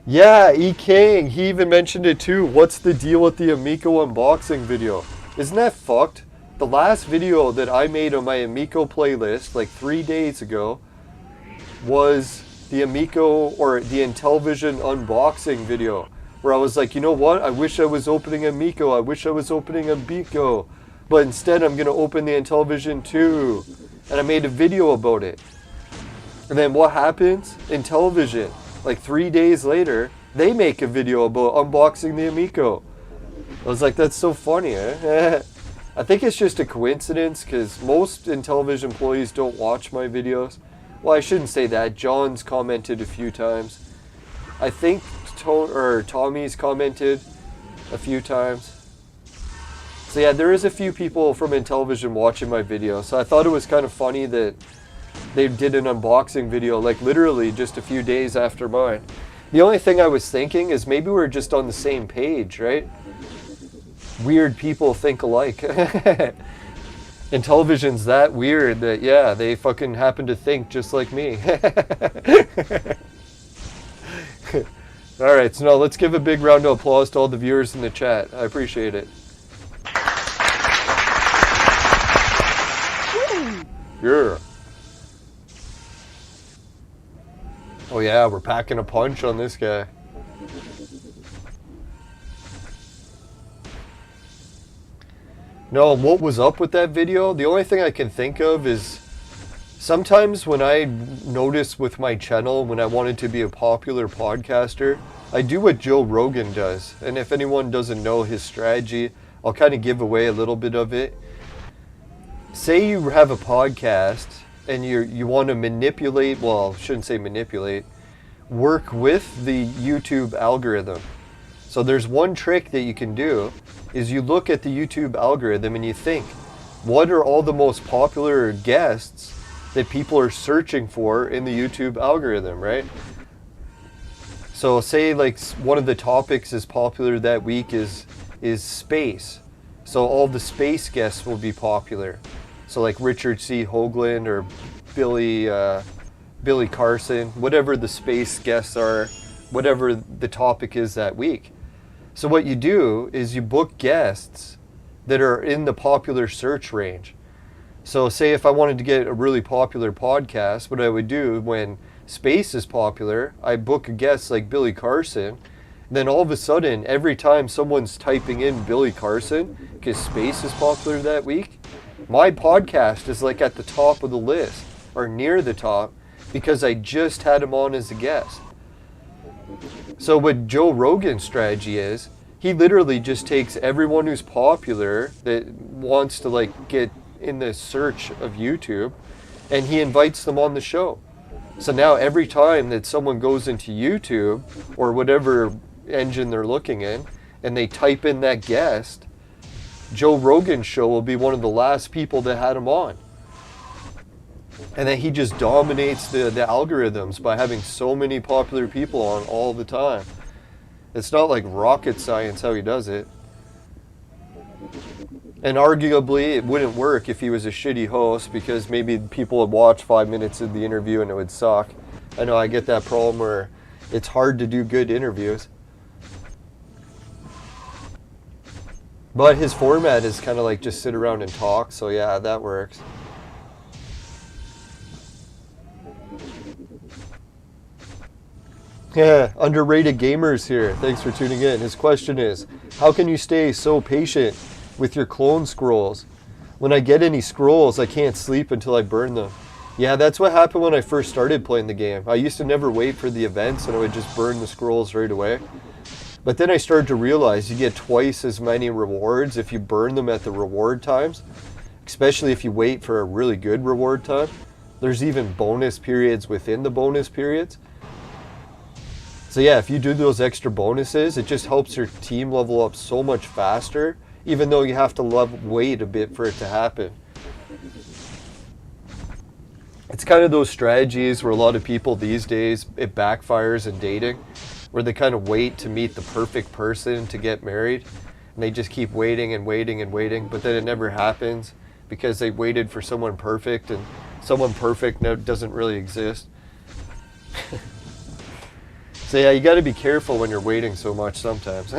[SPEAKER 1] Yeah, E King. He even mentioned it too. What's the deal with the Amico unboxing video? Isn't that fucked? The last video that I made on my Amico playlist, like 3 days ago, was the Amico or the Intellivision unboxing video. Where I was like, you know what? I wish I was opening Amico. I wish I was opening Amico. But instead I'm going to open the Intellivision 2. And I made a video about it. And then what happens? Intellivision, like 3 days later, they make a video about unboxing the Amico. I was like, that's so funny, eh? I think it's just a coincidence because most Intellivision employees don't watch my videos. Well, I shouldn't say that. John's commented a few times. I think Tommy's commented a few times. So yeah, there is a few people from Intellivision watching my video. So I thought it was kind of funny that they did an unboxing video like literally just a few days after mine. The only thing I was thinking is maybe we're just on the same page, right? Weird people think alike. Intellivision's that weird that, yeah, they fucking happen to think just like me. Alright, so now let's give a big round of applause to all the viewers in the chat. I appreciate it. Yeah. Oh yeah, we're packing a punch on this guy. No, what was up with that video? The only thing I can think of is sometimes when I notice with my channel, when I wanted to be a popular podcaster, I do what Joe Rogan does. And if anyone doesn't know his strategy, I'll kind of give away a little bit of it. Say you have a podcast and you want to manipulate, well, I shouldn't say manipulate, work with the YouTube algorithm. So there's one trick that you can do is you look at the YouTube algorithm and you think, what are all the most popular guests that people are searching for in the YouTube algorithm, right? So say like one of the topics is popular that week is space. So all the space guests will be popular. So like Richard C. Hoagland or Billy Carson, whatever the space guests are, whatever the topic is that week. So what you do is you book guests that are in the popular search range. So say if I wanted to get a really popular podcast, what I would do when space is popular, I book a guest like Billy Carson. Then all of a sudden, every time someone's typing in Billy Carson, because space is popular that week, my podcast is like at the top of the list, or near the top, because I just had him on as a guest. So what Joe Rogan's strategy is, he literally just takes everyone who's popular that wants to like get in the search of YouTube, and he invites them on the show. So now every time that someone goes into YouTube or whatever engine they're looking in, and they type in that guest, Joe Rogan's show will be one of the last people that had him on. And then he just dominates the algorithms by having so many popular people on all the time. It's not like rocket science how he does it. And arguably it wouldn't work if he was a shitty host, because maybe people would watch 5 minutes of the interview and it would suck. I know I get that problem where it's hard to do good interviews. But his format is kind of like just sit around and talk, so yeah, that works. Yeah, underrated gamers here. Thanks for tuning in. His question is, how can you stay so patient with your clone scrolls? When I get any scrolls, I can't sleep until I burn them. Yeah, that's what happened when I first started playing the game. I used to never wait for the events and I would just burn the scrolls right away. But then I started to realize you get twice as many rewards if you burn them at the reward times, especially if you wait for a really good reward time. There's even bonus periods within the bonus periods. So yeah, if you do those extra bonuses, it just helps your team level up so much faster, even though you have to wait a bit for it to happen. It's kind of those strategies where a lot of people these days, it backfires in dating, where they kind of wait to meet the perfect person to get married, and they just keep waiting and waiting and waiting, but then it never happens because they waited for someone perfect, and someone perfect now doesn't really exist. So yeah, you got to be careful when you're waiting so much sometimes.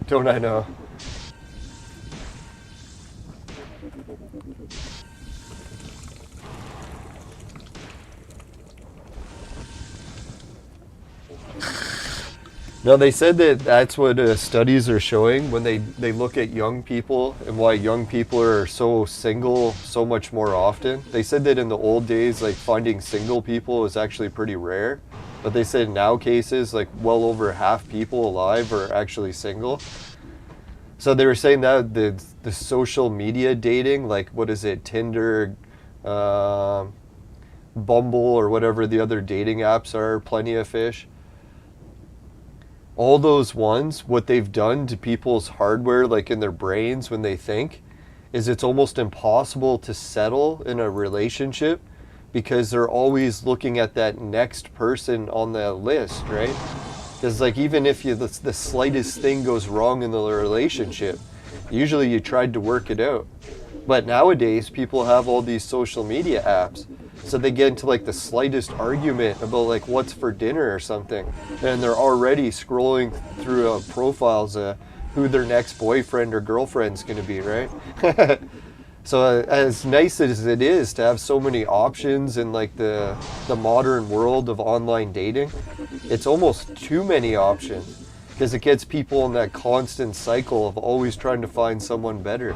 [SPEAKER 1] Don't I know? No, they said that that's what studies are showing when they look at young people and why young people are so single so much more often. They said that in the old days, like finding single people is actually pretty rare. But they said now cases, like well over half people alive are actually single. So they were saying that the social media dating, like what is it, Tinder, Bumble, or whatever the other dating apps are, Plenty of Fish. All those ones, what they've done to people's hardware, like in their brains when they think, is it's almost impossible to settle in a relationship because they're always looking at that next person on the list, right? Because like even if the slightest thing goes wrong in the relationship, usually you tried to work it out. But nowadays people have all these social media apps, so they get into like the slightest argument about like what's for dinner or something, and they're already scrolling through profiles who their next boyfriend or girlfriend's going to be, right? So as nice as it is to have so many options in like the modern world of online dating, it's almost too many options because it gets people in that constant cycle of always trying to find someone better.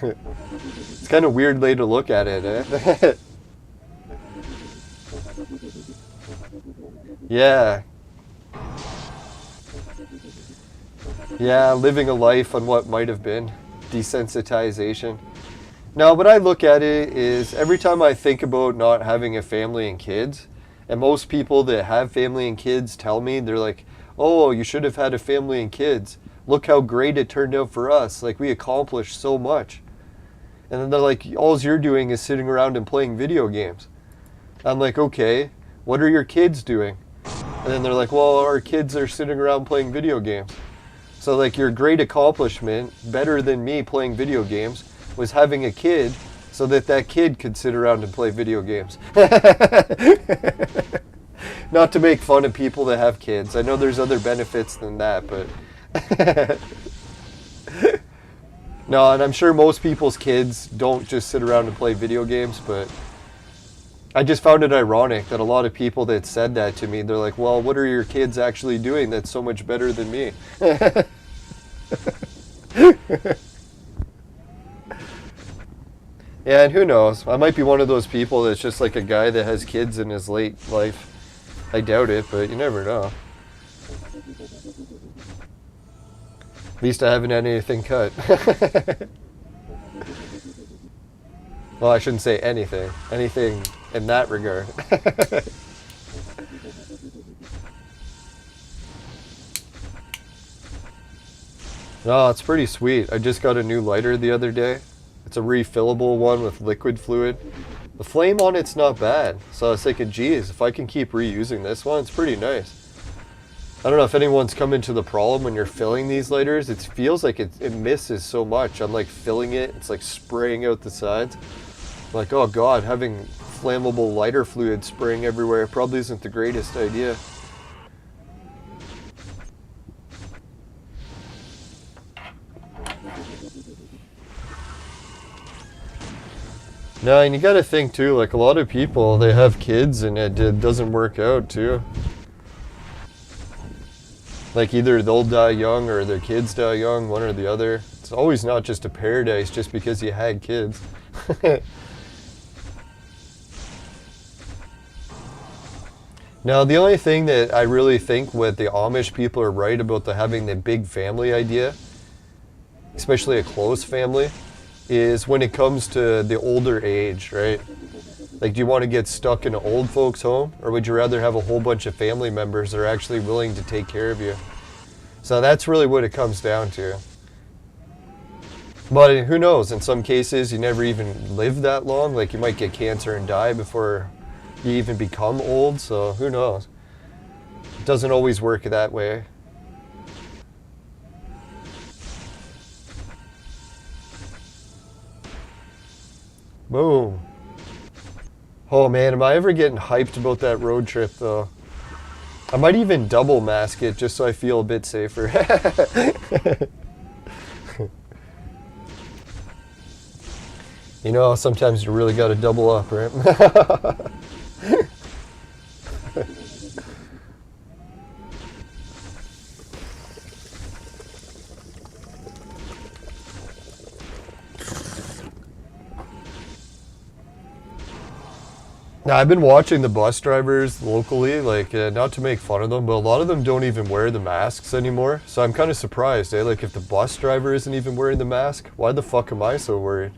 [SPEAKER 1] It's kind of a weird way to look at it, eh? Yeah. Yeah, living a life on what might have been. Desensitization. Now, what I look at it is every time I think about not having a family and kids, and most people that have family and kids tell me, they're like, oh, you should have had a family and kids. Look how great it turned out for us. Like, we accomplished so much. And then they're like, all you're doing is sitting around and playing video games. I'm like, okay, what are your kids doing? And then they're like, well, our kids are sitting around playing video games. So like your great accomplishment, better than me playing video games, was having a kid so that kid could sit around and play video games. Not to make fun of people that have kids. I know there's other benefits than that, but... No, and I'm sure most people's kids don't just sit around and play video games, but I just found it ironic that a lot of people that said that to me, they're like, well, what are your kids actually doing that's so much better than me? Yeah, and who knows? I might be one of those people that's just like a guy that has kids in his late life. I doubt it, but you never know. At least I haven't had anything cut. Well, I shouldn't say anything. Anything in that regard. No, it's pretty sweet. I just got a new lighter the other day. It's a refillable one with liquid fluid. The flame on it's not bad. So I was thinking, geez, if I can keep reusing this one, it's pretty nice. I don't know if anyone's come into the problem when you're filling these lighters. It feels like it misses so much. I'm like filling it. It's like spraying out the sides. I'm like, oh God, having flammable lighter fluid spraying everywhere probably isn't the greatest idea. No, and you gotta think too, like a lot of people, they have kids and it doesn't work out too. Like either they'll die young or their kids die young, one or the other. It's always not just a paradise just because you had kids. Now, the only thing that I really think with the Amish people are right about having the big family idea, especially a close family, is when it comes to the older age, right? Like, do you want to get stuck in an old folks' home, or would you rather have a whole bunch of family members that are actually willing to take care of you? So that's really what it comes down to. But who knows? In some cases, you never even live that long. Like, you might get cancer and die before you even become old, so who knows? It doesn't always work that way. Boom. Oh man, am I ever getting hyped about that road trip though? I might even double mask it just so I feel a bit safer. You know, sometimes you really gotta double up, right? Now, I've been watching the bus drivers locally, like, not to make fun of them, but a lot of them don't even wear the masks anymore. So I'm kind of surprised, eh? Like, if the bus driver isn't even wearing the mask, why the fuck am I so worried?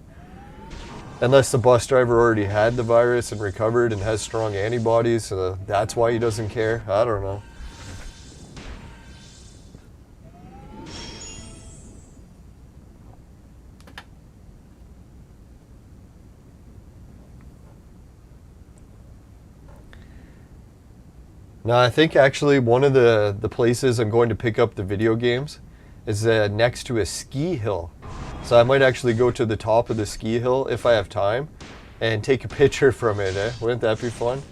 [SPEAKER 1] Unless the bus driver already had the virus and recovered and has strong antibodies, so that's why he doesn't care. I don't know. Now, I think actually one of the places I'm going to pick up the video games is next to a ski hill. So I might actually go to the top of the ski hill if I have time and take a picture from it, eh? Wouldn't that be fun?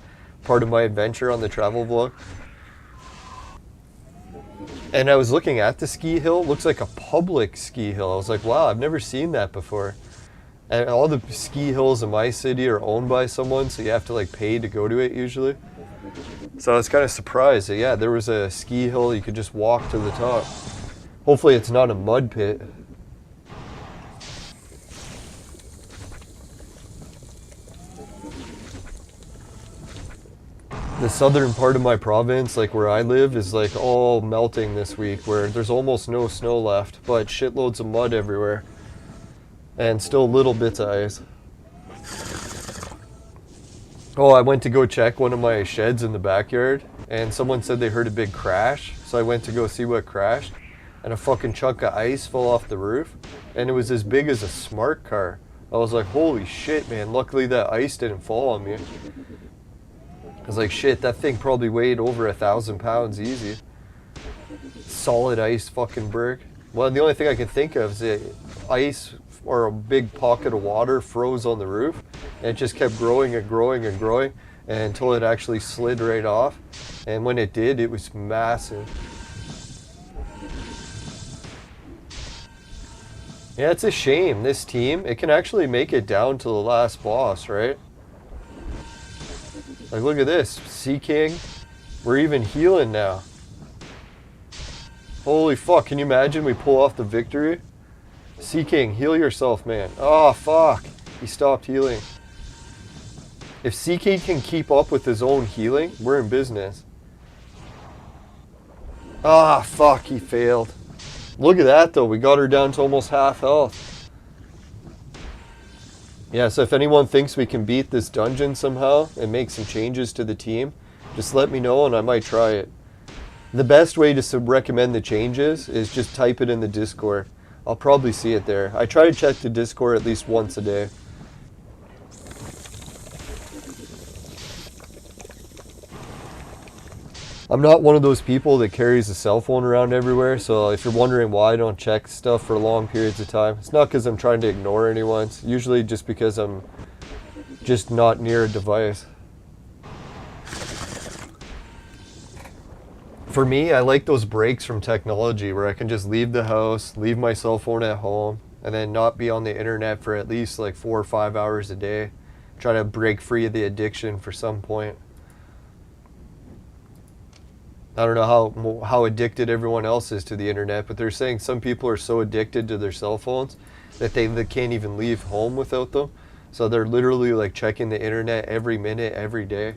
[SPEAKER 1] Part of my adventure on the travel vlog. And I was looking at the ski hill, it looks like a public ski hill. I was like, wow, I've never seen that before. And all the ski hills in my city are owned by someone, so you have to like pay to go to it usually. So I was kind of surprised that, yeah, there was a ski hill you could just walk to the top. Hopefully it's not a mud pit. The southern part of my province, like where I live, is like all melting this week, where there's almost no snow left, but shitloads of mud everywhere. And still little bits of ice. Oh, I went to go check one of my sheds in the backyard, and someone said they heard a big crash, so I went to go see what crashed, and a fucking chunk of ice fell off the roof, and it was as big as a smart car. I was like, holy shit, man, luckily that ice didn't fall on me. I was like, shit, that thing probably weighed over 1,000 pounds easy. Solid ice fucking berg. Well, the only thing I can think of is the ice or a big pocket of water froze on the roof, and it just kept growing and growing and growing until it actually slid right off. And when it did, it was massive. Yeah, it's a shame. This team, it can actually make it down to the last boss, right? Like, look at this. Sea King, we're even healing now. Holy fuck, can you imagine we pull off the victory? Sea King, heal yourself, man. Oh, fuck. He stopped healing. If Sea King can keep up with his own healing, we're in business. Ah, fuck, he failed. Look at that, though. We got her down to almost half health. Yeah, so if anyone thinks we can beat this dungeon somehow and make some changes to the team, just let me know and I might try it. The best way to recommend the changes is just type it in the Discord. I'll probably see it there. I try to check the Discord at least once a day. I'm not one of those people that carries a cell phone around everywhere, so if you're wondering why I don't check stuff for long periods of time, it's not because I'm trying to ignore anyone. It's usually just because I'm just not near a device. For me, I like those breaks from technology where I can just leave the house, leave my cell phone at home, and then not be on the internet for at least like 4 or 5 hours a day. Try to break free of the addiction for some point. I don't know how addicted everyone else is to the internet, but they're saying some people are so addicted to their cell phones that they can't even leave home without them. So they're literally like checking the internet every minute, every day.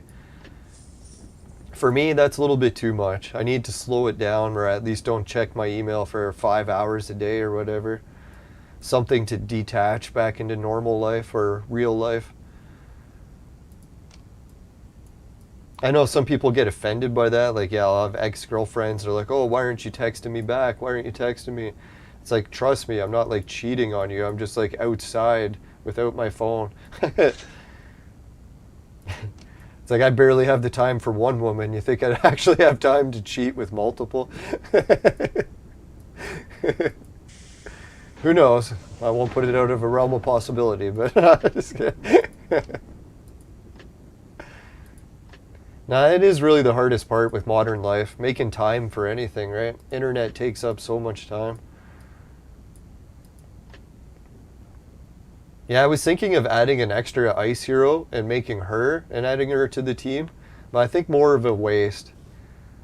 [SPEAKER 1] For me, that's a little bit too much. I need to slow it down, or at least don't check my email for 5 hours a day or whatever. Something to detach back into normal life or real life. I know some people get offended by that. Like, yeah, I'll have ex-girlfriends. They're like, oh, why aren't you texting me back? Why aren't you texting me? It's like, trust me, I'm not like cheating on you. I'm just like outside without my phone. It's like I barely have the time for one woman. You think I'd actually have time to cheat with multiple? Who knows? I won't put it out of a realm of possibility, but just kidding. Now, it is really the hardest part with modern life, making time for anything, right? Internet takes up so much time. Yeah, I was thinking of adding an extra ice hero and making her and adding her to the team, but I think more of a waste.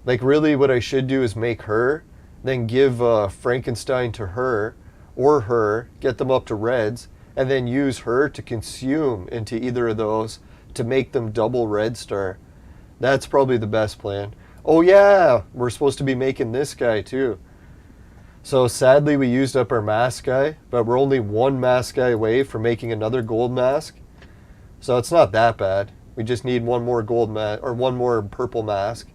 [SPEAKER 1] Like, really what I should do is make her, then give Frankenstein to her, or her, get them up to reds, and then use her to consume into either of those to make them double red star. That's probably the best plan. Oh yeah, we're supposed to be making this guy too. So sadly we used up our mask guy, but we're only one mask guy away from making another gold mask. So it's not that bad. We just need one more gold mask, or one more purple mask.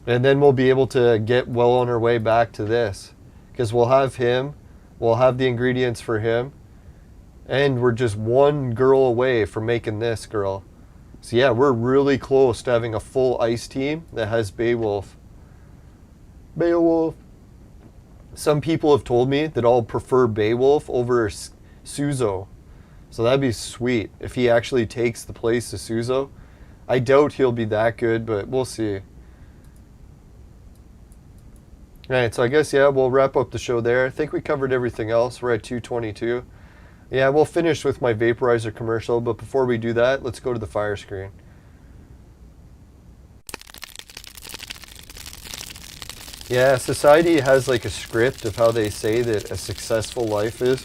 [SPEAKER 1] And then we'll be able to get well on our way back to this. Because we'll have him, we'll have the ingredients for him, and we're just one girl away from making this girl. So yeah, we're really close to having a full ice team that has Beowulf. Beowulf. Some people have told me that I'll prefer Beowulf over Suzo. So that'd be sweet if he actually takes the place of Suzo. I doubt he'll be that good, but we'll see. Alright, so I guess, yeah, we'll wrap up the show there. I think we covered everything else. We're at 2:22. Yeah, we'll finish with my Vaporizer commercial, but before we do that, let's go to the fire screen. Yeah, society has like a script of how they say that a successful life is.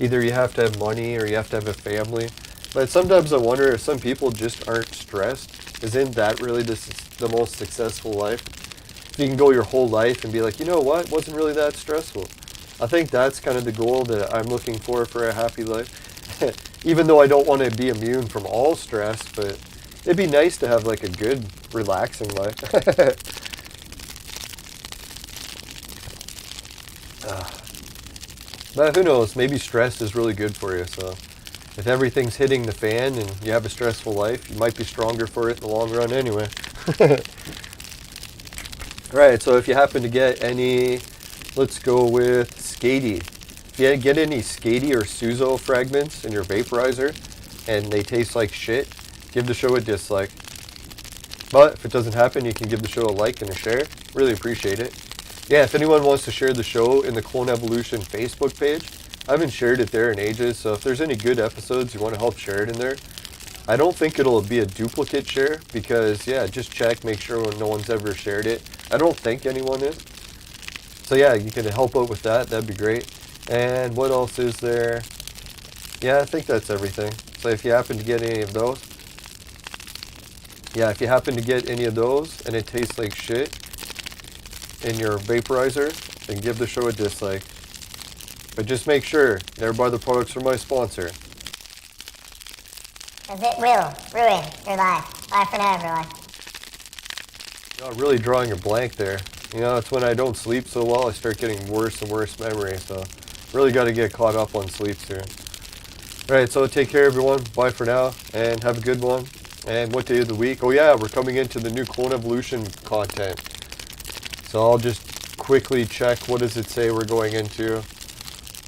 [SPEAKER 1] Either you have to have money or you have to have a family. But sometimes I wonder if some people just aren't stressed. Isn't that really the most successful life? If you can go your whole life and be like, you know what, it wasn't really that stressful. I think that's kind of the goal that I'm looking for a happy life. Even though I don't want to be immune from all stress, but it'd be nice to have like a good, relaxing life. But who knows, maybe stress is really good for you. So if everything's hitting the fan and you have a stressful life, you might be stronger for it in the long run anyway. Right, so if you happen to get any, let's go with Skady. If you get any Skady or Suzo fragments in your vaporizer and they taste like shit, give the show a dislike. But if it doesn't happen, you can give the show a like and a share. Really appreciate it. Yeah, if anyone wants to share the show in the Clone Evolution Facebook page, I haven't shared it there in ages, so if there's any good episodes you want to help share it in there. I don't think it'll be a duplicate share because, yeah, just check, make sure no one's ever shared it. I don't think anyone is. So yeah, you can help out with that, that'd be great. And what else is there? Yeah, I think that's everything. So if you happen to get any of those, yeah, if you happen to get any of those and it tastes like shit in your vaporizer, then give the show a dislike. But just make sure, never buy the products from my sponsor.
[SPEAKER 3] Because it will ruin your life. Bye for now, everyone.
[SPEAKER 1] You know, really drawing a blank there. You know, it's when I don't sleep so well, I start getting worse and worse memory. So really got to get caught up on sleep soon. Alright, so take care everyone. Bye for now and have a good one. And what day of the week? Oh yeah, we're coming into the new Clone Evolution content. So I'll just quickly check, what does it say we're going into?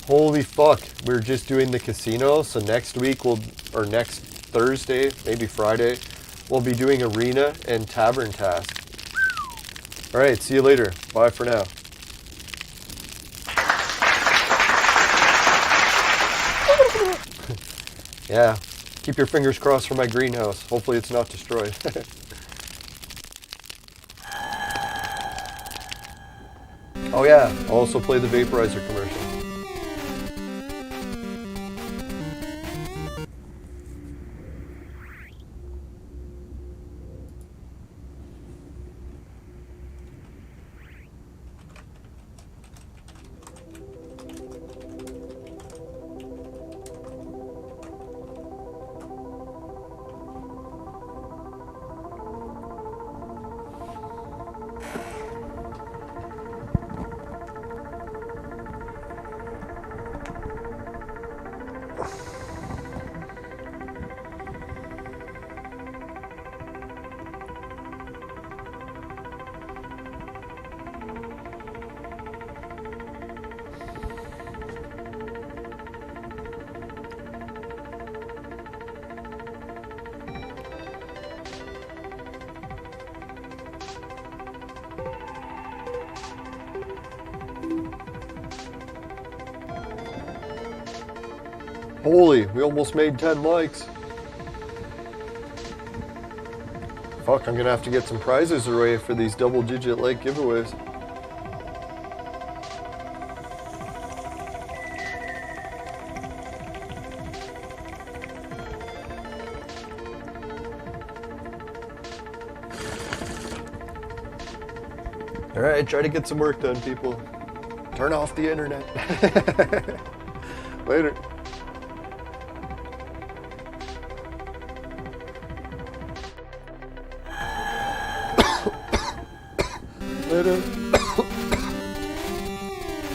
[SPEAKER 1] Holy fuck, we're just doing the casino. So next week, or next Thursday, maybe Friday, we'll be doing arena and tavern task. Alright, see you later. Bye for now. Yeah, keep your fingers crossed for my greenhouse. Hopefully it's not destroyed. Oh yeah, I'll also play the Vaporizer commercial. Holy, we almost made 10 likes. Fuck, I'm gonna have to get some prizes away for these double-digit like giveaways. Alright, try to get some work done, people. Turn off the internet. Later. Later.